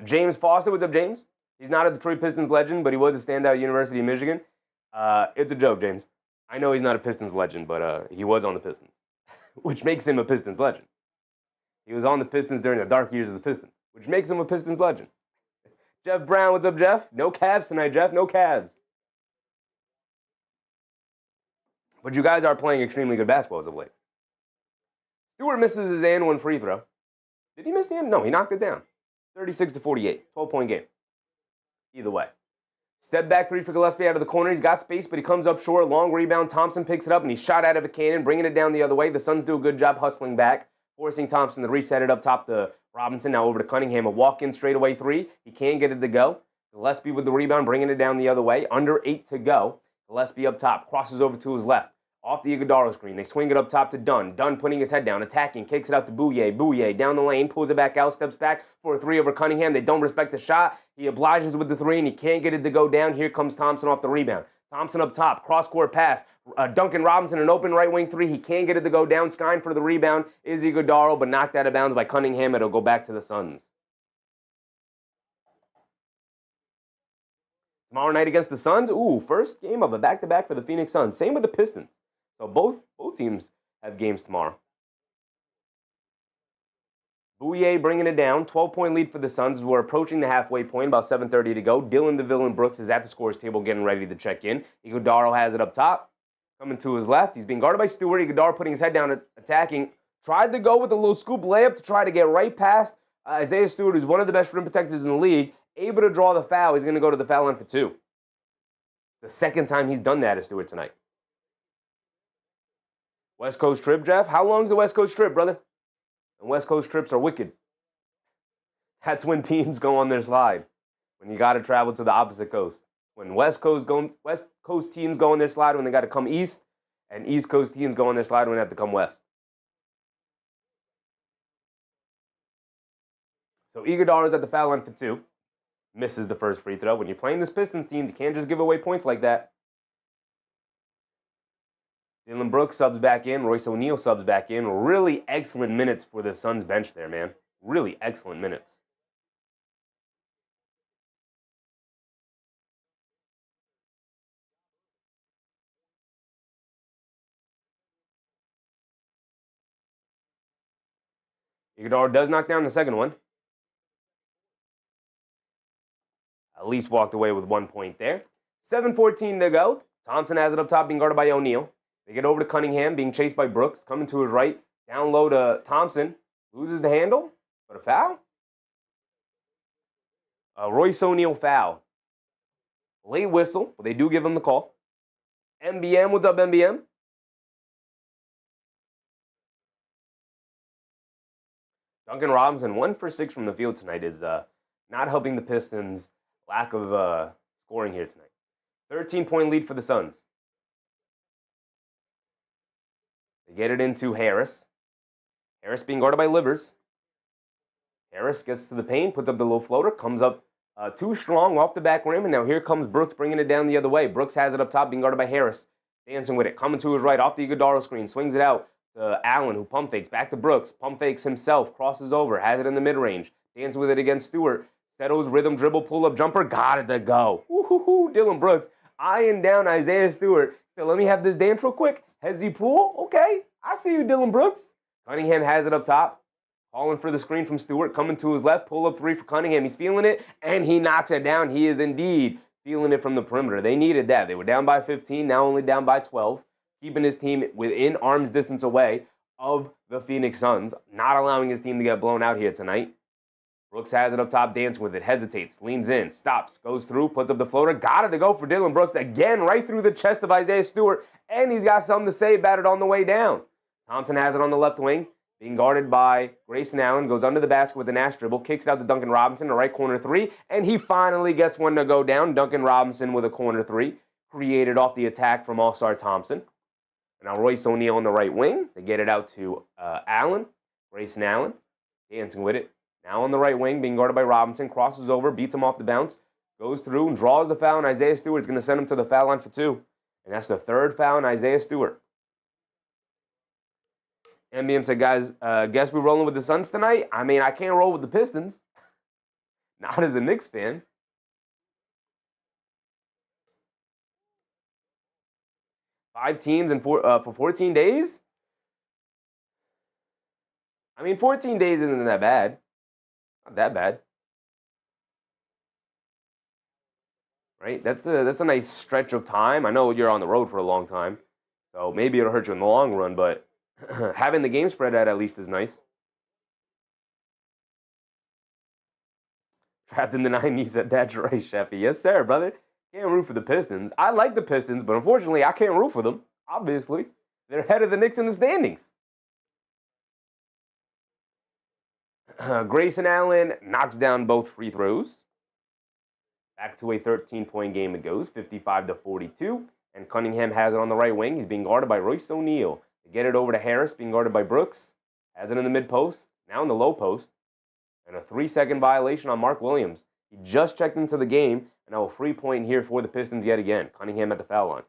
James Foster, what's up, James? He's not a Detroit Pistons legend, but he was a standout at University of Michigan. It's a joke, James. I know he's not a Pistons legend, but he was on the Pistons, which makes him a Pistons legend. He was on the Pistons during the dark years of the Pistons, which makes him a Pistons legend. Jeff Brown, what's up, Jeff? No Cavs tonight, Jeff. No Cavs. But you guys are playing extremely good basketball as of late. Stewart misses his and one free throw. Did he miss the end? No, he knocked it down. 36-48, 12-point game. Either way. Step back three for Gillespie out of the corner. He's got space, but he comes up short. Long rebound. Thompson picks it up, and he's shot out of a cannon, bringing it down the other way. The Suns do a good job hustling back, forcing Thompson to reset it up top to Robinson. Now over to Cunningham. A walk-in straightaway three. He can't get it to go. Gillespie with the rebound, bringing it down the other way. Under 8 to go. Gillespie up top. Crosses over to his left. Off the Iguodala screen. They swing it up top to Dunn. Dunn putting his head down, attacking, kicks it out to Bouye. Bouye down the lane, pulls it back out, steps back for a three over Cunningham. They don't respect the shot. He obliges with the three, and he can't get it to go down. Here comes Thompson off the rebound. Thompson up top, cross-court pass. Duncan Robinson, an open right wing three. He can't get it to go down. Skine for the rebound is Iguodala, but knocked out of bounds by Cunningham. It'll go back to the Suns. Tomorrow night against the Suns. Ooh, first game of a back-to-back for the Phoenix Suns. Same with the Pistons. So both teams have games tomorrow. Bouye bringing it down. 12-point lead for the Suns. We're approaching the halfway point, about 7:30 to go. Dylan the Villain Brooks is at the scorer's table getting ready to check in. Iguodala has it up top. Coming to his left. He's being guarded by Stewart. Iguodala putting his head down, attacking. Tried to go with a little scoop layup to try to get right past Isaiah Stewart, who's one of the best rim protectors in the league. Able to draw the foul. He's going to go to the foul line for two. The second time he's done that to Stewart tonight. West Coast trip, Jeff? How long's the West Coast trip, brother? And West Coast trips are wicked. That's when teams go on their slide. When you got to travel to the opposite coast. When West Coast teams go on their slide when they got to come east, and East Coast teams go on their slide when they have to come west. So Iguodala's at the foul line for two. Misses the first free throw. When you're playing this Pistons team, you can't just give away points like that. Dylan Brooks subs back in. Royce O'Neal subs back in. Really excellent minutes for the Suns bench there, man. Really excellent minutes. Iguodala does knock down the second one. At least walked away with 1 point there. 7:14 to go. Thompson has it up top, being guarded by O'Neal. They get over to Cunningham, being chased by Brooks. Coming to his right. Down low to Thompson. Loses the handle. But a foul? Royce O'Neal foul. Late whistle, but they do give him the call. MBM, what's up, MBM? Duncan Robinson, 1 for 6 from the field tonight, is not helping the Pistons' lack of scoring here tonight. 13-point lead for the Suns. They get it into Harris. Harris being guarded by Livers. Harris gets to the paint, puts up the low floater, comes up too strong off the back rim, and now here comes Brooks bringing it down the other way. Brooks has it up top, being guarded by Harris. Dancing with it, coming to his right, off the Iguodala screen, swings it out to Allen, who pump fakes, back to Brooks, pump fakes himself, crosses over, has it in the mid-range, dancing with it against Stewart, settles, rhythm, dribble, pull-up, jumper, got it to go. Woo-hoo-hoo, Dillon Brooks, eyeing down Isaiah Stewart. So let me have this dance real quick. Hezzy Poole, okay, I see you, Dillon Brooks. Cunningham has it up top. Calling for the screen from Stewart, coming to his left, pull-up three for Cunningham. He's feeling it, and he knocks it down. He is indeed feeling it from the perimeter. They needed that. They were down by 15, now only down by 12, keeping his team within arm's distance away of the Phoenix Suns, not allowing his team to get blown out here tonight. Brooks has it up top, dancing with it, hesitates, leans in, stops, goes through, puts up the floater, got it to go for Dillon Brooks, again, right through the chest of Isaiah Stewart, and he's got something to say about it on the way down. Thompson has it on the left wing, being guarded by Grayson Allen, goes under the basket with a Nash dribble, kicks it out to Duncan Robinson, a right corner three, and he finally gets one to go down. Duncan Robinson with a corner three, created off the attack from Ausar Thompson. And now Royce O'Neal on the right wing. They get it out to Allen, Grayson Allen, dancing with it. Now on the right wing, being guarded by Robinson, crosses over, beats him off the bounce, goes through and draws the foul, and Isaiah Stewart is going to send him to the foul line for 2. And that's the 3rd foul on Isaiah Stewart. MBM said, guys, guess we're rolling with the Suns tonight? I mean, I can't roll with the Pistons. Not as a Knicks fan. Five teams for 14 days? I mean, 14 days isn't that bad. Not that bad. Right? That's a nice stretch of time. I know you're on the road for a long time, so maybe it'll hurt you in the long run, but having the game spread out at least is nice. Trapped in the 90s, said that's right, Sheffy. Yes, sir, brother. Can't root for the Pistons. I like the Pistons, but unfortunately, I can't root for them. Obviously, they're ahead of the Knicks in the standings. Grayson Allen knocks down both free throws. Back to a 13-point game it goes, 55-42. And Cunningham has it on the right wing. He's being guarded by Royce O'Neal. They get it over to Harris, being guarded by Brooks. Has it in the mid-post, now in the low post. And a 3-second violation on Mark Williams. He just checked into the game, and now a free point here for the Pistons yet again. Cunningham at the foul line.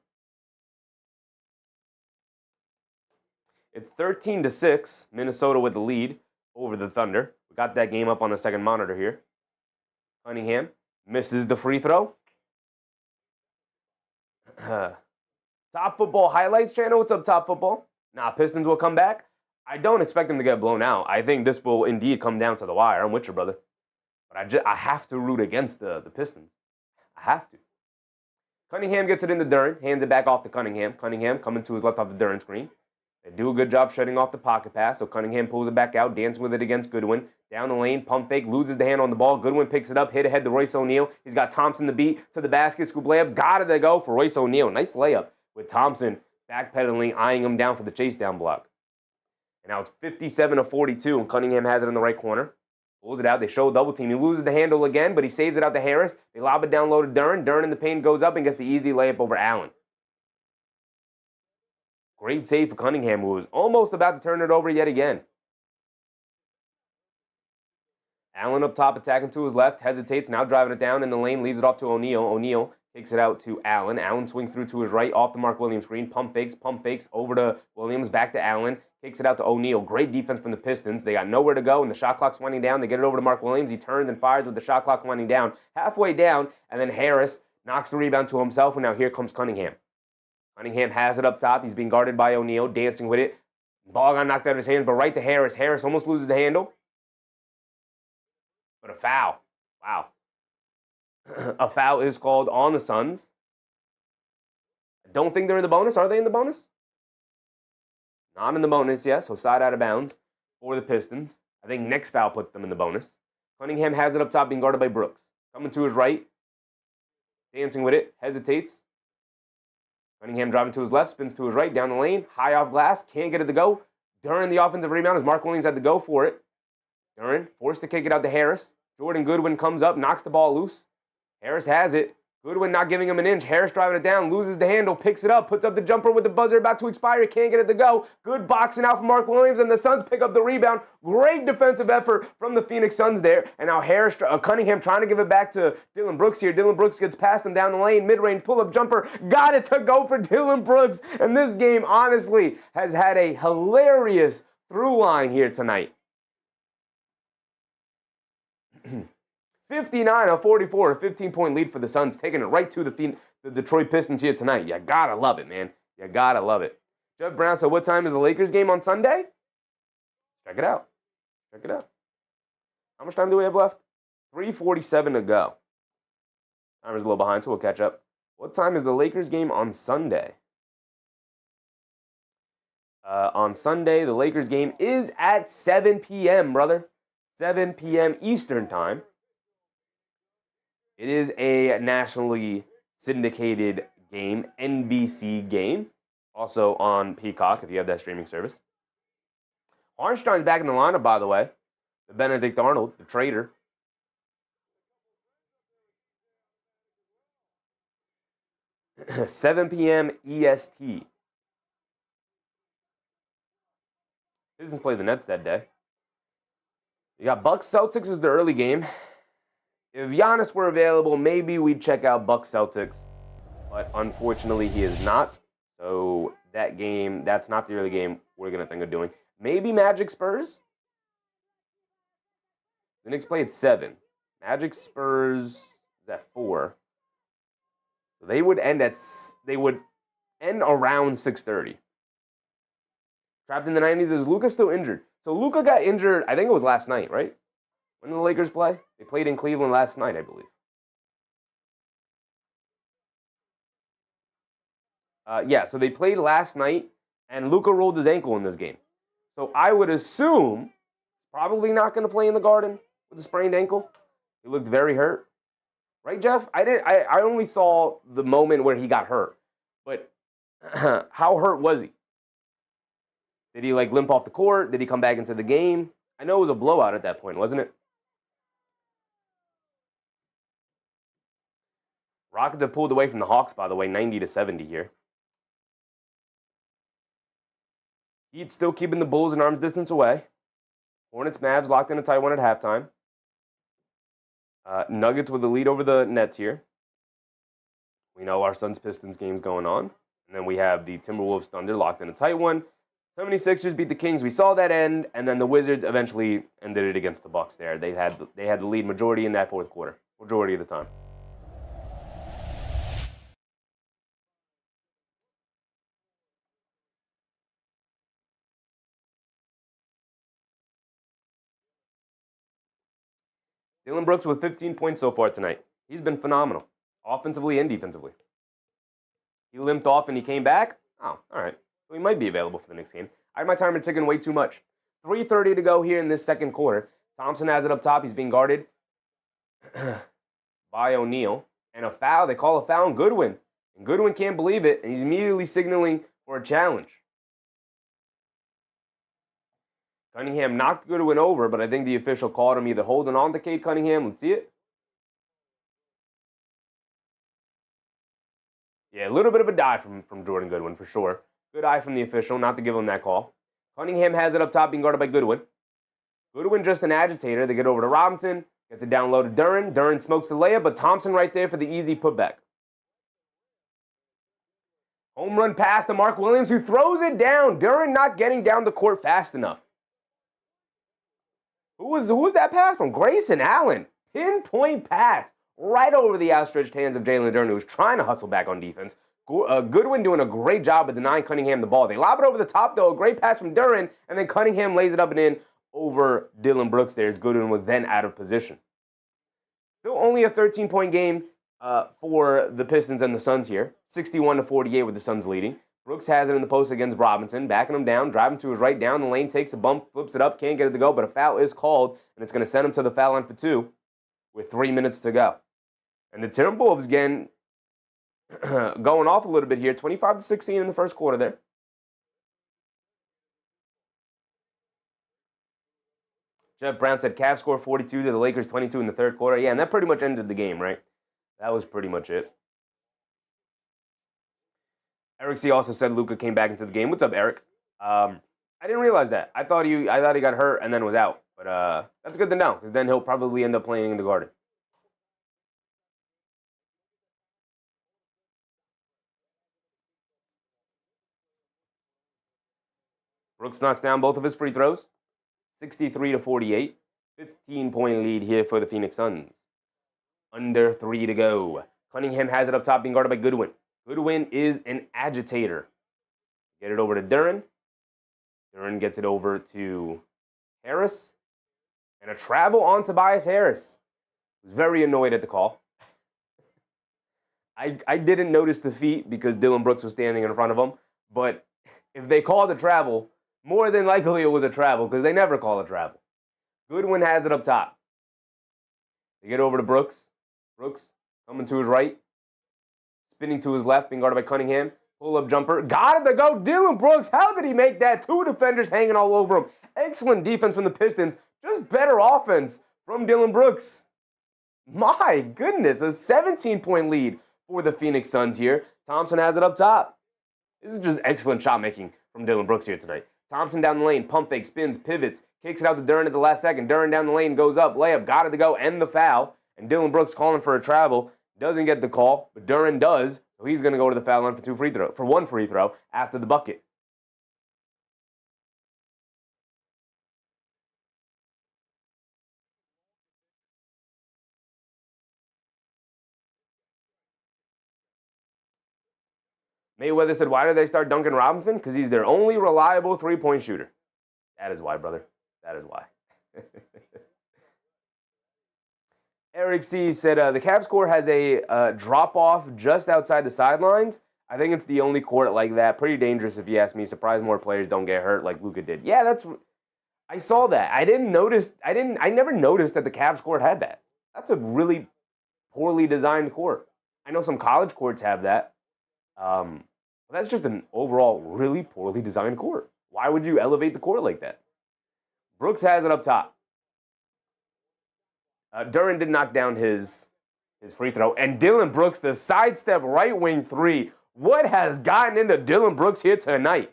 It's 13-6, Minnesota with the lead over the Thunder. We got that game up on the second monitor here. Cunningham misses the free throw. Top Football Highlights channel, what's up, Top Football? Nah, Pistons will come back. I don't expect them to get blown out. I think this will indeed come down to the wire. I'm with you, brother. But I have to root against the Pistons. I have to. Cunningham gets it into Duren, hands it back off to Cunningham. Cunningham coming to his left off the Duren screen. They do a good job shutting off the pocket pass, so Cunningham pulls it back out, dancing with it against Goodwin. Down the lane, pump fake, loses the hand on the ball. Goodwin picks it up, hit ahead to Royce O'Neal. He's got Thompson to beat, to the basket, scoop layup. Got it to go for Royce O'Neal. Nice layup with Thompson backpedaling, eyeing him down for the chase down block. And now it's 57-42, and Cunningham has it in the right corner. Pulls it out. They show a double team. He loses the handle again, but he saves it out to Harris. They lob it down low to Duren. Duren in the paint goes up and gets the easy layup over Allen. Great save for Cunningham, who was almost about to turn it over yet again. Allen up top, attacking to his left, hesitates, now driving it down in the lane, leaves it off to O'Neal. O'Neal kicks it out to Allen. Allen swings through to his right, off the Mark Williams screen. Pump fakes, over to Williams, back to Allen. Kicks it out to O'Neal. Great defense from the Pistons. They got nowhere to go, and the shot clock's winding down. They get it over to Mark Williams. He turns and fires with the shot clock winding down. Halfway down, and then Harris knocks the rebound to himself, and now here comes Cunningham. Cunningham has it up top. He's being guarded by O'Neal, dancing with it. Ball got knocked out of his hands, but right to Harris. Harris almost loses the handle. But a foul. Wow. A foul is called on the Suns. I don't think they're in the bonus. Are they in the bonus? Not in the bonus, yes. So side out of bounds for the Pistons. I think next foul puts them in the bonus. Cunningham has it up top, being guarded by Brooks. Coming to his right. Dancing with it. Hesitates. Cunningham driving to his left. Spins to his right. Down the lane. High off glass. Can't get it to go. Duren, the offensive rebound, as Mark Williams had to go for it. Duren forced to kick it out to Harris. Jordan Goodwin comes up, knocks the ball loose. Harris has it. Goodwin not giving him an inch. Harris driving it down, loses the handle, picks it up, puts up the jumper with the buzzer about to expire. Can't get it to go. Good boxing out from Mark Williams, and the Suns pick up the rebound. Great defensive effort from the Phoenix Suns there. And now Cunningham trying to give it back to Dillon Brooks here. Dillon Brooks gets past him down the lane. Mid-range pull-up jumper. Got it to go for Dillon Brooks. And this game, honestly, has had a hilarious through line here tonight. 59-44, a 15-point lead for the Suns, taking it right to the Detroit Pistons here tonight. You gotta love it, man. You gotta love it. Jeff Brown, so what time is the Lakers game on Sunday? Check it out. Check it out. How much time do we have left? 3:47 to go. Timer's a little behind, so we'll catch up. What time is the Lakers game on Sunday? On Sunday, the Lakers game is at 7 p.m., brother. 7 p.m. Eastern time. It is a nationally syndicated game, NBC game. Also on Peacock, if you have that streaming service. Armstrong's back in the lineup, by the way. The Benedict Arnold, the traitor. $7 p.m. EST. Pistons play the Nets that day. You got Bucks Celtics as the early game. If Giannis were available, maybe we'd check out Bucks Celtics. But unfortunately, he is not. So that game, that's not the early game we're going to think of doing. Maybe Magic Spurs. The Knicks play at 7. Magic Spurs is at 4. So they would end around 6:30. Trapped in the 90s, is Luka still injured? So Luka got injured, I think it was last night, right? When did the Lakers play? They played in Cleveland last night, I believe. Yeah, so they played last night, and Luka rolled his ankle in this game. So I would assume probably not going to play in the Garden with a sprained ankle. He looked very hurt. Right, Jeff? I only saw the moment where he got hurt. But how hurt was he? Did he, limp off the court? Did he come back into the game? I know it was a blowout at that point, wasn't it? Rockets have pulled away from the Hawks, by the way, 90-70 here. Heat still keeping the Bulls an arm's distance away. Hornets, Mavs locked in a tight one at halftime. Nuggets with the lead over the Nets here. We know our Suns-Pistons game's going on. And then we have the Timberwolves Thunder locked in a tight one. 76ers beat the Kings. We saw that end, and then the Wizards eventually ended it against the Bucks there. They had the lead majority in that fourth quarter, majority of the time. Dillon Brooks with 15 points so far tonight. He's been phenomenal, offensively and defensively. He limped off and he came back. Oh, all right. So he might be available for the next game. I had my timer ticking way too much. 3:30 to go here in this second quarter. Thompson has it up top. He's being guarded by O'Neal. And a foul. They call a foul on Goodwin. And Goodwin can't believe it. And he's immediately signaling for a challenge. Cunningham knocked Goodwin over, but I think the official called him either holding on to Cade Cunningham. Let's see it. Yeah, a little bit of a dive from Jordan Goodwin for sure. Good eye from the official, not to give him that call. Cunningham has it up top, being guarded by Goodwin. Goodwin just an agitator. They get over to Robinson, gets it down low to Duren. Duren smokes the layup, but Thompson right there for the easy putback. Home run pass to Mark Williams, who throws it down. Duren not getting down the court fast enough. Who was that pass from? Grayson Allen. Pinpoint pass right over the outstretched hands of Jaylen Duren, who was trying to hustle back on defense. Goodwin doing a great job of denying Cunningham the ball. They lob it over the top, though. A great pass from Duren, and then Cunningham lays it up and in over Dillon Brooks there as Goodwin was then out of position. Still only a 13-point game for the Pistons and the Suns here. 61-48 with the Suns leading. Brooks has it in the post against Robinson, backing him down, driving to his right down the lane, takes a bump, flips it up, can't get it to go, but a foul is called, and it's going to send him to the foul line for 2 with 3 minutes to go. And the Timberwolves, again, going off a little bit here, 25-16 in the first quarter there. Jeff Brown said Cavs score 42 to the Lakers 22 in the third quarter. Yeah, and that pretty much ended the game, right? That was pretty much it. Eric C. also said Luka came back into the game. What's up, Eric? I didn't realize that. I thought he got hurt and then was out. But that's good to know, because then he'll probably end up playing in the Garden. Brooks knocks down both of his free throws. 63-48. 15-point lead here for the Phoenix Suns. Under 3 to go. Cunningham has it up top, being guarded by Goodwin. Goodwin is an agitator. Get it over to Duren. Duren gets it over to Caris. And a travel on Tobias Harris. Was very annoyed at the call. I didn't notice the feet because Dillon Brooks was standing in front of him. But if they called a travel, more than likely it was a travel because they never call a travel. Goodwin has it up top. They get over to Brooks. Brooks coming to his right. Spinning to his left, being guarded by Cunningham. Pull-up jumper. Got it to go. Dillon Brooks. How did he make that? 2 defenders hanging all over him. Excellent defense from the Pistons. Just better offense from Dillon Brooks. My goodness. A 17-point lead for the Phoenix Suns here. Thompson has it up top. This is just excellent shot making from Dillon Brooks here tonight. Thompson down the lane. Pump fake. Spins. Pivots. Kicks it out to Duren at the last second. Duren down the lane. Goes up. Layup. Got it to go. End the foul. And Dillon Brooks calling for a travel. Doesn't get the call, but Duren does. So he's going to go to the foul line for one free throw after the bucket. Mayweather said, why did they start Duncan Robinson? Because he's their only reliable three-point shooter. That is why, brother. That is why. Eric C. said, the Cavs score has a drop-off just outside the sidelines. I think it's the only court like that. Pretty dangerous if you ask me. Surprised more players don't get hurt like Luka did. Yeah, I saw that. I never noticed that the Cavs court had that. That's a really poorly designed court. I know some college courts have that. That's just an overall really poorly designed court. Why would you elevate the court like that? Brooks has it up top. Duren did knock down his free throw. And Dillon Brooks, the sidestep right wing three. What has gotten into Dillon Brooks here tonight?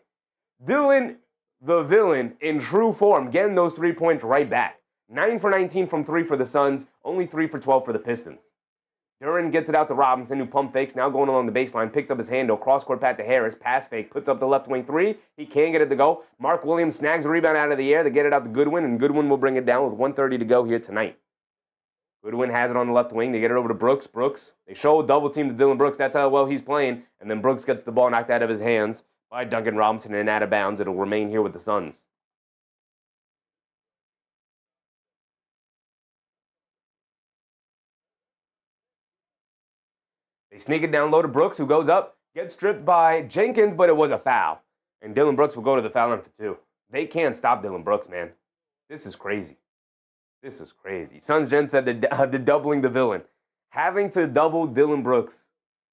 Dillon, the villain, in true form, getting those 3 points right back. 9 for 19 from 3 for the Suns. Only 3 for 12 for the Pistons. Duren gets it out to Robinson, who pump fakes, now going along the baseline, picks up his handle, cross-court pat to Harris, pass fake, puts up the left wing three. He can't get it to go. Mark Williams snags a rebound out of the air to get it out to Goodwin, and Goodwin will bring it down with 1:30 to go here tonight. Goodwin has it on the left wing. They get it over to Brooks. Brooks, they show a double team to Dillon Brooks. That's how well he's playing. And then Brooks gets the ball knocked out of his hands by Duncan Robinson and out of bounds. It'll remain here with the Suns. They sneak it down low to Brooks, who goes up, gets stripped by Jenkins, but it was a foul. And Dillon Brooks will go to the foul line for 2. They can't stop Dillon Brooks, man. This is crazy. This is crazy. Suns Gen said they're doubling the villain. Having to double Dillon Brooks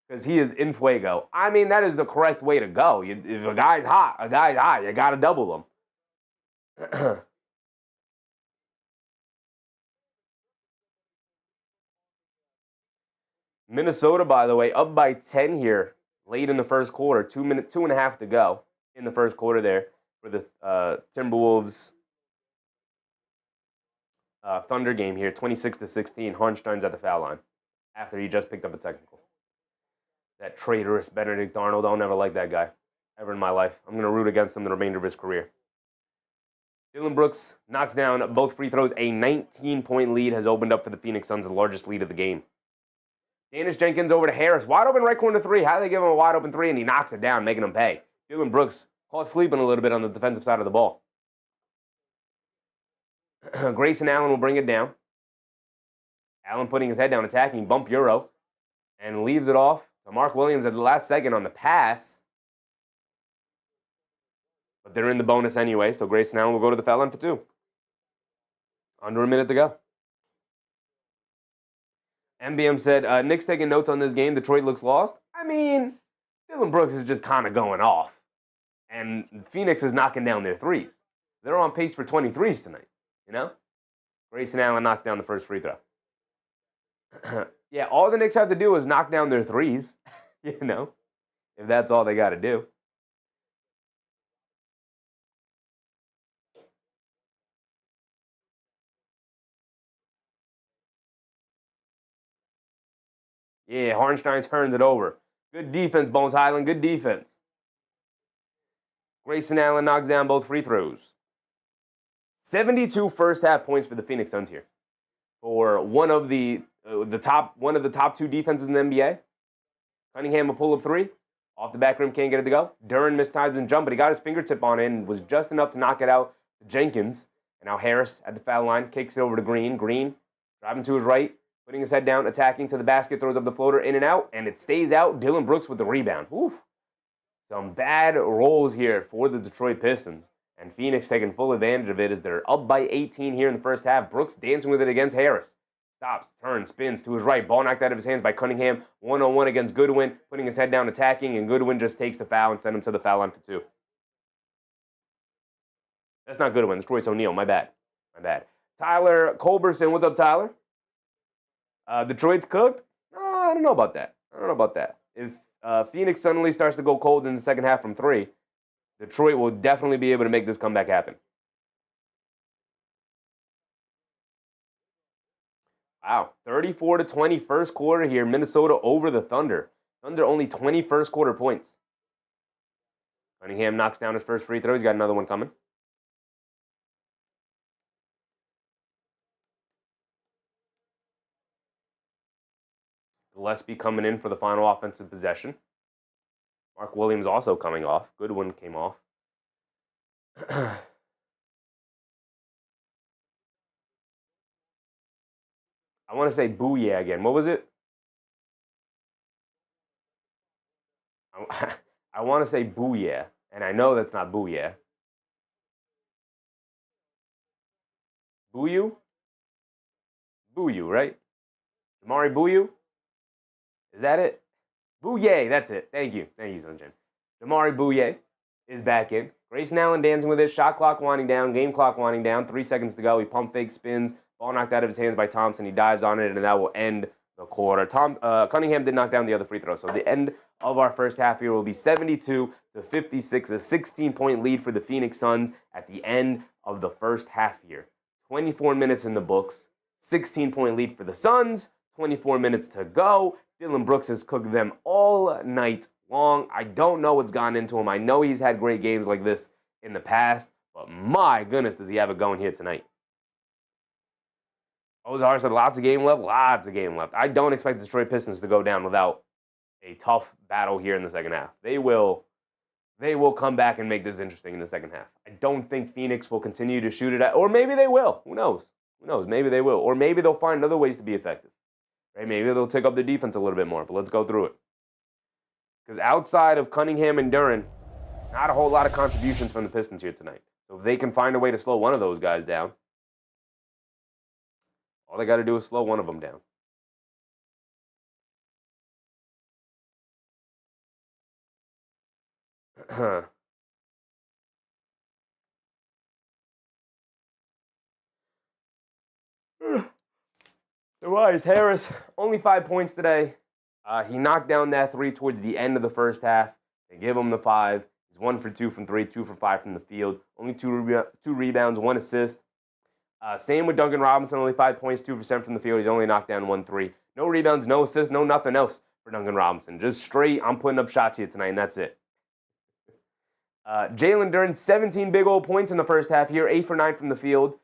because he is in fuego. I mean, that is the correct way to go. If a guy's hot, you got to double him. Minnesota, by the way, up by 10 here late in the first quarter. 2.5 to go in the first quarter there for the Timberwolves Thunder game here. 26-16. Harnstein's at the foul line after he just picked up a technical. That traitorous Benedict Arnold. I'll never like that guy ever in my life. I'm going to root against him the remainder of his career. Dillon Brooks knocks down both free throws. A 19-point lead has opened up for the Phoenix Suns, the largest lead of the game. Danish Jenkins over to Harris. Wide open right corner 3. How do they give him a wide open 3? And he knocks it down, making him pay. Dillon Brooks caught sleeping a little bit on the defensive side of the ball. Grayson Allen will bring it down. Allen putting his head down, attacking, bump Euro, and leaves it off to Mark Williams at the last second on the pass. But they're in the bonus anyway, so Grayson Allen will go to the foul line for 2. Under a minute to go. MBM said, Nick's taking notes on this game. Detroit looks lost. I mean, Dillon Brooks is just kind of going off. And Phoenix is knocking down their threes. They're on pace for 23s tonight, you know? Grayson Allen knocks down the first free throw. Yeah, all the Knicks have to do is knock down their threes, you know, if that's all they got to do. Yeah, Hartenstein turns it over. Good defense, Bones Highland. Good defense. Grayson Allen knocks down both free throws. 72 first half points for the Phoenix Suns here. For one of the top 2 defenses in the NBA. Cunningham a pull-up 3. Off the back rim, can't get it to go. Duren missed times and jump, but he got his fingertip on it and was just enough to knock it out to Jenkins. And now Harris at the foul line kicks it over to Green. Green driving to his right. Putting his head down, attacking to the basket, throws up the floater, in and out, and it stays out. Dillon Brooks with the rebound. Oof. Some bad rolls here for the Detroit Pistons. And Phoenix taking full advantage of it as they're up by 18 here in the first half. Brooks dancing with it against Harris. Stops, turns, spins to his right. Ball knocked out of his hands by Cunningham. 1-on-1 against Goodwin. Putting his head down, attacking, and Goodwin just takes the foul and sends him to the foul line for 2. That's not Goodwin. It's Royce O'Neal. My bad. Tyler Culberson. What's up, Tyler? Detroit's cooked? I don't know about that. If Phoenix suddenly starts to go cold in the second half from 3, Detroit will definitely be able to make this comeback happen. Wow, 34-20 first quarter here. Minnesota over the Thunder. Thunder only 20 first quarter points. Cunningham knocks down his first free throw. He's got another one coming. Gillespie coming in for the final offensive possession. Mark Williams also coming off. Goodwin came off. I want to say booyah again. What was it? I want to say booyah, and I know that's not booyah. Booyoo? Booyoo, right? Amari Booyoo? Is that it? Bouye, that's it. Thank you, Sunshine. Damari Bouye is back in. Grayson Allen dancing with it. Shot clock winding down. Game clock winding down. 3 seconds to go. He pump fake spins. Ball knocked out of his hands by Thompson. He dives on it, and that will end the quarter. Cunningham did knock down the other free throw. So the end of our first half here will be 72-56, a 16-point lead for the Phoenix Suns at the end of the first half here. 24 minutes in the books. 16-point lead for the Suns. 24 minutes to go. Dillon Brooks has cooked them all night long. I don't know what's gone into him. I know he's had great games like this in the past, but my goodness, does he have it going here tonight. Ausar said lots of game left. I don't expect the Detroit Pistons to go down without a tough battle here in the second half. They will come back and make this interesting in the second half. I don't think Phoenix will continue to shoot it at, or maybe they will. Who knows? Maybe they will. Or maybe they'll find other ways to be effective. Right? Maybe they'll take up the defense a little bit more, but let's go through it. Because outside of Cunningham and Duren, not a whole lot of contributions from the Pistons here tonight. So if they can find a way to slow one of those guys down, all they got to do is slow one of them down. Tobias Harris, only 5 points today. He knocked down that 3 towards the end of the first half. They give him the 5. He's 1 for 2 from 3, 2 for 5 from the field. Only two rebounds, 1 assist. Same with Duncan Robinson, only 5 points, 2% from the field. He's only knocked down 1 3. No rebounds, no assists, no nothing else for Duncan Robinson. Just straight, I'm putting up shots here tonight, and that's it. Jaylen Duren, 17 big old points in the first half here, 8 for 9 from the field.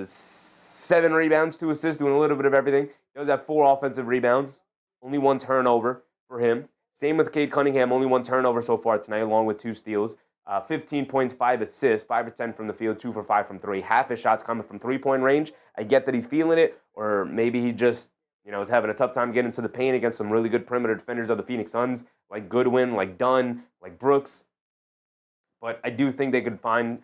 7 rebounds, 2 assists, doing a little bit of everything. He does have 4 offensive rebounds. only 1 turnover for him. Same with Cade Cunningham, only 1 turnover so far tonight, along with 2 steals. 15 points, 5 assists, 5 for 10 from the field, 2 for 5 from 3. Half his shots coming from 3-point range. I get that he's feeling it, or maybe he just, is having a tough time getting to the paint against some really good perimeter defenders of the Phoenix Suns, like Goodwin, like Dunn, like Brooks. But I do think they could try and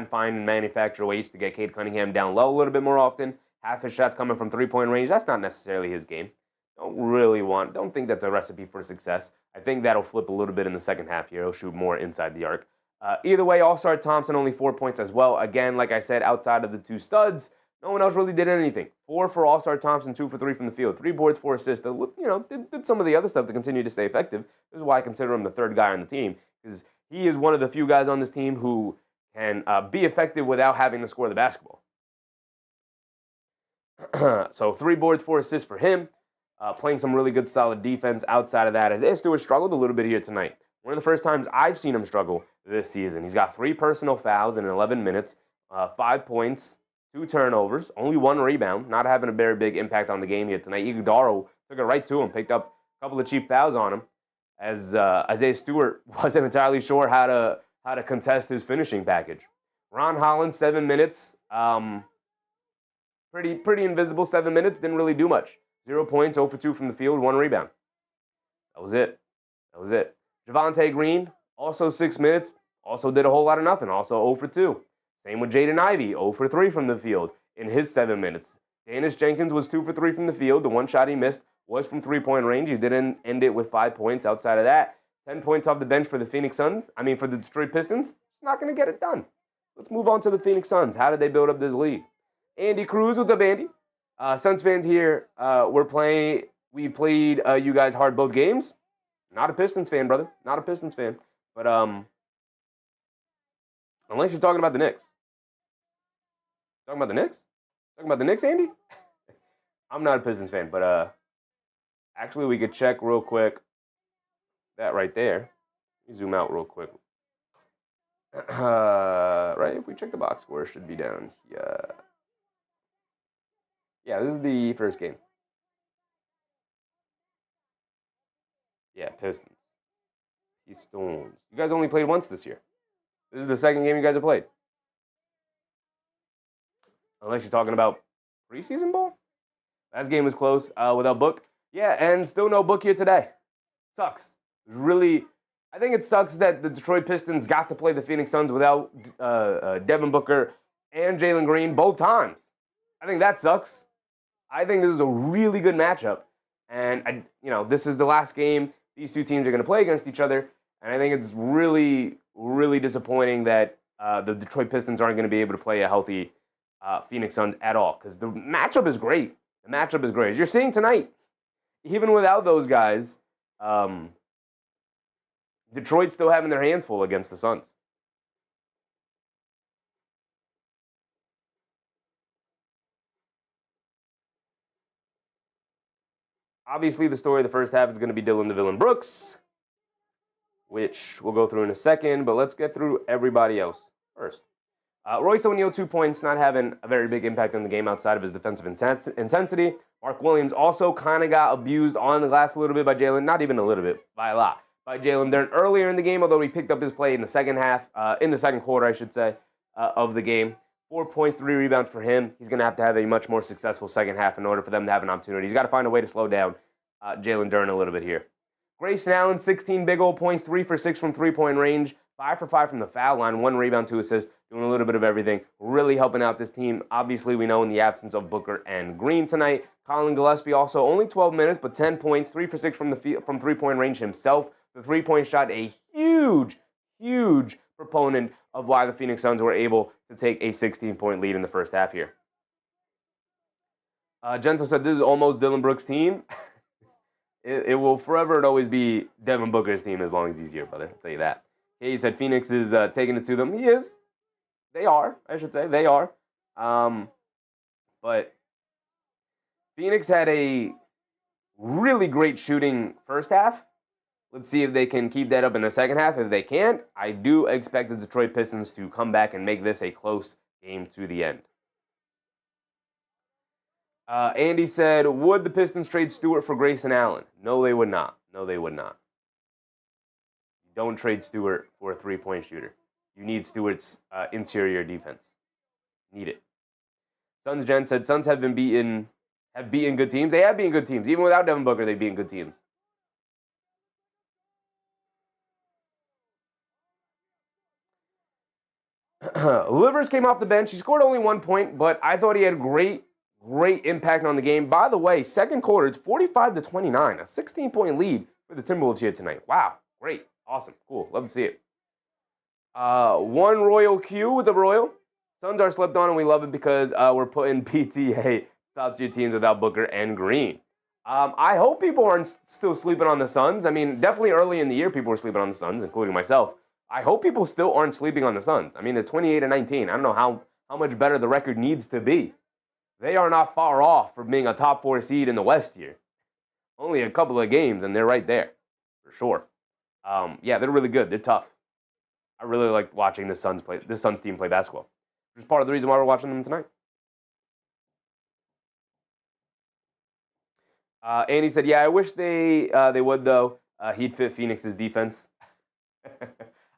find and manufacture ways to get Cade Cunningham down low a little bit more often. Half his shots coming from 3-point range. That's not necessarily his game. Don't think that's a recipe for success. I think that'll flip a little bit in the second half here. He'll shoot more inside the arc. Either way, Ausar Thompson only 4 points as well. Again, like I said, outside of the 2 studs, no one else really did anything. 4 for Ausar Thompson, 2 for 3 from the field. 3 boards, 4 assists. Did some of the other stuff to continue to stay effective. This is why I consider him the 3rd guy on the team, because he is one of the few guys on this team who can be effective without having to score the basketball. So 3 boards, 4 assists for him. Playing some really good, solid defense outside of that. As Stewart struggled a little bit here tonight. One of the first times I've seen him struggle this season. He's got 3 personal fouls in 11 minutes, 5 points, 2 turnovers, only 1 rebound. Not having a very big impact on the game here tonight. Iguodala took it right to him, picked up a couple of cheap fouls on him, as Isaiah Stewart wasn't entirely sure how to contest his finishing package. Ron Holland, 7 minutes, pretty invisible. 7 minutes, didn't really do much. 0 points, 0 for 2 from the field, 1 rebound. That was it. Javonte Green, also 6 minutes, also did a whole lot of nothing, also 0 for 2. Same with Jaden Ivey, 0 for 3 from the field in his 7 minutes. Dennis Jenkins was 2 for 3 from the field. The 1 shot he missed was from 3-point range. He didn't end it with 5 points. Outside of that, 10 points off the bench for the for the Detroit Pistons. Not going to get it done. Let's move on to the Phoenix Suns. How did they build up this lead? Andy Cruz, what's up, Andy? Suns fans here, we played you guys hard both games. Not a Pistons fan, brother. Not a Pistons fan. But unless you're talking about the Knicks. Talking about the Knicks? Talking about the Knicks, Andy? I'm not a Pistons fan, but actually we could check real quick that right there. Let me zoom out real quick. Right, if we check the box score, it should be down here. Yeah, this is the first game. Yeah, Pistons. Pistons. You guys only played once this year. This is the second game you guys have played. Unless you're talking about preseason ball. Last game was close without Book. Yeah, and still no Book here today. Sucks. Really, I think it sucks that the Detroit Pistons got to play the Phoenix Suns without Devin Booker and Jalen Green both times. I think that sucks. I think this is a really good matchup. And, this is the last game these two teams are going to play against each other. And I think it's really, really disappointing that the Detroit Pistons aren't going to be able to play a healthy Phoenix Suns at all. Because the matchup is great. The matchup is great. As you're seeing tonight, even without those guys, Detroit's still having their hands full against the Suns. Obviously, the story of the first half is going to be Dillion Brooks, which we'll go through in a second, but let's get through everybody else first. Royce O'Neal, 2 points, not having a very big impact on the game outside of his defensive intensity. Mark Williams also kind of got abused on the glass a little bit by Jaylen, not even a little bit, by a lot, by Jaylen Duren earlier in the game, although he picked up his play in the second half, in the second quarter, I should say, of the game. 4 points, 3 rebounds for him. He's going to have a much more successful second half in order for them to have an opportunity. He's got to find a way to slow down Jaylen Duren a little bit here. Grayson Allen, 16 big old points, 3 for 6 from 3-point range, 5 for 5 from the foul line, 1 rebound, 2 assists, doing a little bit of everything, really helping out this team. Obviously, we know in the absence of Booker and Green tonight. Colin Gillespie also only 12 minutes, but 10 points, 3 for 6 from 3-point range himself. The 3-point shot, a huge, huge proponent of why the Phoenix Suns were able to take a 16-point lead in the first half here. Gento said this is almost Dillon Brooks' team. It will forever and always be Devin Booker's team as long as he's here, brother. I'll tell you that. He said Phoenix is taking it to them. He is. They are, I should say. They are. But Phoenix had a really great shooting first half. Let's see if they can keep that up in the second half. If they can't, I do expect the Detroit Pistons to come back and make this a close game to the end. Andy said, would the Pistons trade Stewart for Grayson Allen? No, they would not. No, they would not. Don't trade Stewart for a three-point shooter. You need Stewart's interior defense. Need it. Suns Jen said, Suns have beaten good teams. They have beaten good teams. Even without Devin Booker, they've beaten good teams. Livers came off the bench. He scored only 1 point, but I thought he had great impact on the game. By the way, second quarter, it's 45-29, a 16-point lead for the Timberwolves here tonight. Wow, great, awesome, cool, love to see it. One Royal Q with the Royal. Suns are slept on, and we love it because we're putting PTA top-tier teams without Booker and Green. I hope people aren't still sleeping on the Suns. I mean, definitely early in the year, people were sleeping on the Suns, including myself. I hope people still aren't sleeping on the Suns. I mean, they're 28-19. I don't know how much better the record needs to be. They are not far off from being a top 4 seed in the West here. Only a couple of games, and they're right there, for sure. Yeah, they're really good. They're tough. I really like watching this Suns team play basketball, which is part of the reason why we're watching them tonight. Andy said, yeah, I wish they would, though. He'd fit Phoenix's defense.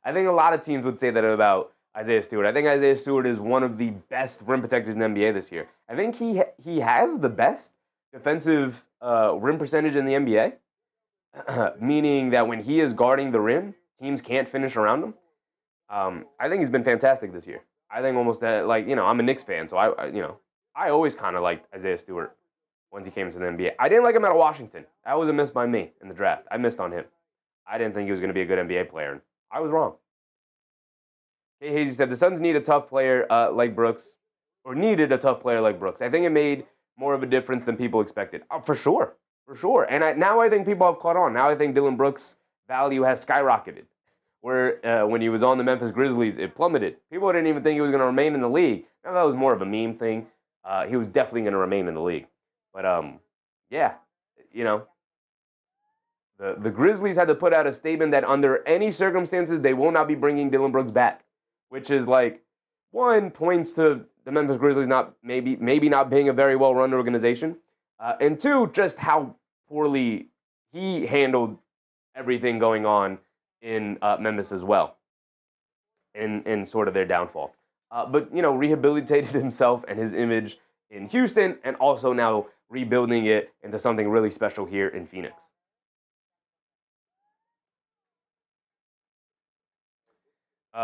I think a lot of teams would say that about Isaiah Stewart. I think Isaiah Stewart is one of the best rim protectors in the NBA this year. I think he has the best defensive rim percentage in the NBA, meaning that when he is guarding the rim, teams can't finish around him. I think he's been fantastic this year. I think almost that, I'm a Knicks fan, so I always kind of liked Isaiah Stewart once he came to the NBA. I didn't like him out of Washington. That was a miss by me in the draft. I missed on him. I didn't think he was going to be a good NBA player, and I was wrong. Kay Hazy said, the Suns need a tough player like Brooks, or needed a tough player like Brooks. I think it made more of a difference than people expected. For sure. And now I think people have caught on. Now I think Dillon Brooks' value has skyrocketed. Where when he was on the Memphis Grizzlies, it plummeted. People didn't even think he was going to remain in the league. Now that was more of a meme thing. He was definitely going to remain in the league. But, yeah, the Grizzlies had to put out a statement that under any circumstances, they will not be bringing Dillon Brooks back, which is one, points to the Memphis Grizzlies maybe not being a very well-run organization, and two, just how poorly he handled everything going on in Memphis as well, in sort of their downfall. But, rehabilitated himself and his image in Houston, and also now rebuilding it into something really special here in Phoenix.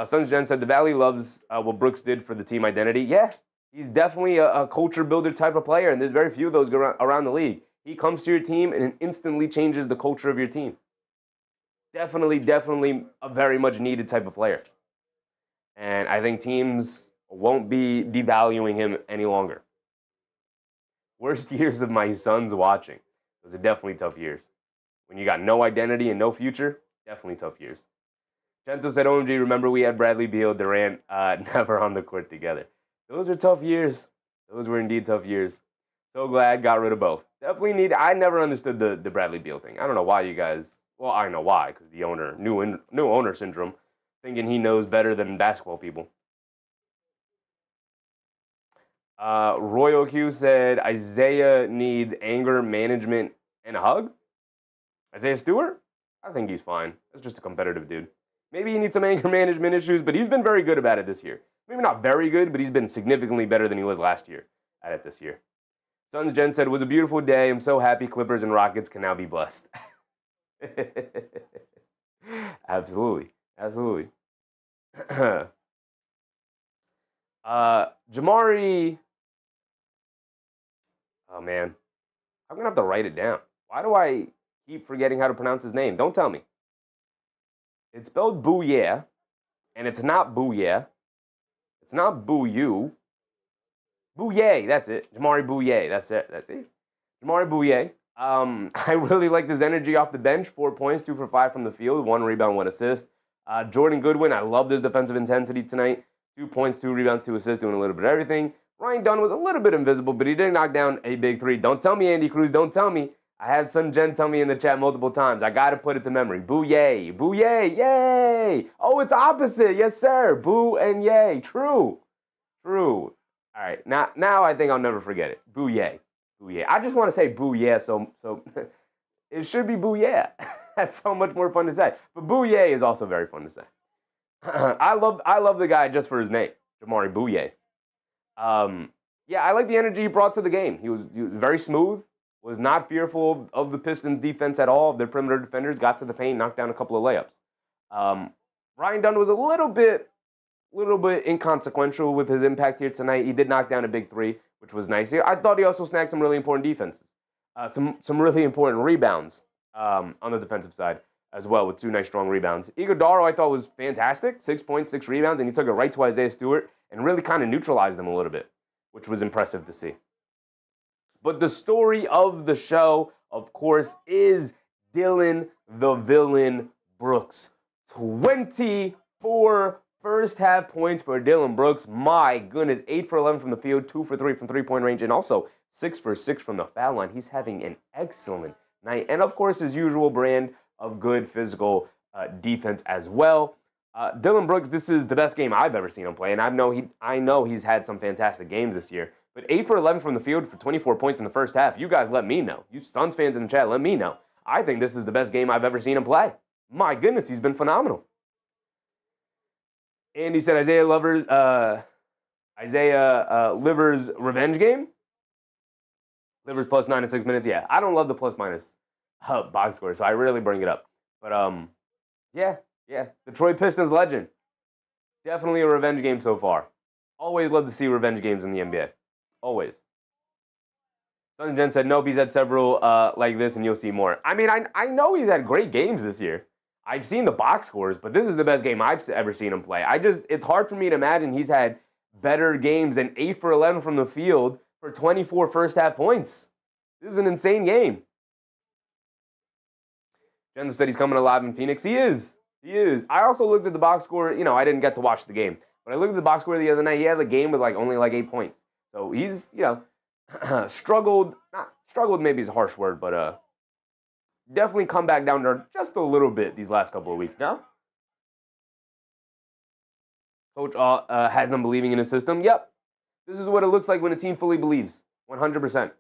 Suns Jen said, the Valley loves what Brooks did for the team identity. Yeah, he's definitely a culture builder type of player, and there's very few of those around the league. He comes to your team and instantly changes the culture of your team. Definitely a very much needed type of player. And I think teams won't be devaluing him any longer. Worst years of my Suns watching. Those are definitely tough years. When you got no identity and no future, definitely tough years. Gento said, OMG, remember we had Bradley Beal, Durant, never on the court together. Those are tough years. Those were indeed tough years. So glad got rid of both. I never understood the Bradley Beal thing. I don't know why you guys, well, I know why, because the owner, new owner syndrome, thinking he knows better than basketball people. Royal Q said, Isaiah needs anger management and a hug. Isaiah Stewart? I think he's fine. That's just a competitive dude. Maybe he needs some anger management issues, but he's been very good about it this year. Maybe not very good, but he's been significantly better than he was last year at it this year. Suns Jen said, it was a beautiful day. I'm so happy Clippers and Rockets can now be blessed. Absolutely. Jamari. Oh, man. I'm going to have to write it down. Why do I keep forgetting how to pronounce his name? Don't tell me. It's spelled Booyah, and it's not Booyah. It's not Boo-you. Bouye, that's it. Jamari Bouye, that's it. Jamari Bouye. I really liked his energy off the bench. 4 points, 2 for 5 from the field, 1 rebound, 1 assist. Jordan Goodwin, I loved his defensive intensity tonight. 2 points, 2 rebounds, 2 assists, doing a little bit of everything. Ryan Dunn was a little bit invisible, but he did knock down a big 3. Don't tell me, Andy Cruz, don't tell me. I had Sun Jen tell me in the chat multiple times. I got to put it to memory. Booyah, Booyah, yay. Oh, it's opposite. Yes, sir. Boo and yay. True. All right, now I think I'll never forget it. Booyah. Boo yeah. I just want to say boo yeah, so it should be boo yeah. That's so much more fun to say. But boo yeah is also very fun to say. I love the guy just for his name, Jamari Bouye. Yeah, I like the energy he brought to the game. He was very smooth, was not fearful of the Pistons' defense at all. Their perimeter defenders got to the paint, knocked down a couple of layups. Ryan Dunn was a little bit inconsequential with his impact here tonight. He did knock down a big three, which was nice. I thought he also snagged some really important defenses, some really important rebounds on the defensive side as well, with 2 nice strong rebounds. Iguodala I thought was fantastic, 6 points, 6 rebounds, and he took it right to Isaiah Stewart and really kind of neutralized him a little bit, which was impressive to see. But the story of the show, of course, is Dillon the Villain Brooks. 24 first half points for Dillon Brooks. My goodness, 8 for 11 from the field, 2 for 3 from three-point range, and also 6 for 6 from the foul line. He's having an excellent night. And of course, his usual brand of good physical defense as well. Dillon Brooks, this is the best game I've ever seen him play, and I know he's had some fantastic games this year. But 8 for 11 from the field for 24 points in the first half. You guys let me know. You Suns fans in the chat, let me know. I think this is the best game I've ever seen him play. My goodness, he's been phenomenal. And he said Isaiah Livers revenge game. Livers plus 9 in 6 minutes. Yeah, I don't love the plus minus box score, so I rarely bring it up. But yeah, Detroit Pistons legend. Definitely a revenge game so far. Always love to see revenge games in the NBA. Always. Suns Jen said, nope, he's had several like this, and you'll see more. I mean, I know he's had great games this year. I've seen the box scores, but this is the best game I've ever seen him play. It's hard for me to imagine he's had better games than 8 for 11 from the field for 24 first half points. This is an insane game. Jen said he's coming alive in Phoenix. He is. I also looked at the box score. I didn't get to watch the game, but I looked at the box score the other night. He had a game with only 8 points. So he's, struggled. Not struggled, maybe is a harsh word, but definitely come back down to just a little bit these last couple of weeks now. Coach has them believing in his system. Yep. This is what it looks like when a team fully believes. 100%.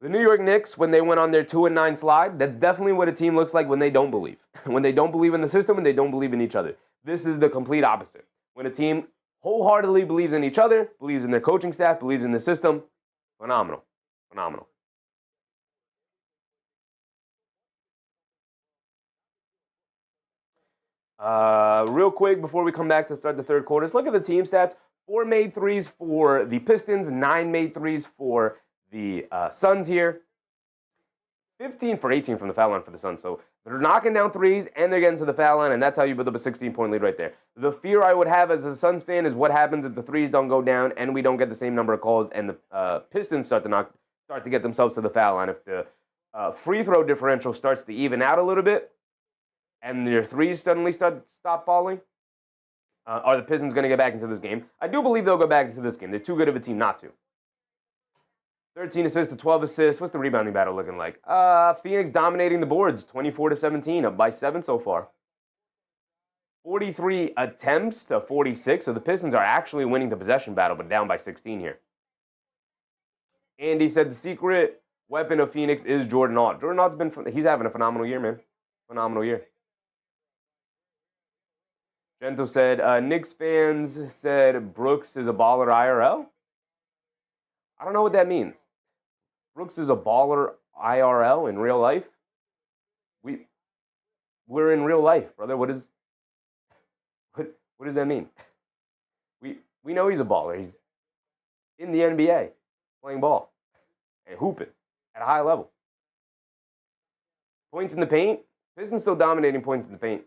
The New York Knicks, when they went on their 2-9 slide, that's definitely what a team looks like when they don't believe. When they don't believe in the system and they don't believe in each other. This is the complete opposite. When a team wholeheartedly believes in each other, believes in their coaching staff, believes in the system, phenomenal. Real quick, before we come back to start the third quarter, let's look at the team stats. 4 made threes for the Pistons, 9 made threes for the Suns here. 15 for 18 from the foul line for the Suns. So they're knocking down threes and they're getting to the foul line, and that's how you build up a 16-point lead right there. The fear I would have as a Suns fan is what happens if the threes don't go down and we don't get the same number of calls and the Pistons start to get themselves to the foul line. If the free throw differential starts to even out a little bit and your threes suddenly stop falling, are the Pistons going to get back into this game? I do believe they'll go back into this game. They're too good of a team not to. 13 assists to 12 assists. What's the rebounding battle looking like? Phoenix dominating the boards, 24-17, up by 7 so far. 43 attempts to 46, so the Pistons are actually winning the possession battle, but down by 16 here. Andy said the secret weapon of Phoenix is Jordan Ault. Jordan Ault's he's having a phenomenal year, man. Phenomenal year. Gento said, Knicks fans said Brooks is a baller IRL. I don't know what that means. Brooks is a baller IRL in real life? We're in real life, brother. What does that mean? We know he's a baller. He's in the NBA playing ball and hooping at a high level. Points in the paint. Pistons still dominating points in the paint.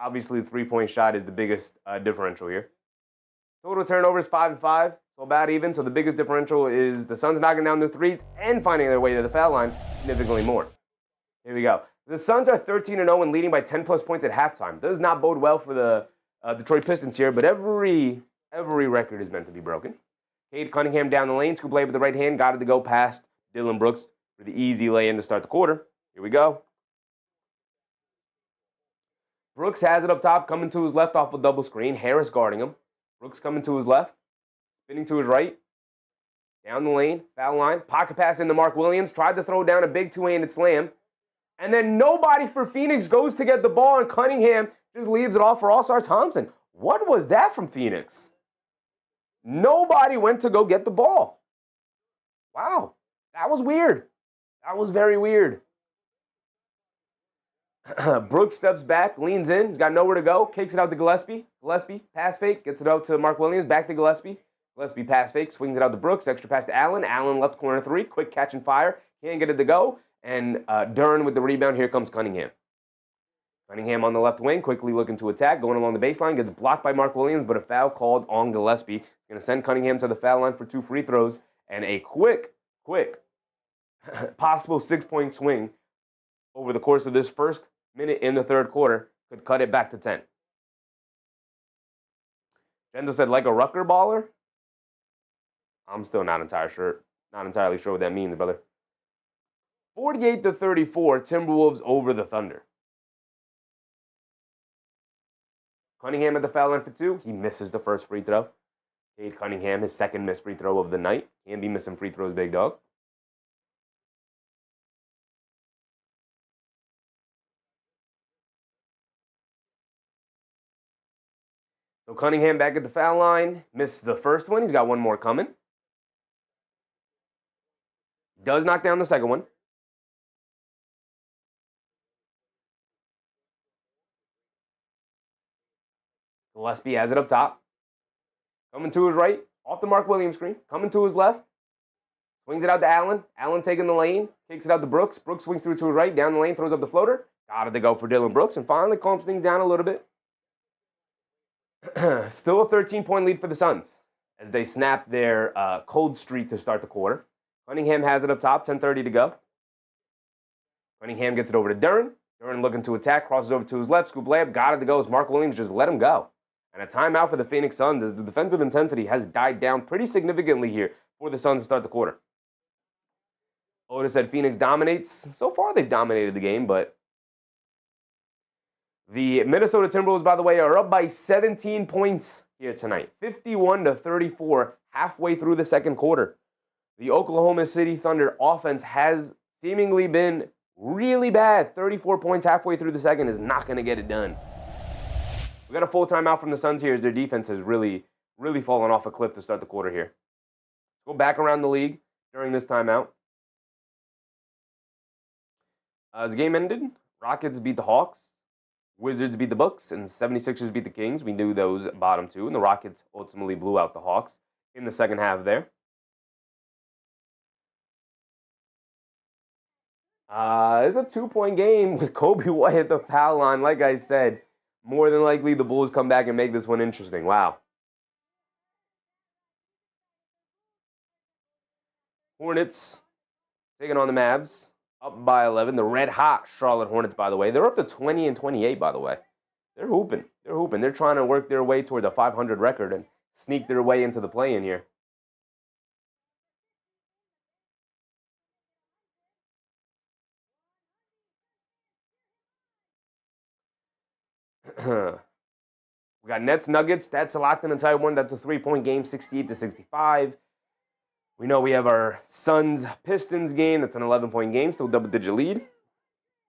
Obviously, the three-point shot is the biggest differential here. Total turnovers, 5-5. So about even. So the biggest differential is the Suns knocking down their threes and finding their way to the foul line significantly more. Here we go. The Suns are 13-0 and leading by 10-plus points at halftime. Does not bode well for the Detroit Pistons here, but every record is meant to be broken. Cade Cunningham down the lane, scoop lay with the right hand, got it to go past Dillon Brooks for the easy lay-in to start the quarter. Here we go. Brooks has it up top, coming to his left off a double screen. Harris guarding him. Brooks coming to his left, spinning to his right. Down the lane, foul line, pocket pass into Mark Williams, tried to throw down a big two-handed slam. And then nobody for Phoenix goes to get the ball, and Cunningham just leaves it off for Ausar Thompson. What was that from Phoenix? Nobody went to go get the ball. Wow, that was weird. That was very weird. Brooks steps back, leans in. He's got nowhere to go. Kicks it out to Gillespie. Gillespie, pass fake, gets it out to Mark Williams. Back to Gillespie. Gillespie, pass fake, swings it out to Brooks. Extra pass to Allen. Allen, left corner three. Quick catch and fire. Can't get it to go. And Duren with the rebound. Here comes Cunningham. Cunningham on the left wing, quickly looking to attack. Going along the baseline. Gets blocked by Mark Williams, but a foul called on Gillespie. Going to send Cunningham to the foul line for 2 free throws. And a quick possible 6-point swing over the course of this first minute in the third quarter could cut it back to 10. Jendo said, like a Rucker baller? I'm still not entirely sure what that means, brother. 48-34, Timberwolves over the Thunder. Cunningham at the foul line for 2. He misses the first free throw. Cade Cunningham, his second missed free throw of the night. Can't be missing free throws, big dog. So Cunningham back at the foul line. Missed the first one. He's got one more coming. Does knock down the second one. Gillespie has it up top. Coming to his right. Off the Mark Williams screen. Coming to his left. Swings it out to Allen. Allen taking the lane. Kicks it out to Brooks. Brooks swings through to his right. Down the lane. Throws up the floater. Got it to go for Dillon Brooks. And finally calms things down a little bit. Still a 13-point lead for the Suns as they snap their cold streak to start the quarter. Cunningham has it up top, 10:30 to go. Cunningham gets it over to Duren. Duren looking to attack, crosses over to his left, scoop layup, got it to go as Mark Williams just let him go. And a timeout for the Phoenix Suns as the defensive intensity has died down pretty significantly here for the Suns to start the quarter. Otis said Phoenix dominates. So far they've dominated the game, but the Minnesota Timberwolves, by the way, are up by 17 points here tonight. 51-34 halfway through the second quarter. The Oklahoma City Thunder offense has seemingly been really bad. 34 points halfway through the second is not going to get it done. We got a full timeout from the Suns here as their defense has really fallen off a cliff to start the quarter here. Let's go back around the league during this timeout. As the game ended, Rockets beat the Hawks. Wizards beat the Bucks, and 76ers beat the Kings. We knew those bottom two, and the Rockets ultimately blew out the Hawks in the second half there. It's a 2-point game with Kobe White at the foul line. Like I said, more than likely the Bulls come back and make this one interesting. Wow. Hornets taking on the Mavs. Up by 11. The red-hot Charlotte Hornets, by the way. They're up to 20-28, by the way. They're hooping. They're trying to work their way towards a 500 record and sneak their way into the play-in here. We got Nets Nuggets. That's a locked in a tight one. That's a 3-point game, 68-65. We know we have our Suns Pistons game. That's an 11-point game, still double-digit lead.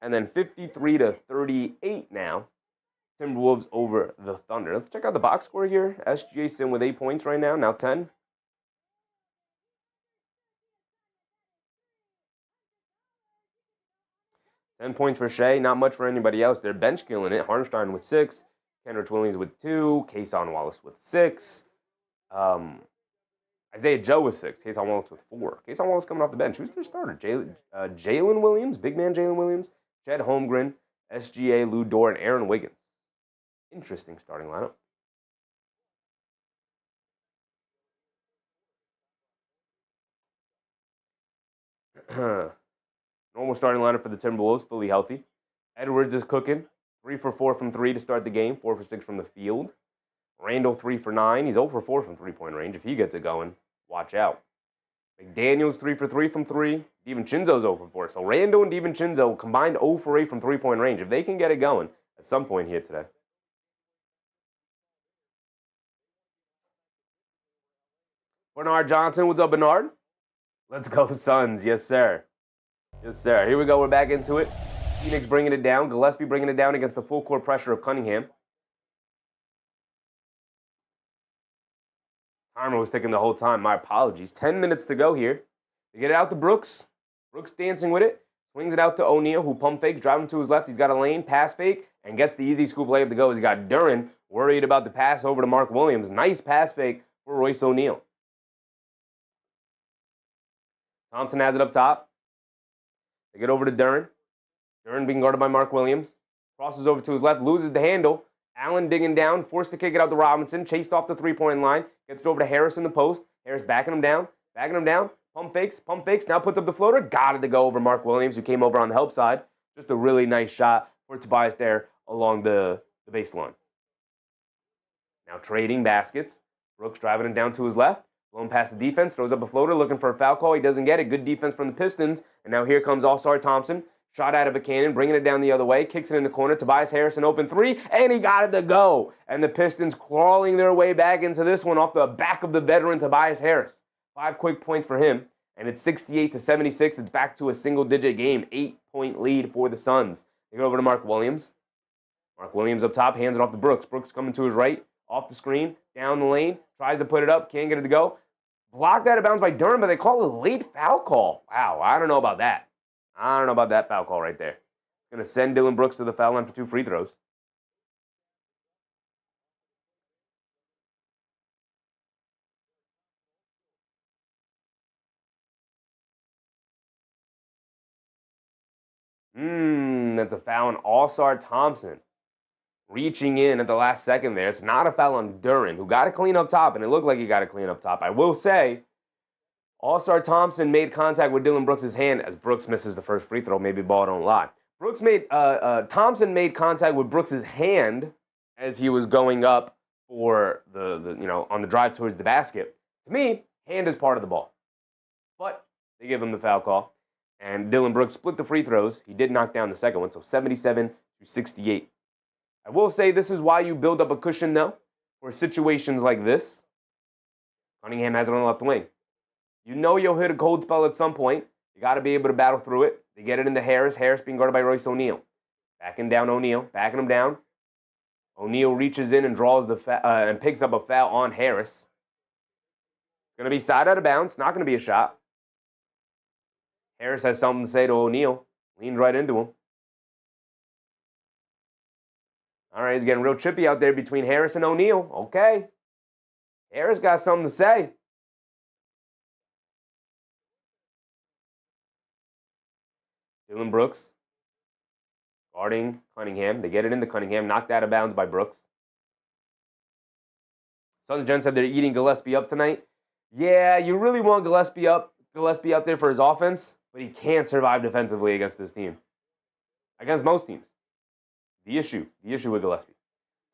And then 53-38 now. Timberwolves over the Thunder. Let's check out the box score here. SGA's in with 8 points right now 10. Points for Shea, not much for anybody else. They're bench killing it. Hartenstein with 6. Kenrich Williams with 2. Kason Wallace with 6. Isaiah Joe with 6. Kason Wallace with 4. Kason Wallace coming off the bench. Who's their starter? Jaylen Williams, big man Jaylen Williams, Chet Holmgren, SGA, Lou Dort, and Aaron Wiggins. Interesting starting lineup. Normal starting lineup for the Timberwolves, fully healthy. Edwards is cooking. 3 for 4 from 3 to start the game. 4 for 6 from the field. Randall 3 for 9. He's 0 for 4 from three-point range. If he gets it going, watch out. McDaniels 3 for 3 from 3. DiVincenzo's 0 for 4. So Randall and DiVincenzo combined 0 for 8 from three-point range. If they can get it going at some point here today. Bernard Johnson, what's up, Bernard? Let's go Suns. Yes, sir. Yes, sir. Here we go. We're back into it. Phoenix bringing it down. Gillespie bringing it down against the full court pressure of Cunningham. Timer was ticking the whole time. My apologies. 10 minutes to go here. They get it out to Brooks. Brooks dancing with it. Swings it out to O'Neal, who pump fakes, driving to his left. He's got a lane, pass fake, and gets the easy scoop layup to go. He's got Duren worried about the pass over to Mark Williams. Nice pass fake for Royce O'Neal. Thompson has it up top. They get over to Duren. Duren being guarded by Mark Williams. Crosses over to his left, loses the handle. Allen digging down, forced to kick it out to Robinson. Chased off the three-point line. Gets it over to Harris in the post. Harris backing him down. Pump fakes, now puts up the floater. Got it to go over Mark Williams, who came over on the help side. Just a really nice shot for Tobias there along the baseline. Now trading baskets. Brooks driving it down to his left. Blown past the defense, throws up a floater, looking for a foul call. He doesn't get it. Good defense from the Pistons. And now here comes Ausar Thompson. Shot out of a cannon, bringing it down the other way. Kicks it in the corner. Tobias Harris, an open three, and he got it to go. And the Pistons crawling their way back into this one off the back of the veteran Tobias Harris. 5 quick points for him, and it's 68-76. It's back to a single-digit game. 8-point lead for the Suns. They go over to Mark Williams. Mark Williams up top, hands it off to Brooks. Brooks coming to his right, off the screen, down the lane, tries to put it up, can't get it to go. Blocked out of bounds by Duren, but they call it a late foul call. Wow, I don't know about that. I don't know about that foul call right there. Going to send Dillon Brooks to the foul line for 2 free throws. That's a foul on Ausar Thompson. Reaching in at the last second there. It's not a foul on Duren, who got to clean up top, and it looked like he got to clean up top. I will say, Ausar Thompson made contact with Dillon Brooks' hand as Brooks misses the first free throw. Maybe ball don't lie. Thompson made contact with Brooks' hand as he was going up for on the drive towards the basket. To me, hand is part of the ball. But they give him the foul call. And Dillon Brooks split the free throws. He did knock down the second one, so 77-68. I will say this is why you build up a cushion, though, for situations like this. Cunningham has it on the left wing. You know you'll hit a cold spell at some point. You got to be able to battle through it. They get it into Harris. Harris being guarded by Royce O'Neal. Backing down O'Neal. Backing him down. O'Neal reaches in and draws and picks up a foul on Harris. It's going to be side out of bounds. Not going to be a shot. Harris has something to say to O'Neal. Leans right into him. All right, he's getting real chippy out there between Harris and O'Neal. Okay. Harris got something to say. Dillon Brooks guarding Cunningham. They get it into Cunningham. Knocked out of bounds by Brooks. Suns Gen said they're eating Gillespie up tonight. Yeah, you really want Gillespie out there for his offense, but he can't survive defensively against this team. Against most teams. The issue with Gillespie.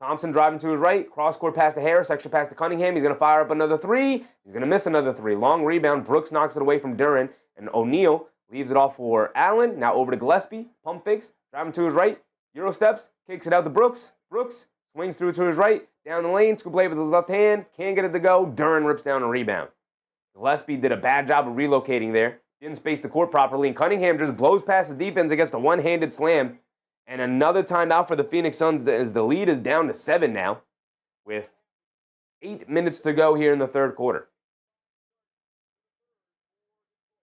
Thompson driving to his right, cross-court pass to Harris, extra pass to Cunningham. He's going to fire up another three. He's going to miss another three. Long rebound. Brooks knocks it away from Duren, and O'Neal leaves it off for Allen. Now over to Gillespie. Pump fakes. Driving to his right. Euro steps. Kicks it out to Brooks. Brooks swings through to his right. Down the lane. Scoop play with his left hand. Can't get it to go. Duren rips down a rebound. Gillespie did a bad job of relocating there. Didn't space the court properly. And Cunningham just blows past the defense against a one-handed slam. And another timeout for the Phoenix Suns as the lead is down to 7 now with 8 minutes to go here in the third quarter.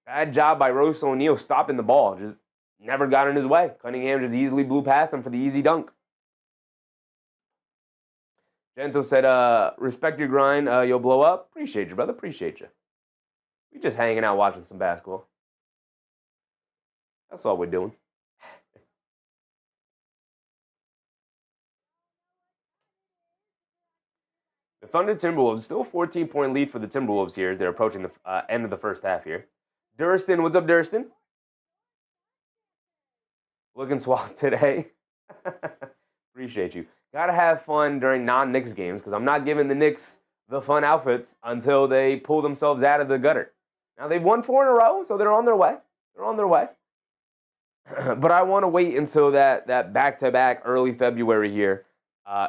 Bad job by Royce O'Neal stopping the ball. Just never got in his way. Cunningham just easily blew past him for the easy dunk. Gento said, respect your grind. You'll blow up. Appreciate you, brother. Appreciate you. We just hanging out watching some basketball. That's all we're doing. The Thunder Timberwolves, still a 14-point lead for the Timberwolves here as they're approaching the end of the first half here. Durston, what's up, Durston? Looking suave today. Appreciate you. Got to have fun during non-Knicks games because I'm not giving the Knicks the fun outfits until they pull themselves out of the gutter. Now, they've won 4 in a row, so they're on their way. They're on their way. But I want to wait until that back-to-back early February here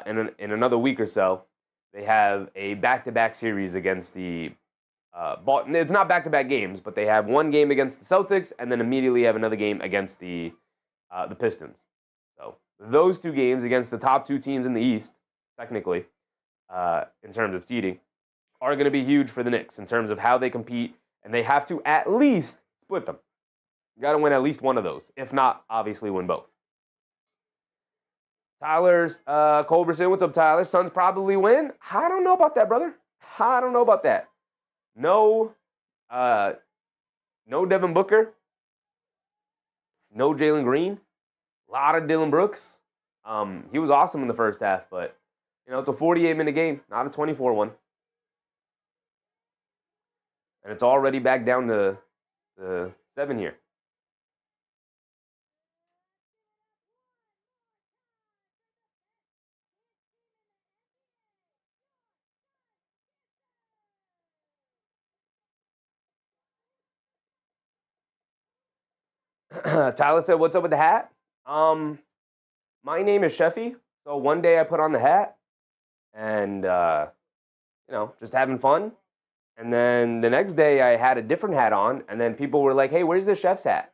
in another week or so. They have a back-to-back series against the It's not back-to-back games, but they have one game against the Celtics and then immediately have another game against the Pistons. So those two games against the top two teams in the East, technically, in terms of seeding, are going to be huge for the Knicks in terms of how they compete, and they have to at least split them. Got to win at least one of those. If not, obviously win both. Tyler's Culberson, what's up, Tyler? Suns probably win. I don't know about that, brother. I don't know about that. No Devin Booker. No Jalen Green. A lot of Dylan Brooks. He was awesome in the first half, but it's a 48-minute game, not a 24 one. And it's already back down to 7 here. Tyler said, what's up with the hat? My name is Sheffy. So one day I put on the hat and, just having fun. And then the next day I had a different hat on. And then people were like, hey, where's the chef's hat?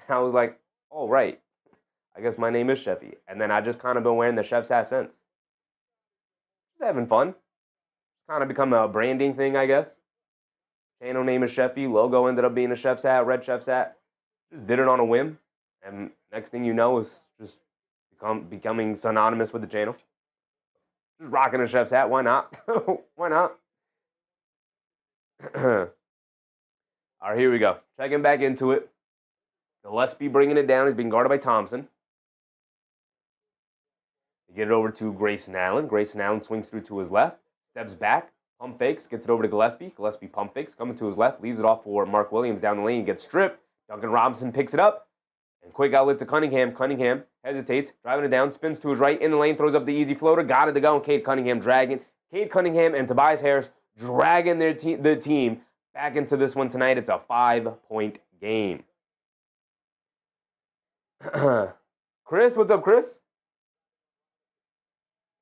And I was like, oh, right. I guess my name is Sheffy. And then I just kind of been wearing the chef's hat since. Just having fun. Kind of become a branding thing, I guess. Channel name is Sheffy. Logo ended up being a chef's hat, red chef's hat. Just did it on a whim, and next thing you know is just becoming synonymous with the channel. Just rocking a chef's hat, why not? Why not? All right, here we go. Checking back into it. Gillespie bringing it down. He's being guarded by Thompson. They get it over to Grayson Allen. Grayson Allen swings through to his left, steps back, pump fakes, gets it over to Gillespie. Gillespie pump fakes, coming to his left, leaves it off for Mark Williams down the lane, gets stripped. Duncan Robinson picks it up, and quick outlet to Cunningham. Cunningham hesitates, driving it down, spins to his right, in the lane, throws up the easy floater, got it to go, and Cade Cunningham dragging. Cade Cunningham and Tobias Harris dragging the team back into this one tonight. It's a 5-point game. Chris, what's up, Chris?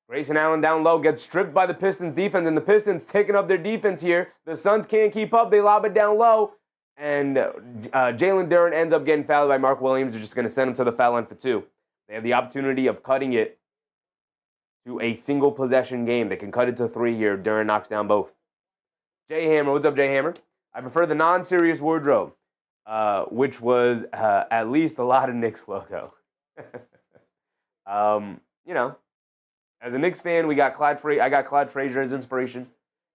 Grayson Allen down low, gets stripped by the Pistons defense, and the Pistons taking up their defense here. The Suns can't keep up. They lob it down low. And Jaylen Duren ends up getting fouled by Mark Williams. They're just going to send him to the foul line for 2. They have the opportunity of cutting it to a single possession game. They can cut it to 3 here. Duren knocks down both. Jay Hammer, what's up, Jay Hammer? I prefer the non-serious wardrobe, which was at least a lot of Knicks logo. As a Knicks fan, I got Clyde Frazier as inspiration.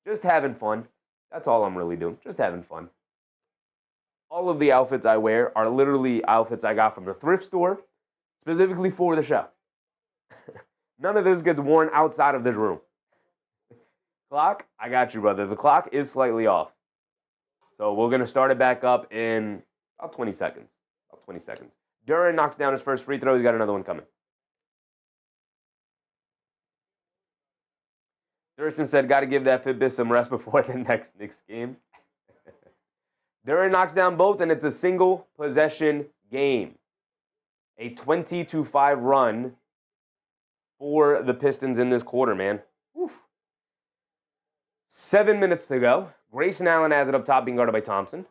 Just having fun. That's all I'm really doing. Just having fun. All of the outfits I wear are literally outfits I got from the thrift store, specifically for the show. None of this gets worn outside of this room. Clock, I got you, brother. The clock is slightly off. So we're going to start it back up in about 20 seconds. Duren knocks down his first free throw. He's got another one coming. Thurston said, got to give that Fitbit some rest before the next Knicks game. Duren knocks down both, and it's a single possession game. A 20-5 run for the Pistons in this quarter, man. Oof. 7 minutes to go. Grayson Allen has it up top, being guarded by Thompson.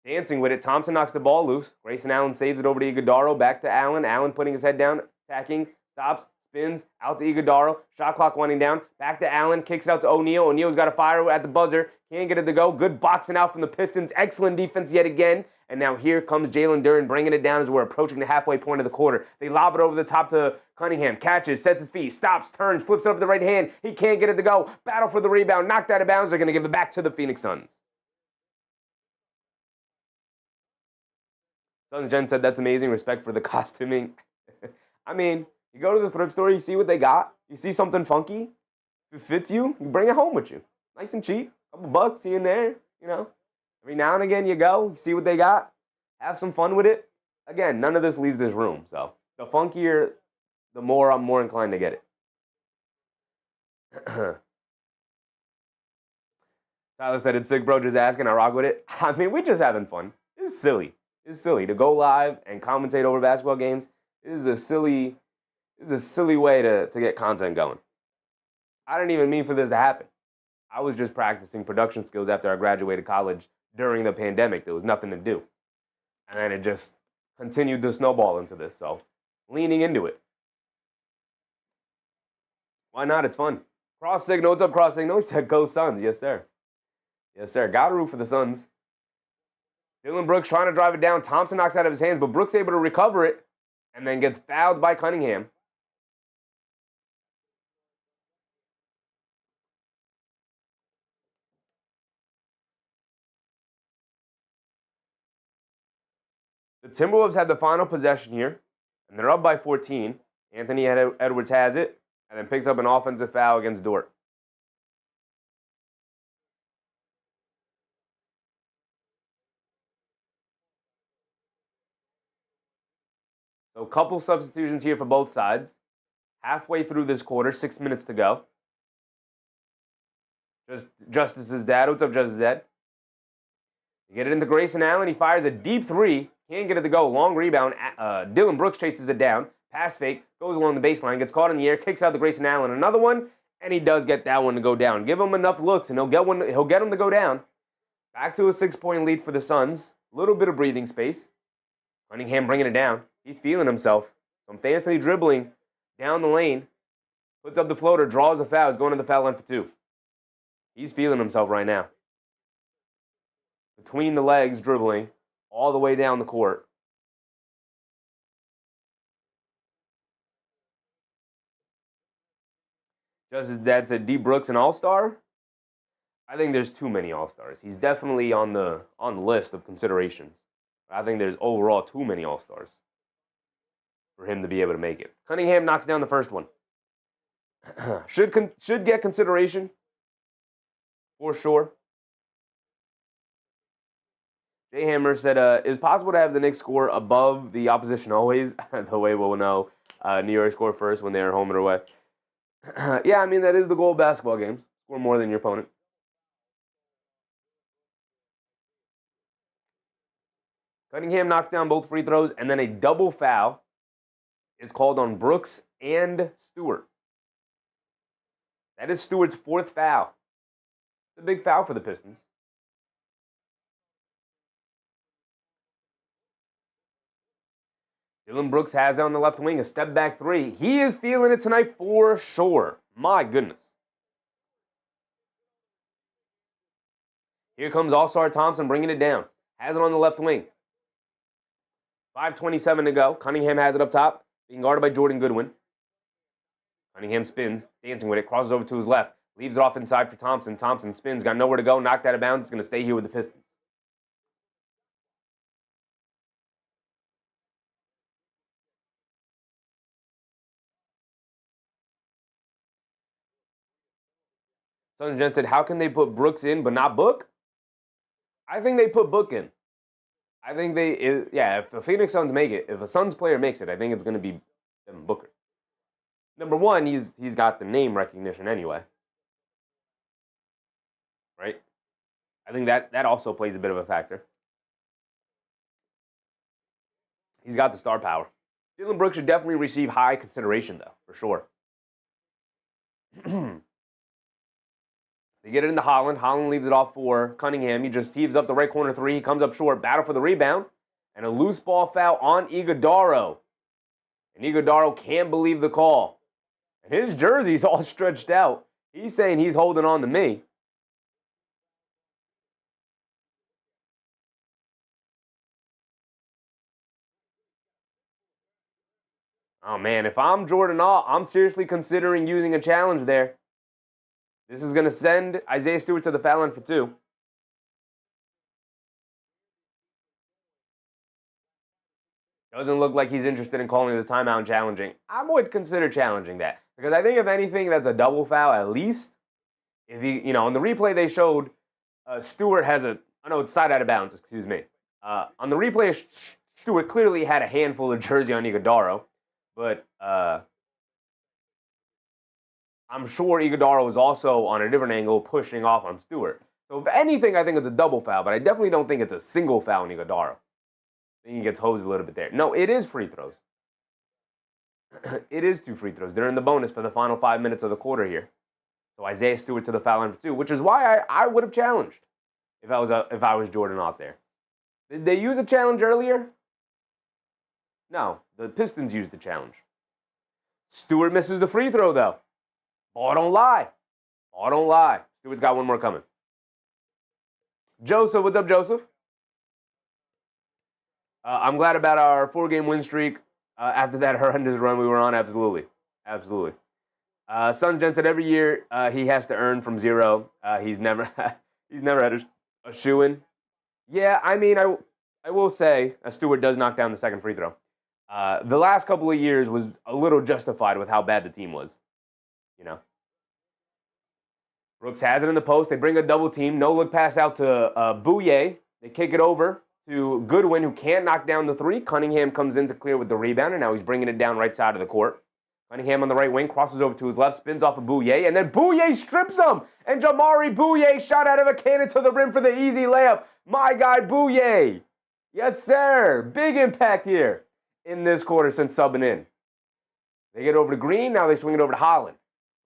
Dancing with it. Thompson knocks the ball loose. Grayson Allen saves it over to Iguodala. Back to Allen. Allen putting his head down, attacking, stops, spins, out to Iguodala. Shot clock winding down. Back to Allen. Kicks it out to O'Neal. O'Neal's got a fire at the buzzer. Can't get it to go. Good boxing out from the Pistons. Excellent defense yet again. And now here comes Jaylen Duren bringing it down as we're approaching the halfway point of the quarter. They lob it over the top to Cunningham. Catches, sets his feet, stops, turns, flips it up with the right hand. He can't get it to go. Battle for the rebound. Knocked out of bounds. They're going to give it back to the Phoenix Suns. Suns Jen said, that's amazing. Respect for the costuming. I mean, you go to the thrift store, you see what they got. You see something funky. If it fits you, you bring it home with you. Nice and cheap. A couple bucks here and there, Every now and again you go, you see what they got. Have some fun with it. Again, none of this leaves this room. So the funkier, the more I'm more inclined to get it. Tyler said, it's sick, bro. Just asking. I rock with it. I mean, we're just having fun. It's silly. It's silly to go live and commentate over basketball games. This is a silly way to get content going. I didn't even mean for this to happen. I was just practicing production skills after I graduated college during the pandemic. There was nothing to do. And then it just continued to snowball into this. So, leaning into it. Why not? It's fun. Cross signal. What's up, cross signal? He said, go Suns. Yes, sir. Yes, sir. Got to root for the Suns. Dillon Brooks trying to drive it down. Thompson knocks it out of his hands, but Brooks able to recover it and then gets fouled by Cunningham. The Timberwolves had the final possession here, and they're up by 14. Anthony Edwards has it, and then picks up an offensive foul against Dort. So a couple substitutions here for both sides. Halfway through this quarter, 6 minutes to go. Justice's dad. What's up, Justice's dad? You get it into Grayson Allen. He fires a deep three. Can't get it to go. Long rebound. Dillon Brooks chases it down. Pass fake. Goes along the baseline. Gets caught in the air. Kicks out to Grayson Allen. Another one. And he does get that one to go down. Give him enough looks, and he'll get him to go down. Back to a 6-point lead for the Suns. A little bit of breathing space. Cunningham bringing it down. He's feeling himself. Some fancy dribbling down the lane. Puts up the floater. Draws the foul. He's going to the foul line for 2. He's feeling himself right now. Between the legs, dribbling all the way down the court. Just as Dad said, D. Brooks an all-star? I think there's too many all-stars. He's definitely on the list of considerations. I think there's overall too many all-stars for him to be able to make it. Cunningham knocks down the first one. Should get consideration for sure. Jay Hammer said, is it possible to have the Knicks score above the opposition always? The way we'll know New York score first when they're home or away. Yeah, I mean, that is the goal of basketball games. Score more than your opponent. Cunningham knocks down both free throws, and then a double foul is called on Brooks and Stewart. That is Stewart's 4th foul. It's a big foul for the Pistons. Dillon Brooks has it on the left wing, a step back 3. He is feeling it tonight for sure. My goodness. Here comes Ausar Thompson bringing it down. Has it on the left wing. 5:27 to go. Cunningham has it up top, being guarded by Jordan Goodwin. Cunningham spins, dancing with it, crosses over to his left, leaves it off inside for Thompson. Thompson spins, got nowhere to go, knocked out of bounds. He's going to stay here with the Pistons. Suns Gen said, how can they put Brooks in but not Book? I think they put Book in. I think if the Phoenix Suns make it, if a Suns player makes it, I think it's going to be Devin Booker. Number one, he's got the name recognition anyway. Right? I think that also plays a bit of a factor. He's got the star power. Dillon Brooks should definitely receive high consideration, though, for sure. They get it into Holland. Holland leaves it off for Cunningham. He just heaves up the right corner 3. He comes up short. Battle for the rebound. And a loose ball foul on Iguodaro. And Iguodaro can't believe the call. And his jersey's all stretched out. He's saying he's holding on to me. Oh, man, if I'm Jordan All, I'm seriously considering using a challenge there. This is going to send Isaiah Stewart to the foul line for 2. Doesn't look like he's interested in calling the timeout and challenging. I would consider challenging that. Because I think, if anything, that's a double foul at least. If he, on the replay they showed, Stewart has it's side out of bounds, excuse me. On the replay, Stewart clearly had a handful of jersey on Iguodaro. But I'm sure Iguodaro was also on a different angle pushing off on Stewart. So if anything, I think it's a double foul, but I definitely don't think it's a single foul on Iguodaro. I think he gets hosed a little bit there. No, it is free throws. It is 2 free throws. They're in the bonus for the final 5 minutes of the quarter here. So Isaiah Stewart to the foul line for 2, which is why I would have challenged if I was Jordan out there. Did they use a challenge earlier? No, the Pistons used the challenge. Stewart misses the free throw, though. Ball don't lie. Ball don't lie. Stewart's got one more coming. Joseph, what's up, Joseph? I'm glad about our 4-game win streak after that horrendous run we were on. Absolutely. Absolutely. Suns Gent said every year he has to earn from 0. He's never had a shoo-in. Yeah, I mean, I will say Stewart does knock down the second free throw. The last couple of years was a little justified with how bad the team was. You know. Brooks has it in the post. They bring a double team. No look pass out to Bouye. They kick it over to Goodwin, who can't knock down the 3. Cunningham comes in to clear with the rebound, and now he's bringing it down right side of the court. Cunningham on the right wing, crosses over to his left, spins off of Bouye, and then Bouye strips him. And Jamari Bouye shot out of a cannon to the rim for the easy layup. My guy Bouye. Yes, sir. Big impact here in this quarter since subbing in. They get over to Green. Now they swing it over to Holland.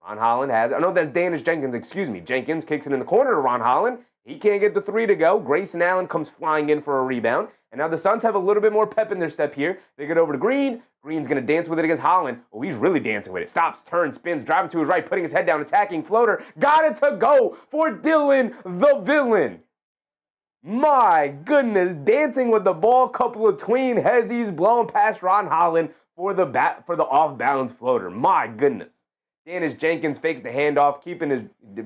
Ron Holland has it. Oh, no, that's Jenkins. Excuse me. Jenkins kicks it in the corner to Ron Holland. He can't get the 3 to go. Grayson Allen comes flying in for a rebound. And now the Suns have a little bit more pep in their step here. They get over to Green. Green's going to dance with it against Holland. Oh, he's really dancing with it. Stops, turns, spins, driving to his right, putting his head down, attacking floater. Got it to go for Dillion, the villain. My goodness, dancing with the ball, couple of tween hezzies, blowing past Ron Holland for the off-balance floater. My goodness. Jenkins fakes the handoff,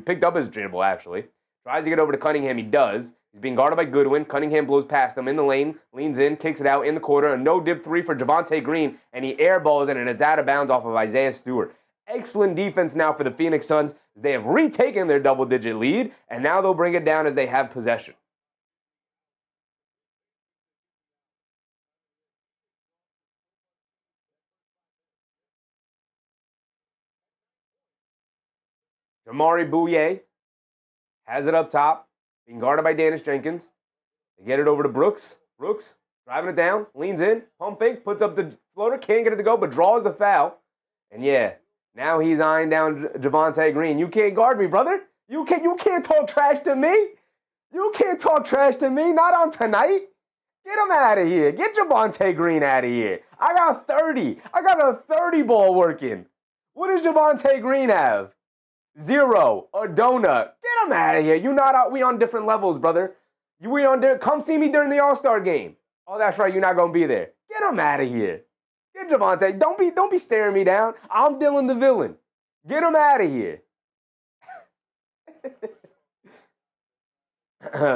picked up his dribble, actually. Tries to get over to Cunningham. He does. He's being guarded by Goodwin. Cunningham blows past him in the lane, leans in, kicks it out in the corner. A no-dip 3 for Javonte Green, and he airballs it, and it's out of bounds off of Isaiah Stewart. Excellent defense now for the Phoenix Suns. They have retaken their double-digit lead, and now they'll bring it down as they have possession. Jamari Bouye has it up top, being guarded by Jenkins. They get it over to Brooks. Brooks driving it down, leans in, pump fakes, puts up the floater, can't get it to go, but draws the foul. And yeah, now he's eyeing down Javonte Green. You can't guard me, brother. You can't talk trash to me. You can't talk trash to me, not on tonight. Get him out of here. Get Javonte Green out of here. I got 30. I got a 30 ball working. What does Javonte Green have? 0. A donut. Get him out of here. We on different levels, brother. Come see me during the All-Star game. Oh, that's right. You're not going to be there. Get him out of here. Get Javonte. Don't be staring me down. I'm Dylan the villain. Get him out of here.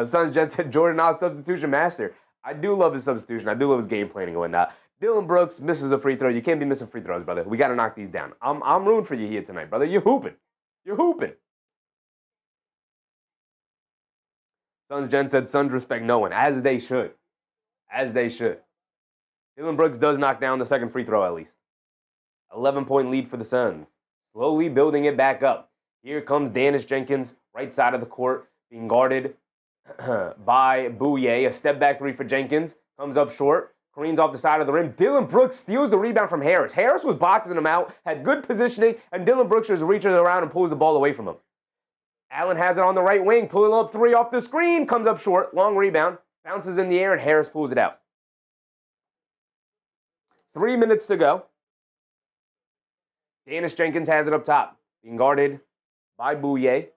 Suns Jets said Jordan Knox substitution master. I do love his substitution. I do love his game planning and whatnot. Dylan Brooks misses a free throw. You can't be missing free throws, brother. We got to knock these down. I'm rooting for you here tonight, brother. You're hooping. You're hooping. Suns Jen said Suns respect no one, as they should. As they should. Dylan Brooks does knock down the second free throw at least. 11-point lead for the Suns. Slowly building it back up. Here comes Jenkins, right side of the court, being guarded by Bouye. A step back 3 for Jenkins. Comes up short. Careens off the side of the rim. Dylan Brooks steals the rebound from Harris. Harris was boxing him out, had good positioning, and Dylan Brooks just reaches around and pulls the ball away from him. Allen has it on the right wing, pulling up 3 off the screen, comes up short, long rebound, bounces in the air, and Harris pulls it out. 3 minutes to go. Jenkins has it up top, being guarded by Bouye.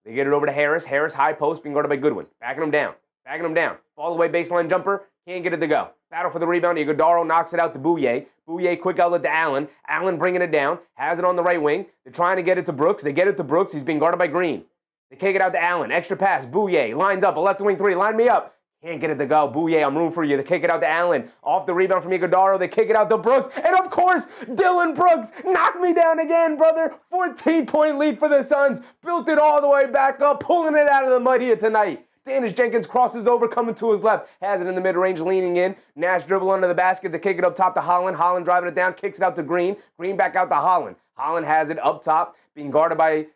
They get it over to Harris. Harris, high post, being guarded by Goodwin. Backing him down. Fall away baseline jumper. Can't get it to go. Battle for the rebound. Iguodaro knocks it out to Bouye. Bouye quick outlet to Allen. Allen bringing it down. Has it on the right wing. They're trying to get it to Brooks. They get it to Brooks. He's being guarded by Green. They kick it out to Allen. Extra pass. Bouye lines up. A left wing 3. Line me up. Can't get it to go. Bouye, I'm rooting for you. They kick it out to Allen. Off the rebound from Iguodaro. They kick it out to Brooks. And of course, Dylan Brooks knocked me down again, brother. 14-point lead for the Suns. Built it all the way back up. Pulling it out of the mud here tonight. Jenkins crosses over, coming to his left. Has it in the mid-range, leaning in. Nash dribble under the basket to kick it up top to Holland. Holland driving it down, kicks it out to Green. Green back out to Holland. Holland has it up top, being guarded by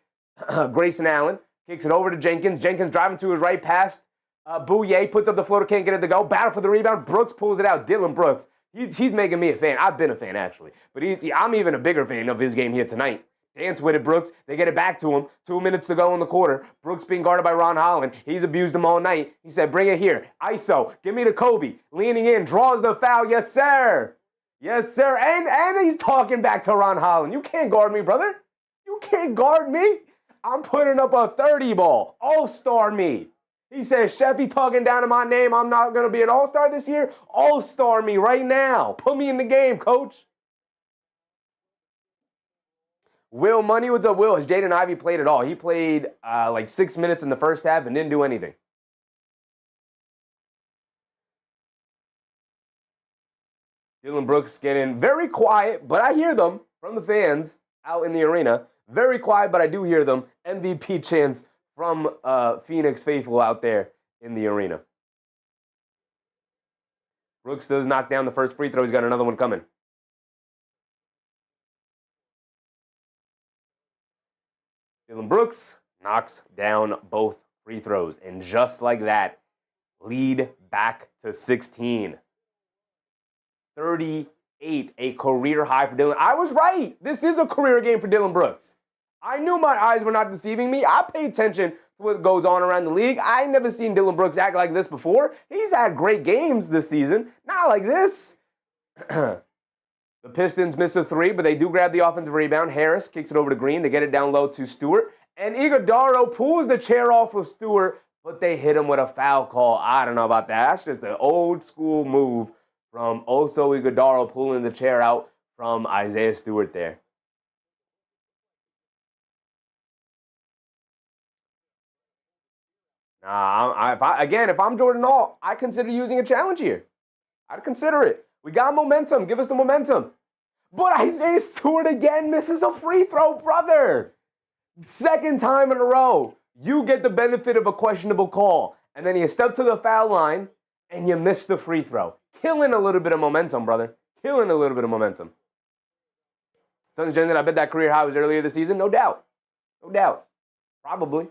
Grayson Allen. Kicks it over to Jenkins. Jenkins driving to his right, past Bouye. Puts up the floater, can't get it to go. Battle for the rebound. Brooks pulls it out. Dylan Brooks. He's making me a fan. I've been a fan, actually. But I'm even a bigger fan of his game here tonight. Dance with it, Brooks. They get it back to him. 2 minutes to go in the quarter. Brooks being guarded by Ron Holland. He's abused him all night. He said, bring it here. ISO. Give me the Kobe. Leaning in. Draws the foul. Yes, sir. Yes, sir. And he's talking back to Ron Holland. You can't guard me, brother. You can't guard me. I'm putting up a 30 ball. All-star me. He says, Sheffy talking down to my name. I'm not going to be an all-star this year. All-star me right now. Put me in the game, coach. Will Money, what's up, Will? Has Jaden Ivey played at all? He played like 6 minutes in the first half and didn't do anything. Dillon Brooks getting very quiet, but I hear them from the fans out in the arena. Very quiet, but I do hear them. MVP chants from Phoenix faithful out there in the arena. Brooks does knock down the first free throw. He's got another one coming. Dillon Brooks knocks down both free throws. And just like that, lead back to 16. 38, a career high for Dillon. I was right. This is a career game for Dillon Brooks. I knew my eyes were not deceiving me. I pay attention to what goes on around the league. I ain't never seen Dillon Brooks act like this before. He's had great games this season. Not like this. The Pistons miss a three, but they do grab the offensive rebound. Harris kicks it over to Green. They get it down low to Stewart. And Iguodala pulls the chair off of Stewart, but they hit him with a foul call. I don't know about that. That's just an old school move from Oso Iguodala pulling the chair out from Isaiah Stewart there. Nah, if I'm Jordan Hall, I consider using a challenge here. I'd consider it. We got momentum. Give us the momentum. But Isaiah Stewart again misses a free throw, brother. Second time in a row. You get the benefit of a questionable call. And then you step to the foul line and you miss the free throw. Killing a little bit of momentum, brother. Killing a little bit of momentum. Suns Jen, I bet that career high was earlier this season. No doubt. No doubt. Probably.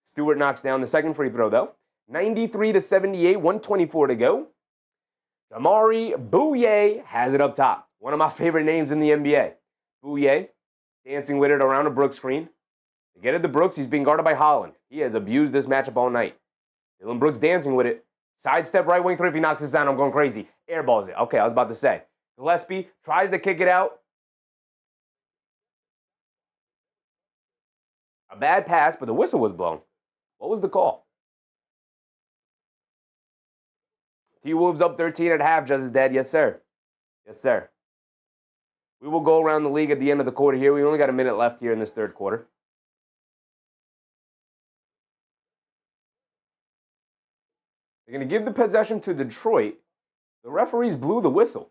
Stewart knocks down the second free throw, though. 93-78, 124 to go. Amari Bouye has it up top. One of my favorite names in the NBA. Bouye dancing with it around a Brooks screen. They get it to Brooks. He's being guarded by Holland. He has abused this matchup all night. Dillon Brooks dancing with it. Sidestep right wing three. If he knocks this down, I'm going crazy. Airballs it. Okay, I was about to say. Gillespie tries to kick it out. A bad pass, but the whistle was blown. What was the call? T-Wolves up 13 at half, just as dead. Yes, sir. Yes, sir. We will go around the league at the end of the quarter here. We only got a minute left here in this third quarter. They're going to give the possession to Detroit. The referees blew the whistle.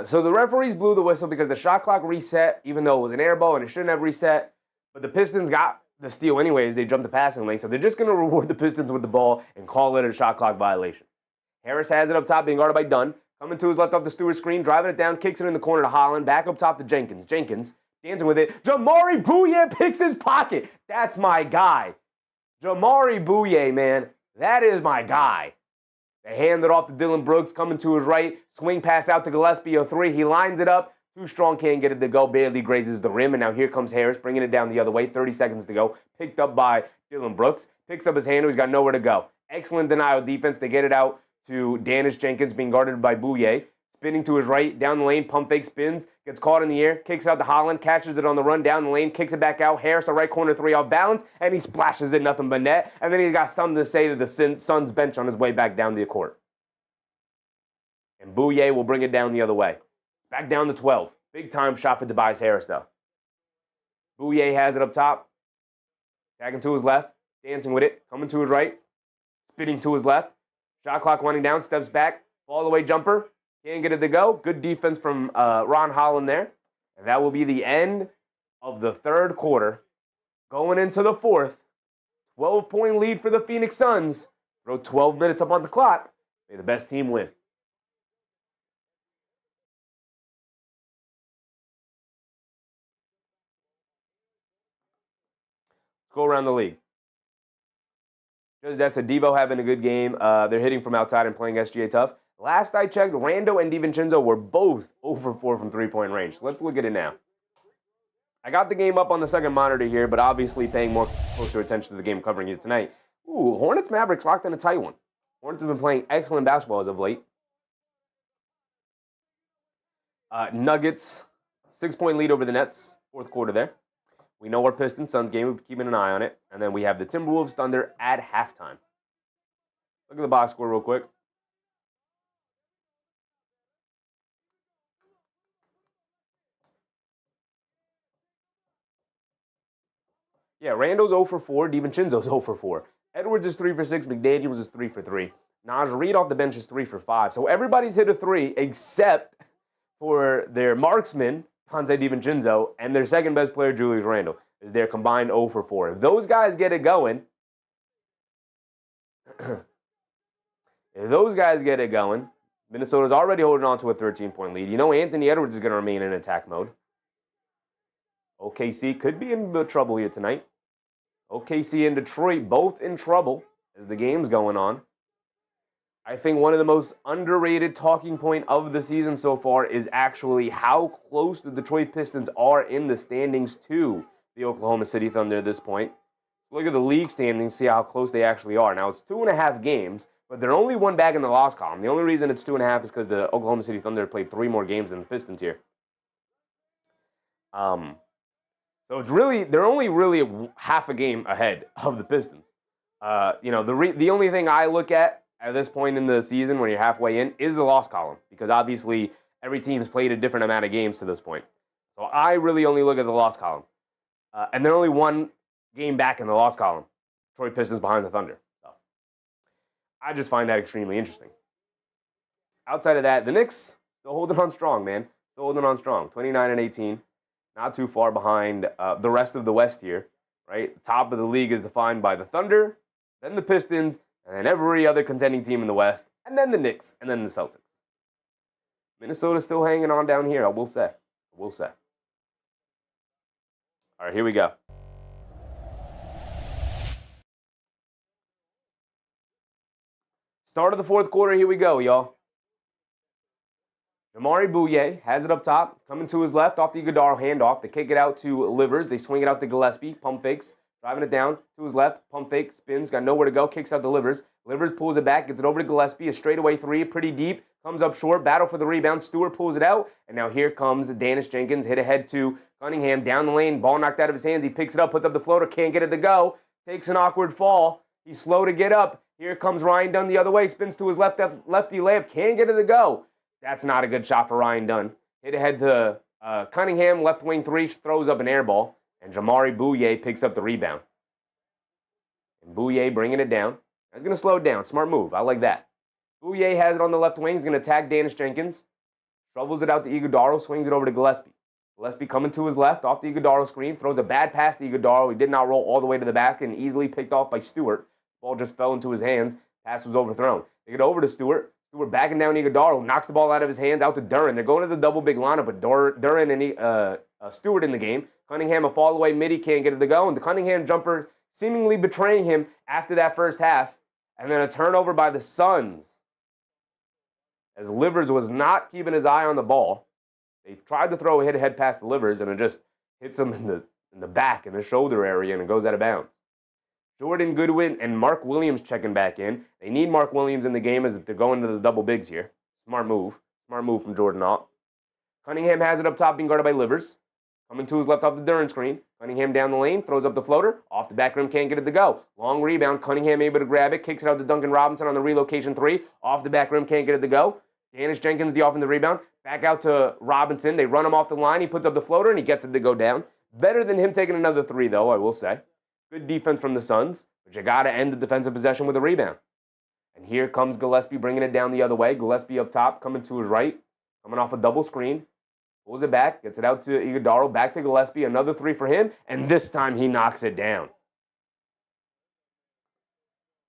So the referees blew the whistle because the shot clock reset, even though it was an air ball and it shouldn't have reset. But the Pistons got the steal anyways. They jumped the passing lane. So they're just going to reward the Pistons with the ball and call it a shot clock violation. Harris has it up top, being guarded by Dunn. Coming to his left off the Stewart screen, driving it down, kicks it in the corner to Holland. Back up top to Jenkins. Jenkins dancing with it. Jamari Bouye picks his pocket. That's my guy. Jamari Bouye, man. That is my guy. They hand it off to Dillon Brooks, coming to his right. Swing pass out to Gillespie, a three. He lines it up. Too strong, can't get it to go. Barely grazes the rim. And now here comes Harris, bringing it down the other way. 30 seconds to go. Picked up by Dillon Brooks. Picks up his handle. He's got nowhere to go. Excellent denial defense. They get it out to Danish Jenkins, being guarded by Bouye. Spinning to his right, down the lane, pump fake, spins, gets caught in the air, kicks out to Holland, catches it on the run, down the lane, kicks it back out. Harris, a right corner three off balance, and he splashes it, nothing but net. And then he's got something to say to the Suns bench on his way back down the court. And Bouye will bring it down the other way. Back down to 12. Big time shot for Tobias Harris, though. Bouye has it up top. Tagging to his left. Dancing with it. Coming to his right. Spinning to his left. Shot clock winding down. Steps back. Fall away jumper. Can't get it to go. Good defense from Ron Holland there. And that will be the end of the third quarter. Going into the fourth. 12-point lead for the Phoenix Suns. Throw 12 minutes up on the clock. May the best team win. Let's go around the league. Because that's a Devo having a good game. They're hitting from outside and playing SGA tough. Last I checked, Rando and DiVincenzo were both over 4 from three-point range. Let's look at it now. I got the game up on the second monitor here, but obviously paying more closer attention to the game covering it tonight. Ooh, Hornets Mavericks locked in a tight one. Hornets have been playing excellent basketball as of late. Nuggets, 6-point lead over the Nets, fourth quarter there. We know our Pistons Suns game. We're keeping an eye on it. And then we have the Timberwolves Thunder at halftime. Look at the box score real quick. Yeah, Randall's 0 for 4. DiVincenzo's 0 for 4. Edwards is 3 for 6. McDaniels is 3 for 3. Naj Reid off the bench is 3 for 5. So everybody's hit a 3 except for their marksman, Ponce DiVincenzo, and their second best player, Julius Randle, is their combined 0 for 4. If those guys get it going, Minnesota's already holding on to a 13-point lead. You know Anthony Edwards is going to remain in attack mode. OKC could be in trouble here tonight. OKC and Detroit both in trouble as the game's going on. I think one of the most underrated talking point of the season so far is actually how close the Detroit Pistons are in the standings to the Oklahoma City Thunder at this point. Look at the league standings, see how close they actually are. Now, it's 2.5 games, but they're only one back in the loss column. The only reason it's 2.5 is because the Oklahoma City Thunder played 3 more games than the Pistons here. So it's really, they're only really half a game ahead of the Pistons. The only thing I look at this point in the season when you're halfway in is the loss column, because obviously every team's played a different amount of games to this point. So I really only look at the loss column. And they're only one game back in the loss column. Detroit Pistons behind the Thunder. So I just find that extremely interesting. Outside of that, the Knicks still holding on strong, man. Still holding on strong. 29-18. Not too far behind the rest of the West here, right? The top of the league is defined by the Thunder, then the Pistons, and then every other contending team in the West, and then the Knicks, and then the Celtics. Minnesota's still hanging on down here, I will say. All right, here we go. Start of the fourth quarter, here we go, y'all. Jamari Bouye has it up top, coming to his left off the Iguodala handoff. They kick it out to Livers. They swing it out to Gillespie, pump fakes, driving it down to his left, pump fake, spins, got nowhere to go, kicks out to Livers. Livers pulls it back, gets it over to Gillespie, a straightaway 3, pretty deep, comes up short, battle for the rebound. Stewart pulls it out, and now here comes Dennis Jenkins, hit ahead to Cunningham, down the lane, ball knocked out of his hands. He picks it up, puts up the floater, can't get it to go, takes an awkward fall. He's slow to get up. Here comes Ryan Dunn the other way, spins to his lefty layup, can't get it to go. That's not a good shot for Ryan Dunn. Hit ahead to Cunningham, left wing 3, throws up an air ball, and Jamari Bouye picks up the rebound. And Bouye bringing it down. That's going to slow it down. Smart move. I like that. Bouye has it on the left wing. He's going to attack Dennis Jenkins. Shovels it out to Iguodala, swings it over to Gillespie. Gillespie coming to his left, off the Iguodala screen, throws a bad pass to Iguodala. He did not roll all the way to the basket and easily picked off by Stewart. Ball just fell into his hands. Pass was overthrown. They get over to Stewart. Stewart backing down Iguodala, knocks the ball out of his hands out to Duren. They're going to the double big lineup with Duren and Stewart in the game. Cunningham a fall away mid, he can't get it to go, and the Cunningham jumper seemingly betraying him after that first half. And then a turnover by the Suns, as Livers was not keeping his eye on the ball. They tried to throw a hit-ahead pass to Livers, and it just hits him in the back, in the shoulder area, and it goes out of bounds. Jordan Goodwin and Mark Williams checking back in. They need Mark Williams in the game as they're going to the double bigs here. Smart move. Smart move from Jordan Alt. Cunningham has it up top, being guarded by Livers. Coming to his left off the Duren screen. Cunningham down the lane, throws up the floater. Off the back rim, can't get it to go. Long rebound. Cunningham able to grab it. Kicks it out to Duncan Robinson on the relocation 3. Off the back rim, can't get it to go. Dennis Jenkins, the offensive rebound. Back out to Robinson. They run him off the line. He puts up the floater, and he gets it to go down. Better than him taking another 3, though, I will say. Good defense from the Suns, but you got to end the defensive possession with a rebound. And here comes Gillespie bringing it down the other way. Gillespie up top, coming to his right, coming off a double screen. Pulls it back, gets it out to Iguodala, back to Gillespie, another 3 for him, and this time he knocks it down.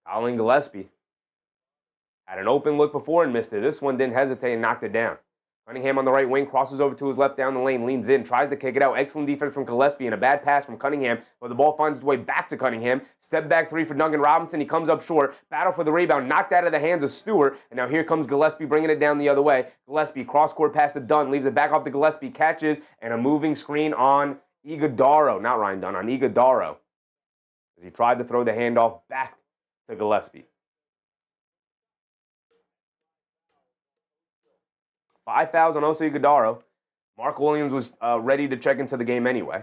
Colin Gillespie Had an open look before and missed it. This one didn't hesitate and knocked it down. Cunningham on the right wing, crosses over to his left down the lane, leans in, tries to kick it out. Excellent defense from Gillespie and a bad pass from Cunningham, but the ball finds its way back to Cunningham. Step back three for Duncan Robinson. He comes up short. Battle for the rebound, knocked out of the hands of Stewart. And now here comes Gillespie bringing it down the other way. Gillespie cross-court pass to Dunn, leaves it back off to Gillespie, catches, and a moving screen on Iguodaro. Not Ryan Dunn, on Iguodaro. As he tried to throw the handoff back to Gillespie. 5 fouls on Ausar Iguodaro. Mark Williams was ready to check into the game anyway.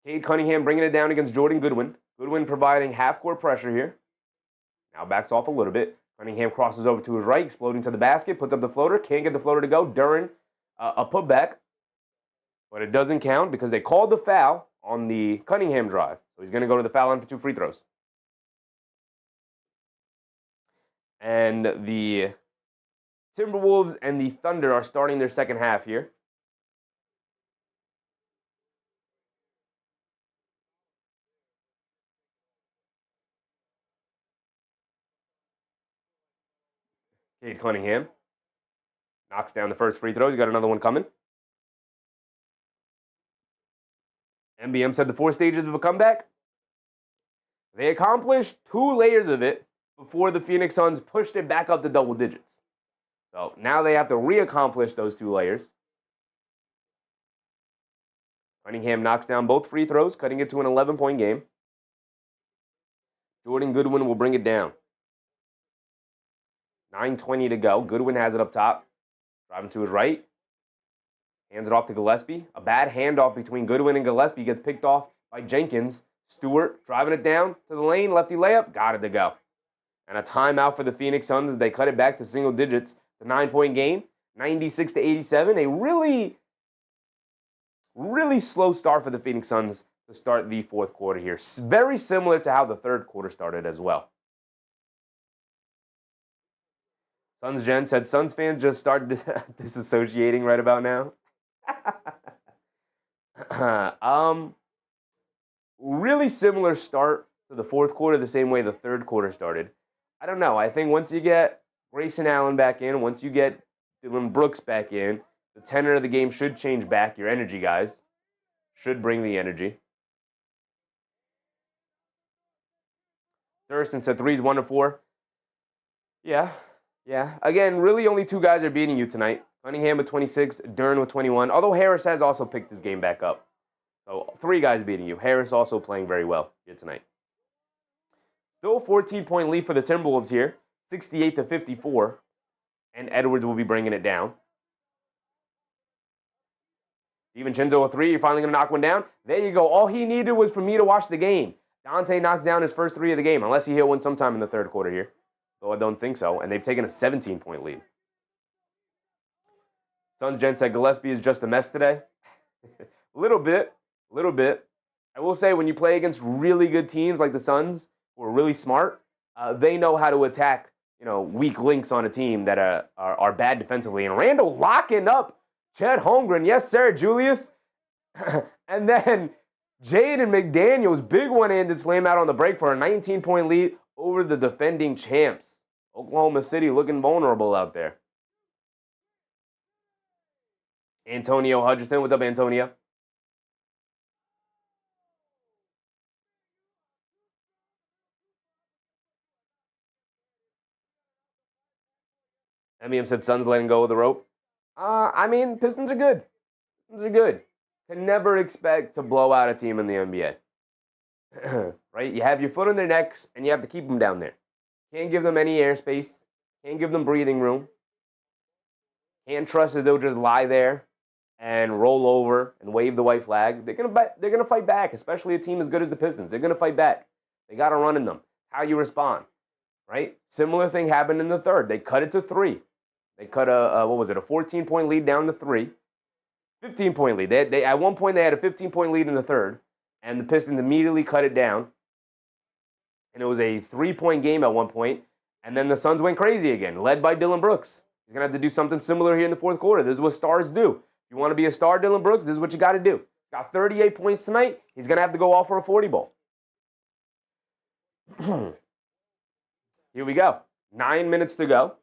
Cade Cunningham bringing it down against Jordan Goodwin. Goodwin providing half-court pressure here. Now backs off a little bit. Cunningham crosses over to his right, exploding to the basket, puts up the floater. Can't get the floater to go. Duren, a putback. But it doesn't count because they called the foul on the Cunningham drive. So he's going to go to the foul line for 2 free throws. And the Timberwolves and the Thunder are starting their second half here. Cade Cunningham knocks down the first free throw. He's got another one coming. MBM said the 4 stages of a comeback. They accomplished 2 layers of it before the Phoenix Suns pushed it back up to double digits. So now they have to re-accomplish those 2 layers. Cunningham knocks down both free throws, cutting it to an 11-point game. Jordan Goodwin will bring it down. 9:20 to go. Goodwin has it up top. Driving to his right. Hands it off to Gillespie. A bad handoff between Goodwin and Gillespie gets picked off by Jenkins. Stewart driving it down to the lane. Lefty layup. Got it to go. And a timeout for the Phoenix Suns as they cut it back to single digits. It's a 9-point game. 96-87. A really slow start for the Phoenix Suns to start the fourth quarter here. Very similar to how the third quarter started as well. Suns Gen said Suns fans just started disassociating right about now. Really similar start to the fourth quarter, the same way the third quarter started. I don't know. I think once you get Grayson Allen back in, once you get Dillon Brooks back in, the tenor of the game should change back. Your energy guys should bring the energy. Thurston said 3's 1 to 4. Yeah. Again, really only 2 guys are beating you tonight. Cunningham with 26, Duren with 21. Although Harris has also picked his game back up. So 3 guys beating you. Harris also playing very well here tonight. Still a 14-point lead for the Timberwolves here. 68-54. And Edwards will be bringing it down. DiVincenzo with 3. You're finally going to knock one down. There you go. All he needed was for me to watch the game. Dante knocks down his first 3 of the game. Unless he hit one sometime in the third quarter here. Though I don't think so. And they've taken a 17-point lead. Suns Gen said Gillespie is just a mess today. A little bit. I will say when you play against really good teams like the Suns, who are really smart, they know how to attack, weak links on a team that are bad defensively. And Randall locking up Chet Holmgren. Yes, sir, Julius. And then Jaden McDaniels, big one-handed slam out on the break for a 19-point lead over the defending champs. Oklahoma City looking vulnerable out there. Antonio Hutchinson. What's up, Antonio? MEM said Suns letting go of the rope. Pistons are good. Can never expect to blow out a team in the NBA. Right? You have your foot on their necks, and you have to keep them down there. Can't give them any airspace. Can't give them breathing room. Can't trust that they'll just lie there and roll over and wave the white flag. They're gonna fight back, especially a team as good as the Pistons. They're gonna fight back. They got to run in them. How you respond, right? Similar thing happened in the third. They cut it to 3. They cut a 14-point lead down to 3. 15-point lead. They at one point they had a 15-point lead in the third, and the Pistons immediately cut it down. And it was a 3-point game at one point, and then the Suns went crazy again, led by Dillon Brooks. He's going to have to do something similar here in the fourth quarter. This is what stars do. If you want to be a star, Dillon Brooks, this is what you got to do. Got 38 points tonight. He's going to have to go off for a 40 ball. Here we go. 9 minutes to go.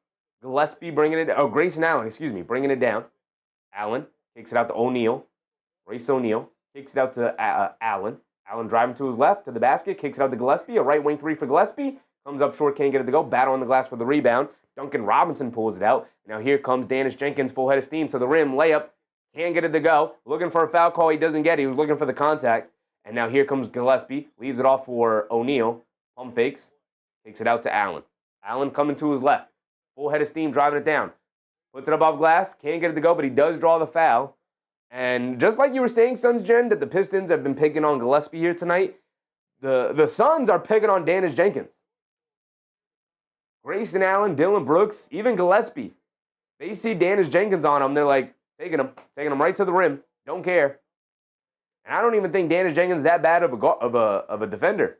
Gillespie bringing it. Oh, Grayson Allen, bringing it down. Allen kicks it out to O'Neal. Royce O'Neal kicks it out to Allen. Allen driving to his left to the basket, kicks it out to Gillespie. A right wing three for Gillespie. Comes up short, can't get it to go. Battle on the glass for the rebound. Duncan Robinson pulls it out. Now here comes Dennis Jenkins, full head of steam to the rim. Layup. Can't get it to go. Looking for a foul call. He doesn't get it. He was looking for the contact. And now here comes Gillespie. Leaves it off for O'Neal. Pump fakes. Takes it out to Allen. Allen coming to his left. Full head of steam, driving it down. Puts it up off glass. Can't get it to go, but he does draw the foul. And just like you were saying, Suns Gen, that the Pistons have been picking on Gillespie here tonight, the Suns are picking on Dennis Jenkins. Grayson Allen, Dillon Brooks, even Gillespie. They see Dennis Jenkins on him. They're like, taking him right to the rim. Don't care. And I don't even think Dennis Jenkins is that bad of a defender.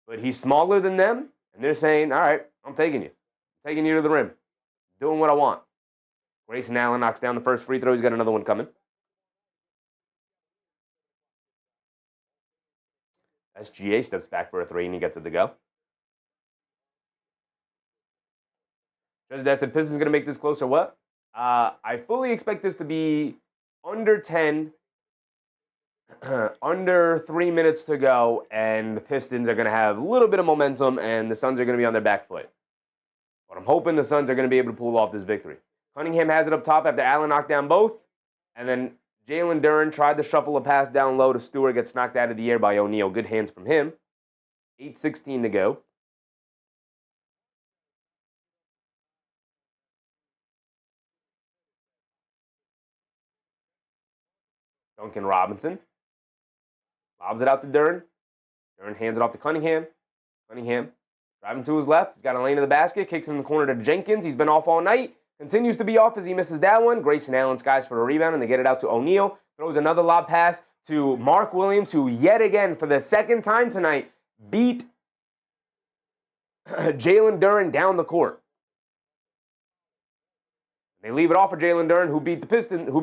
But he's smaller than them, and they're saying, all right, I'm taking you. I'm taking you to the rim. Doing what I want. Grayson Allen knocks down the first free throw. He's got another one coming. SGA steps back for a three, and he gets it to go. Just that said, Pistons going to make this close or what? I fully expect this to be under 10, under 3 minutes to go, and the Pistons are going to have a little bit of momentum, and the Suns are going to be on their back foot. But I'm hoping the Suns are going to be able to pull off this victory. Cunningham has it up top after Allen knocked down both, and then Jaylen Duren tried to shuffle a pass down low to Stewart, gets knocked out of the air by O'Neal. Good hands from him. 8:16 to go. Duncan Robinson lobs it out to Duren. Duren hands it off to Cunningham. Cunningham driving to his left. He's got a lane to the basket. Kicks in the corner to Jenkins. He's been off all night. Continues to be off as he misses that one. Grayson Allen skies for a rebound, and they get it out to O'Neal. Throws another lob pass to Mark Williams, who yet again, for the second time tonight, beat Jaylen Duren down the court. They leave it off for Jaylen Duren, who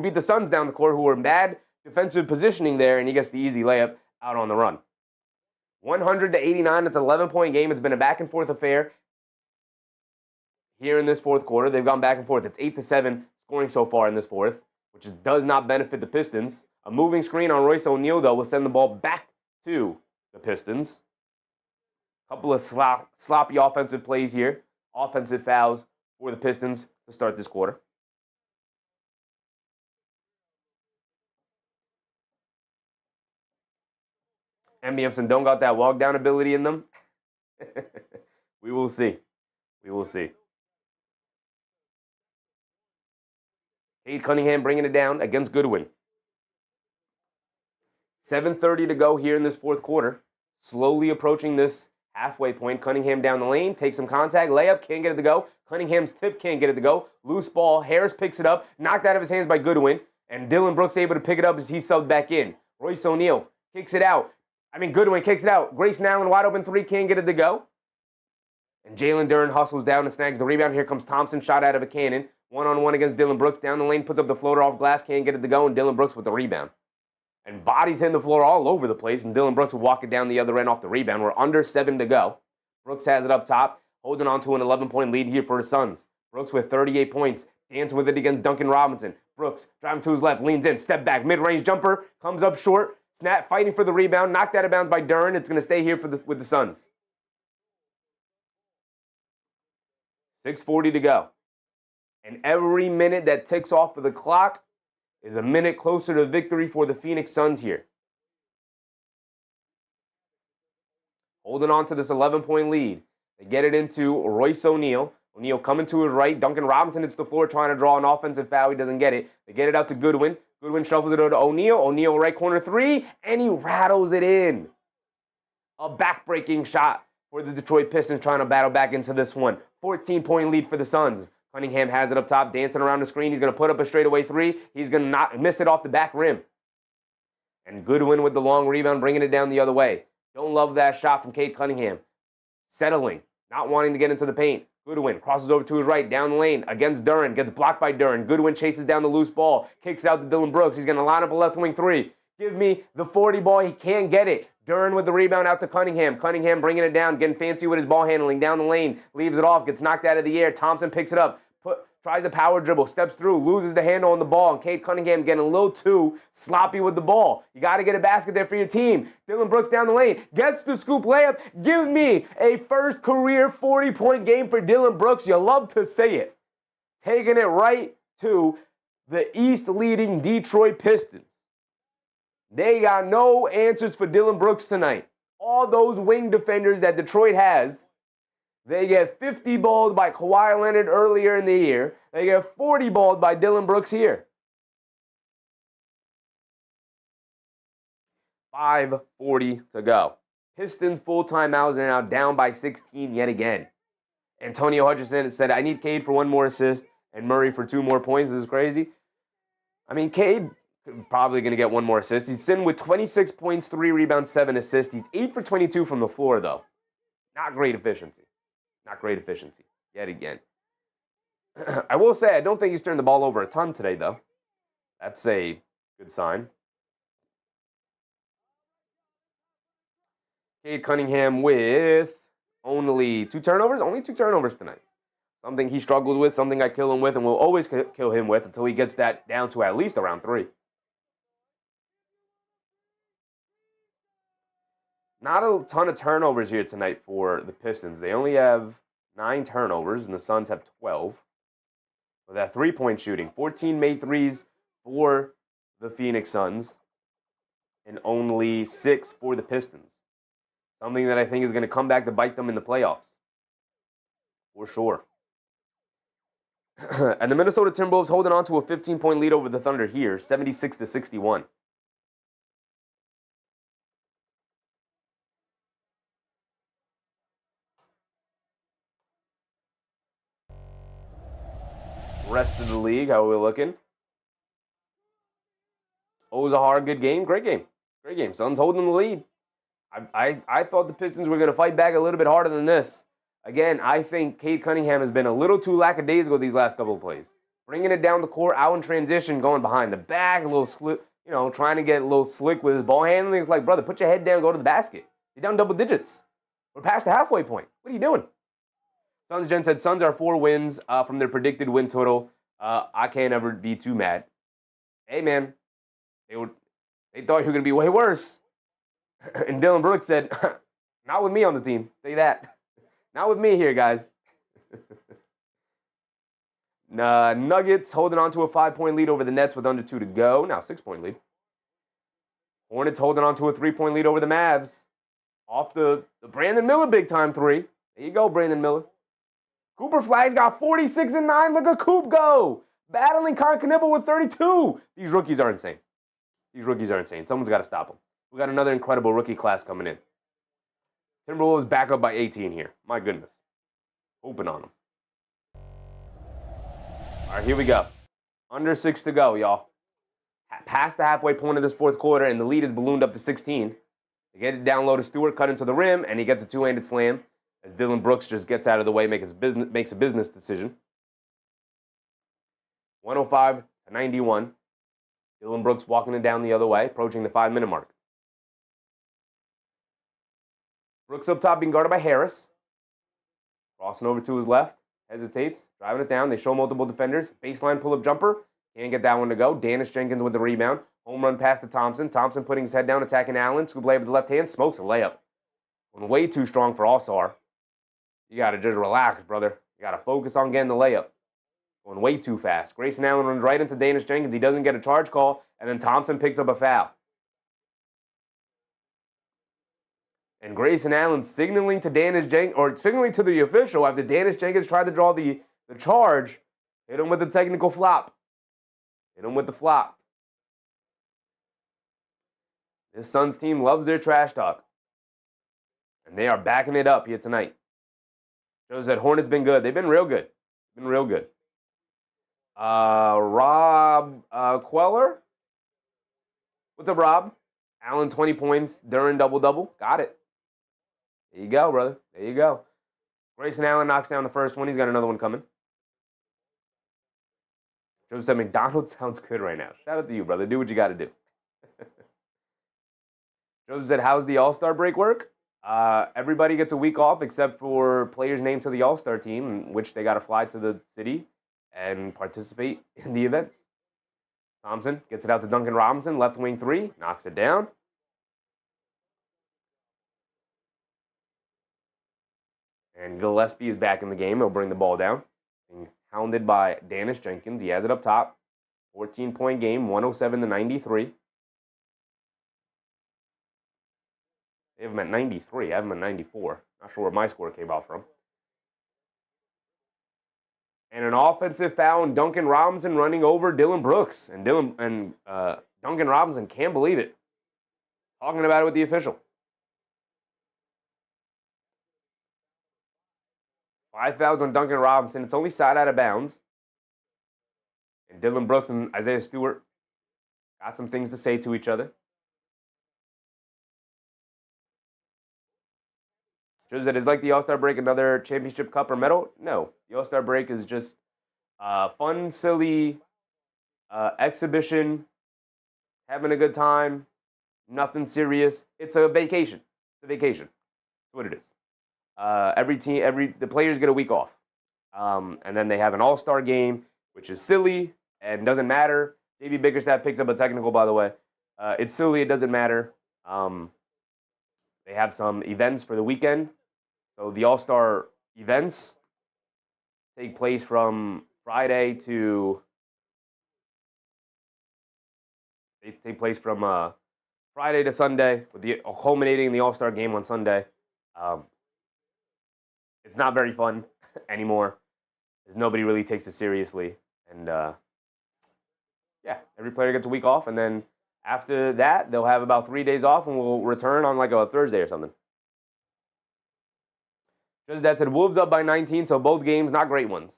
beat the Suns down the court, who were in bad defensive positioning there, and he gets the easy layup out on the run. 100-89. It's an 11-point game. It's been a back-and-forth affair here in this fourth quarter. They've gone back and forth. It's 8-7 scoring so far in this fourth, which does not benefit the Pistons. A moving screen on Royce O'Neal, though, will send the ball back to the Pistons. A couple of sloppy offensive plays here. Offensive fouls for the Pistons to start this quarter. MBMson don't got that walk down ability in them. We will see. We will see. Cade Cunningham bringing it down against Goodwin. 7:30 to go here in this fourth quarter. Slowly approaching this halfway point. Cunningham down the lane, takes some contact, layup, can't get it to go. Cunningham's tip can't get it to go. Loose ball, Harris picks it up, knocked out of his hands by Goodwin, and Dillon Brooks able to pick it up as he subbed back in. Royce O'Neal kicks it out. Goodwin kicks it out. Grayson Allen wide open three, can't get it to go. And Jaylen Duren hustles down and snags the rebound. Here comes Thompson, shot out of a cannon. One-on-one against Dillon Brooks. Down the lane, puts up the floater off glass, can't get it to go, and Dillon Brooks with the rebound. And bodies hitting the floor all over the place, and Dillon Brooks will walk it down the other end off the rebound. We're under 7 to go. Brooks has it up top, holding on to an 11-point lead here for the Suns. Brooks with 38 points. Dance with it against Duncan Robinson. Brooks driving to his left, leans in, step back, mid-range jumper, comes up short. Snap, fighting for the rebound, knocked out of bounds by Duren. It's going to stay here with the Suns. 6:40 to go. And every minute that ticks off of the clock is a minute closer to victory for the Phoenix Suns here. Holding on to this 11-point lead. They get it into Royce O'Neal. O'Neal coming to his right. Duncan Robinson hits the floor trying to draw an offensive foul. He doesn't get it. They get it out to Goodwin. Goodwin shuffles it over to O'Neal. O'Neal right corner three, and he rattles it in. A back-breaking shot for the Detroit Pistons trying to battle back into this one. 14-point lead for the Suns. Cunningham has it up top, dancing around the screen. He's going to put up a straightaway three. He's going to not miss it off the back rim. And Goodwin with the long rebound, bringing it down the other way. Don't love that shot from Cade Cunningham. Settling, not wanting to get into the paint. Goodwin crosses over to his right, down the lane, against Duren, gets blocked by Duren. Goodwin chases down the loose ball, kicks it out to Dillon Brooks. He's going to line up a left wing three. Give me the 40 ball. He can't get it. Duren with the rebound out to Cunningham. Cunningham bringing it down, getting fancy with his ball handling down the lane. Leaves it off, gets knocked out of the air. Thompson picks it up, tries the power dribble, steps through, loses the handle on the ball. And Cade Cunningham getting a little too sloppy with the ball. You got to get a basket there for your team. Dillon Brooks down the lane, gets the scoop layup. Give me a first career 40-point game for Dillon Brooks. You love to say it. Taking it right to the East-leading Detroit Pistons. They got no answers for Dillon Brooks tonight. All those wing defenders that Detroit has, they get 50 balled by Kawhi Leonard earlier in the year. They get 40 balled by Dillon Brooks here. 5:40 to go. Pistons full timeouts are now down by 16 yet again. Antonio Hutchinson said, I need Cade for one more assist and Murray for 2 more points. This is crazy. I mean, Cade probably going to get 1 more assist. He's sitting with 26 points, 3 rebounds, 7 assists. He's 8 for 22 from the floor, though. Not great efficiency. Not great efficiency yet again. I will say, I don't think he's turned the ball over a ton today, though. That's a good sign. Cade Cunningham with only 2 turnovers? Only 2 turnovers tonight. Something he struggles with, something I kill him with, and will always kill him with until he gets that down to at least around 3. Not a ton of turnovers here tonight for the Pistons. They only have 9 turnovers, and the Suns have 12. With that 3-point shooting, 14 made threes for the Phoenix Suns, and only 6 for the Pistons. Something that I think is going to come back to bite them in the playoffs. For sure. And the Minnesota Timberwolves holding on to a 15-point lead over the Thunder here, 76-61. Rest of the league, how are we looking? Ausar, good game, great game. Great game. Suns holding the lead. I thought the Pistons were going to fight back a little bit harder than this. Again, I think Cade Cunningham has been a little too lackadaisical these last couple of plays. Bringing it down the court, out in transition, going behind the back, a little slick, trying to get a little slick with his ball handling. It's like, brother, put your head down, go to the basket. You're down double digits. We're past the halfway point. What are you doing? Suns Gen said Suns are 4 wins from their predicted win total. I can't ever be too mad. Hey, man, they thought you were going to be way worse. And Dillon Brooks said, not with me on the team. Say that. Not with me here, guys. Nuggets holding on to a 5-point lead over the Nets with under 2 to go. Now 6-point lead. Hornets holding on to a 3-point lead over the Mavs. Off the Brandon Miller big-time 3. There you go, Brandon Miller. Cooper Flag's got 46 and 9. Look at Coop go. Battling Concanibal with 32. These rookies are insane. Someone's got to stop them. We got another incredible rookie class coming in. Timberwolves back up by 18 here. My goodness. Open on them. All right, here we go. Under 6 to go, y'all. Past the halfway point of this fourth quarter, and the lead is ballooned up to 16. They get it down low to Stewart, cut into the rim, and he gets a 2-handed slam as Dillon Brooks just gets out of the way, makes a business decision. 105-91. Dillon Brooks walking it down the other way, approaching the 5-minute mark. Brooks up top being guarded by Harris. Crossing over to his left. Hesitates. Driving it down. They show multiple defenders. Baseline pull-up jumper. Can't get that one to go. Dennis Jenkins with the rebound. Home run pass to Thompson. Thompson putting his head down, attacking Allen. Scoop layup with the left hand. Smokes a layup. Went way too strong for Ausar. You got to just relax, brother. You got to focus on getting the layup. Going way too fast. Grayson Allen runs right into Dennis Jenkins. He doesn't get a charge call. And then Thompson picks up a foul. And Grayson Allen signaling to Dennis Jenkins, or signaling to the official after Dennis Jenkins tried to draw the charge. Hit him with the technical flop. Hit him with the flop. This Suns team loves their trash talk. And they are backing it up here tonight. Shows that Hornets been good. They've been real good. Rob Queller. What's up, Rob? Allen, 20 points. Duren, double-double. Got it. There you go, brother. There you go. Grayson Allen knocks down the first one. He's got another one coming. Joseph said McDonald's sounds good right now. Shout out to you, brother. Do what you got to do. Joseph said, how's the All-Star break work? Everybody gets a week off except for players named to the All-Star team, in which they got to fly to the city and participate in the events. Thompson gets it out to Duncan Robinson, left wing three, knocks it down. And Gillespie is back in the game. He'll bring the ball down. Being hounded by Dennis Jenkins. He has it up top. 14-point game, 107-93. They have him at 93. I have him at 94. Not sure where my score came out from. And an offensive foul, and Duncan Robinson running over Dillon Brooks. And Duncan Robinson can't believe it. Talking about it with the official. 5 fouls on Duncan Robinson. It's only side out of bounds. And Dillon Brooks and Isaiah Stewart got some things to say to each other. Shows that it's like the All-Star break, another championship cup or medal? No. The All-Star break is just fun, silly exhibition, having a good time, nothing serious. It's a vacation. It's a vacation. That's what it is. The players get a week off. And then they have an all-star game, which is silly and doesn't matter. JB Bickerstaff picks up a technical, by the way. It's silly. It doesn't matter. They have some events for the weekend. So the all-star events take place from Friday to... They take place from Friday to Sunday, with the culminating in the all-star game on Sunday. It's not very fun anymore, because nobody really takes it seriously. And, yeah, every player gets a week off, and then after that, they'll have about 3 days off, and we'll return on like a Thursday or something. Just that said, Wolves up by 19, so both games, not great ones.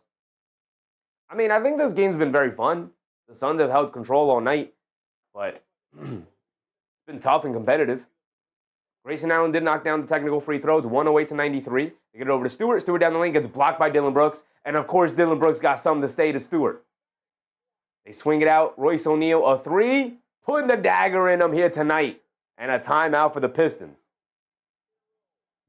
I mean, I think this game's been very fun. The Suns have held control all night, but it's been tough and competitive. Grayson Allen did knock down the technical free throws, 108-93. They get it over to Stewart. Stewart down the lane, gets blocked by Dillon Brooks. And, of course, Dillon Brooks got something to say to Stewart. They swing it out. Royce O'Neal, a three. Putting the dagger in them here tonight. And a timeout for the Pistons.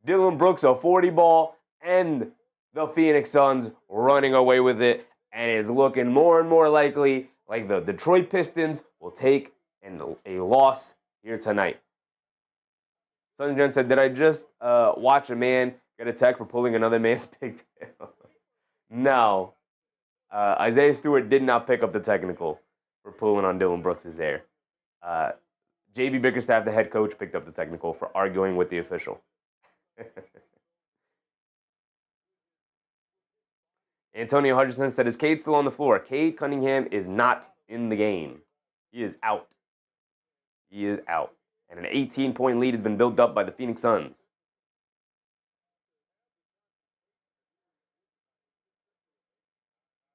Dillon Brooks, a 40 ball. And the Phoenix Suns running away with it. And it's looking more and more likely like the Detroit Pistons will take a loss here tonight. Suns Gen said, did I just watch a man get a tech for pulling another man's pigtail? No. Isaiah Stewart did not pick up the technical for pulling on Dillon Brooks' hair. JB Bickerstaff, the head coach, picked up the technical for arguing with the official. Antonio Hutchinson said, is Cade still on the floor? Cade Cunningham is not in the game. He is out. He is out. And an 18-point lead has been built up by the Phoenix Suns.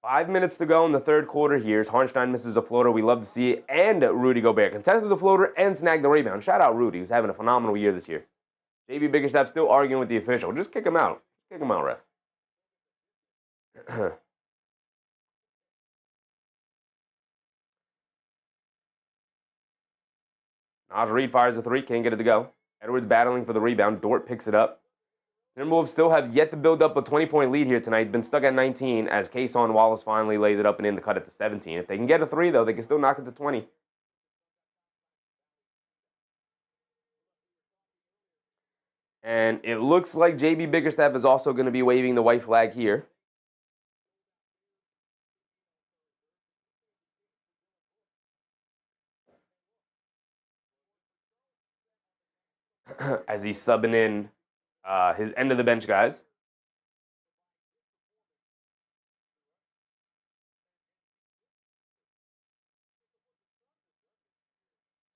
Five minutes to go in the third quarter here. Harnstein misses a floater. We love to see it. And Rudy Gobert contested the floater and snagged the rebound. Shout out Rudy, who's having a phenomenal year this year. JB Bickerstaff still arguing with the official. Just kick him out. Kick him out, ref. Naj Reid fires a three, can't get it to go. Edwards battling for the rebound. Dort picks it up. Timberwolves still have yet to build up a 20-point lead here tonight. Been stuck at 19 as Cason Wallace finally lays it up and in to cut it to 17. If they can get a three, though, they can still knock it to 20. And it looks like JB Bickerstaff is also going to be waving the white flag here. As he's subbing in his end of the bench guys.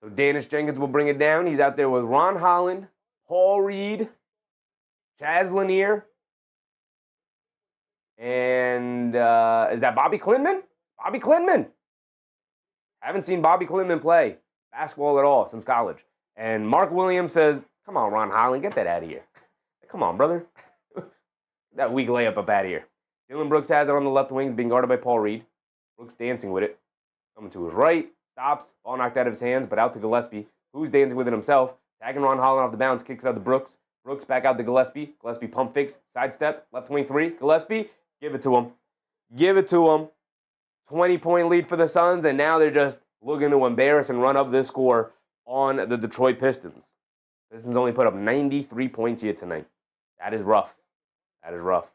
So Dennis Jenkins will bring it down. He's out there with Ron Holland, Paul Reed, Chaz Lanier, and is that Bobby Clinman? Bobby Clinman. Haven't seen Bobby Clinman play basketball at all since college. And Mark Williams says, come on, Ron Holland, get that out of here. Come on, brother. That weak layup up out of here. Dylan Brooks has it on the left wing, being guarded by Paul Reed. Brooks dancing with it. Coming to his right. Stops. Ball knocked out of his hands, but out to Gillespie, who's dancing with it himself. Tagging Ron Holland off the bounce. Kicks out to Brooks. Brooks back out to Gillespie. Gillespie pump fakes. Sidestep. Left wing three. Gillespie. Give it to him. Give it to him. 20-point lead for the Suns, and now they're just looking to embarrass and run up this score on the Detroit Pistons. Pistons only put up 93 points here tonight. That is rough. That is rough.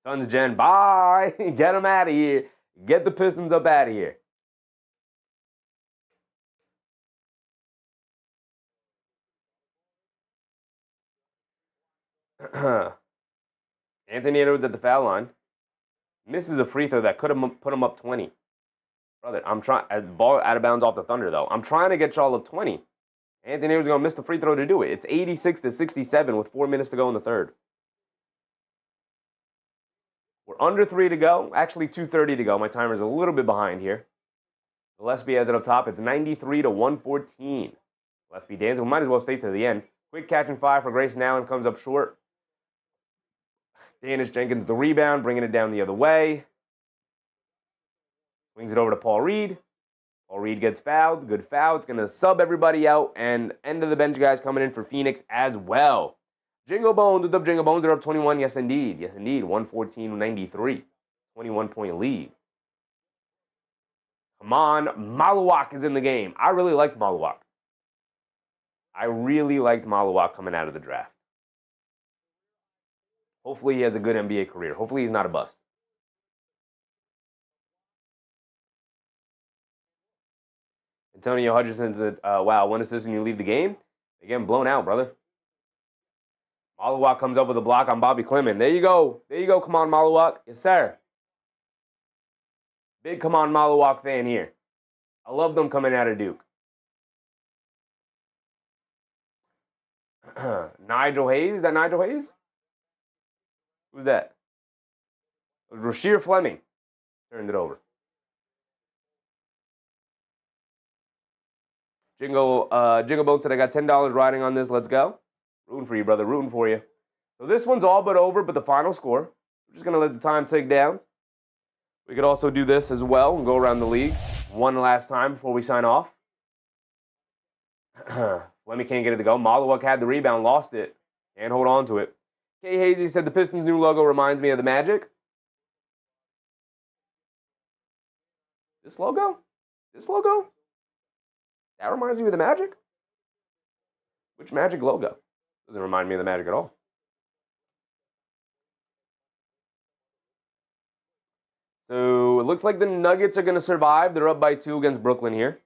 Suns Gen, bye. Get them out of here. Get the Pistons up out of here. Anthony Edwards at the foul line. Misses a free throw that could have put him up 20. Brother, I'm trying. Ball out of bounds off the Thunder, though. I'm trying to get y'all up 20. Anthony Edwards is going to miss the free throw to do it. It's 86-67 with 4 minutes to go in the third. We're under 3 to go. Actually, 2:30 to go. My timer's a little bit behind here. Gillespie has it up top. It's 93-114. Gillespie dancing. We might as well stay to the end. Quick catch and fire for Grayson Allen. Comes up short. Danish Jenkins the rebound, bringing it down the other way. Swings it over to Paul Reed. Paul Reed gets fouled. Good foul. It's going to sub everybody out. And end of the bench guys coming in for Phoenix as well. Jingle Bones. What's up, Jingle Bones? They're up 21. Yes, indeed. Yes, indeed. 114-93. 21-point lead. Come on. Maluak is in the game. I really liked Maluak. Coming out of the draft. Hopefully he has a good NBA career. Hopefully he's not a bust. Antonio Hutchinson said, wow, 1 assist and you leave the game? They're getting blown out, brother. Maluak comes up with a block on Bobby Clement. There you go. There you go. Come on, Maluak. Yes, sir. Big come on, Maluak fan here. I love them coming out of Duke. Nigel Hayes? Is that Nigel Hayes? Who's that? It was Rasheer Fleming. Turned it over. Jingle Boat said, I got $10 riding on this. Let's go. Rooting for you, brother. Rooting for you. So this one's all but over, but the final score. We're just going to let the time tick down. We could also do this as well and go around the league one last time before we sign off. Fleming can't get it to go. Maluak had the rebound, lost it. Can't hold on to it. K. Hazy said the Pistons' new logo reminds me of the Magic. This logo? This logo? That reminds me of the Magic? Which Magic logo? Doesn't remind me of the Magic at all. So it looks like the Nuggets are going to survive. They're up by 2 against Brooklyn here.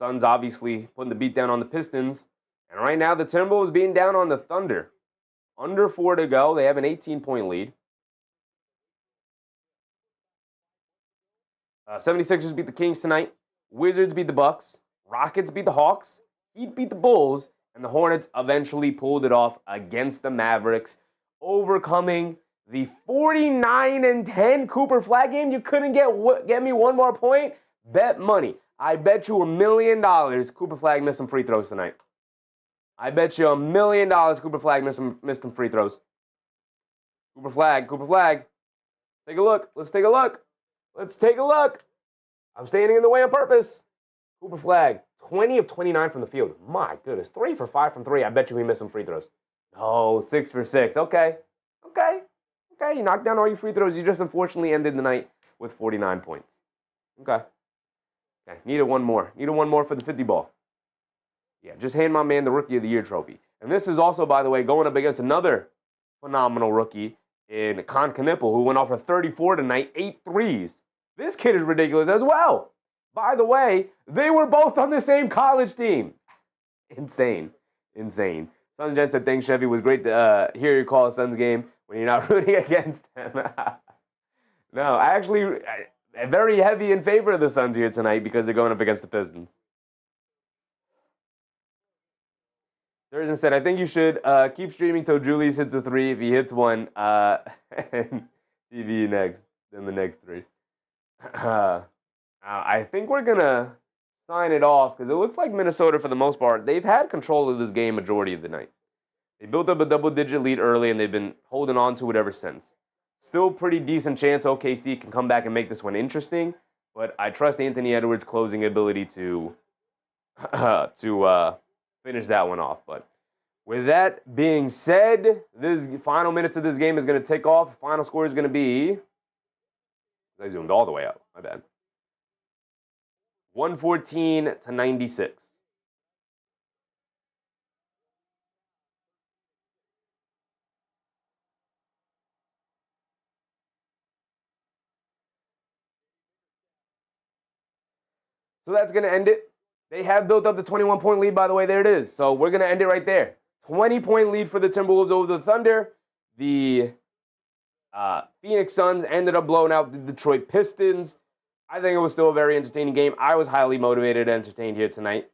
Suns obviously putting the beat down on the Pistons. And right now the Timberwolves being down on the Thunder. Under 4 to go. They have an 18-point lead. 76ers beat the Kings tonight. Wizards beat the Bucks. Rockets beat the Hawks. Heat beat the Bulls. And the Hornets eventually pulled it off against the Mavericks, overcoming the 49-10 Cooper Flag game. You couldn't get me one more point? Bet money. I bet you $1 million Cooper Flag missed some free throws tonight. I bet you $1 million Cooper Flag missed some free throws. Cooper Flag. Take a look. Let's take a look. I'm standing in the way on purpose. Cooper Flag, 20 of 29 from the field. My goodness, 3 for 5 from 3. I bet you he missed some free throws. No, 6 for 6. Okay. You knocked down all your free throws. You just unfortunately ended the night with 49 points. Okay. Needed one more for the 50 ball. Yeah, just hand my man the Rookie of the Year trophy. And this is also, by the way, going up against another phenomenal rookie in Con Knipple, who went off for 34 tonight, 8 threes. This kid is ridiculous as well. By the way, they were both on the same college team. Insane. Suns Jen said, thanks, Chevy. It was great to hear you call a Suns game when you're not rooting against them. No, I actually very heavy in favor of the Suns here tonight because they're going up against the Pistons. Thurston said, I think you should keep streaming till Julius hits a 3. If he hits one, and TV next, then the next 3. I think we're going to sign it off because it looks like Minnesota, for the most part, they've had control of this game majority of the night. They built up a double-digit lead early, and they've been holding on to it ever since. Still pretty decent chance OKC can come back and make this one interesting, but I trust Anthony Edwards' closing ability to finish that one off. But with that being said, this final minutes of this game is going to tick off. Final score is going to be, I zoomed all the way out, my bad, 114-96. So that's going to end it. They have built up the 21-point lead, by the way. There it is. So we're going to end it right there. 20-point lead for the Timberwolves over the Thunder. The Phoenix Suns ended up blowing out the Detroit Pistons. I think it was still a very entertaining game. I was highly motivated and entertained here tonight.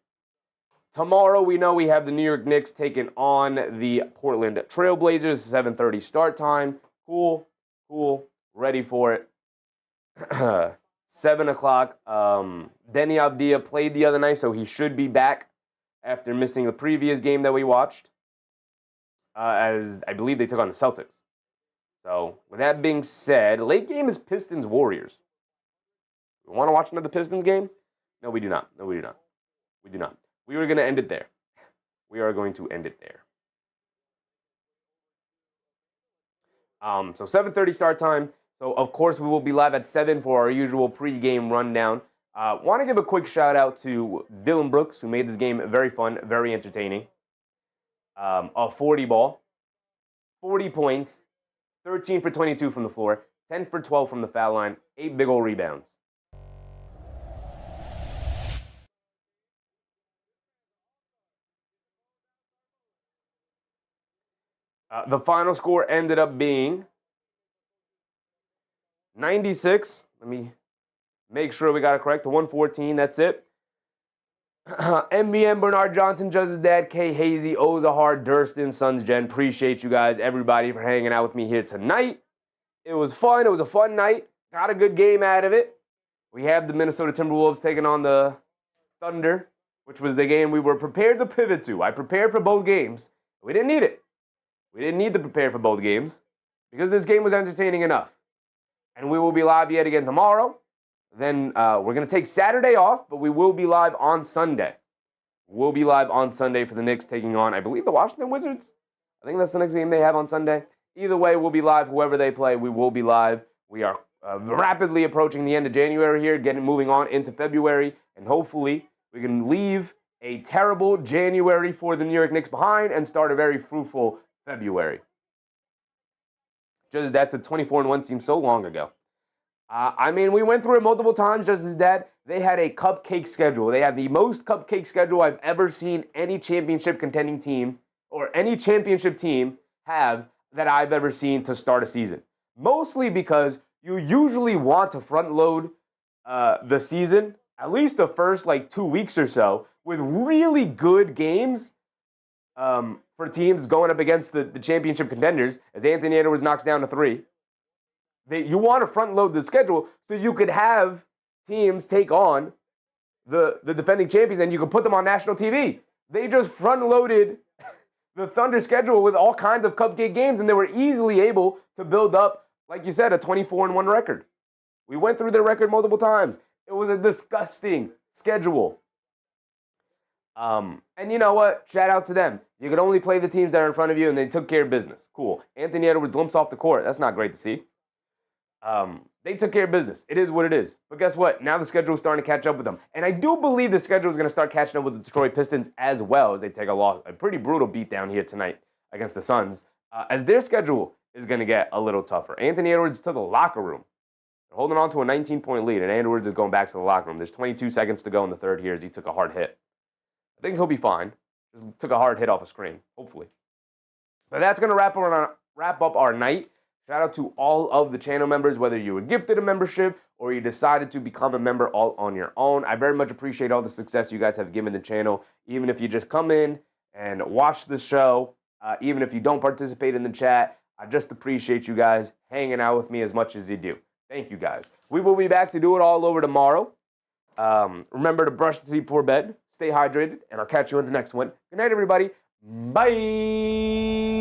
Tomorrow, we know we have the New York Knicks taking on the Portland Trailblazers. 7:30 start time. Cool. Ready for it. 7 o'clock. Denny Avdija played the other night, so he should be back after missing the previous game that we watched. As I believe they took on the Celtics. So, with that being said, late game is Pistons-Warriors. We want to watch another Pistons game? No, we do not. We were going to end it there. We are going to end it there. So 7:30 start time. So, of course, we will be live at 7 for our usual pregame rundown. Want to give a quick shout-out to Dylan Brooks, who made this game very fun, very entertaining. A 40 ball, 40 points, 13 for 22 from the floor, 10 for 12 from the foul line, 8 big ol' rebounds. The final score ended up being 96. Let me make sure we got it correct. To 114, that's it. MBM, Bernard Johnson, Judge's Dad, K. Hazy, Ozahar, Durston, Sons Gen. Appreciate you guys, everybody, for hanging out with me here tonight. It was fun. It was a fun night. Got a good game out of it. We have the Minnesota Timberwolves taking on the Thunder, which was the game we were prepared to pivot to. I prepared for both games. We didn't need it. We didn't need to prepare for both games because this game was entertaining enough. And we will be live yet again tomorrow. Then we're going to take Saturday off, but we will be live on Sunday. We'll be live on Sunday for the Knicks taking on, I believe, the Washington Wizards. I think that's the next game they have on Sunday. Either way, we'll be live. Whoever they play, we will be live. We are rapidly approaching the end of January here, moving on into February, and hopefully we can leave a terrible January for the New York Knicks behind and start a very fruitful February. Just that's a 24-1 seems so long ago. I mean, we went through it multiple times, just as that. They had a cupcake schedule. They had the most cupcake schedule I've ever seen any championship contending team or any championship team have that I've ever seen to start a season. Mostly because you usually want to front load the season, at least the first 2 weeks or so, with really good games for teams going up against the championship contenders, as Anthony Edwards knocks down a 3. You want to front load the schedule so you could have teams take on the defending champions and you can put them on national TV. They just front loaded the Thunder schedule with all kinds of cupcake games, and they were easily able to build up, like you said, a 24-1 record. We went through their record multiple times. It was a disgusting schedule. And you know what? Shout out to them. You could only play the teams that are in front of you, and they took care of business. Cool. Anthony Edwards limps off the court. That's not great to see. They took care of business. It is what it is. But guess what? Now the schedule is starting to catch up with them. And I do believe the schedule is going to start catching up with the Detroit Pistons as well as they take a pretty brutal beatdown here tonight against the Suns, as their schedule is going to get a little tougher. Anthony Edwards to the locker room. They're holding on to a 19-point lead, and Edwards is going back to the locker room. There's 22 seconds to go in the third here as he took a hard hit. I think he'll be fine. Just took a hard hit off a screen, hopefully. But that's going to wrap up our night. Shout out to all of the channel members, whether you were gifted a membership or you decided to become a member all on your own. I very much appreciate all the success you guys have given the channel. Even if you just come in and watch the show, even if you don't participate in the chat, I just appreciate you guys hanging out with me as much as you do. Thank you guys. We will be back to do it all over tomorrow. Remember to brush the teeth before bed, stay hydrated, and I'll catch you in the next one. Good night, everybody. Bye.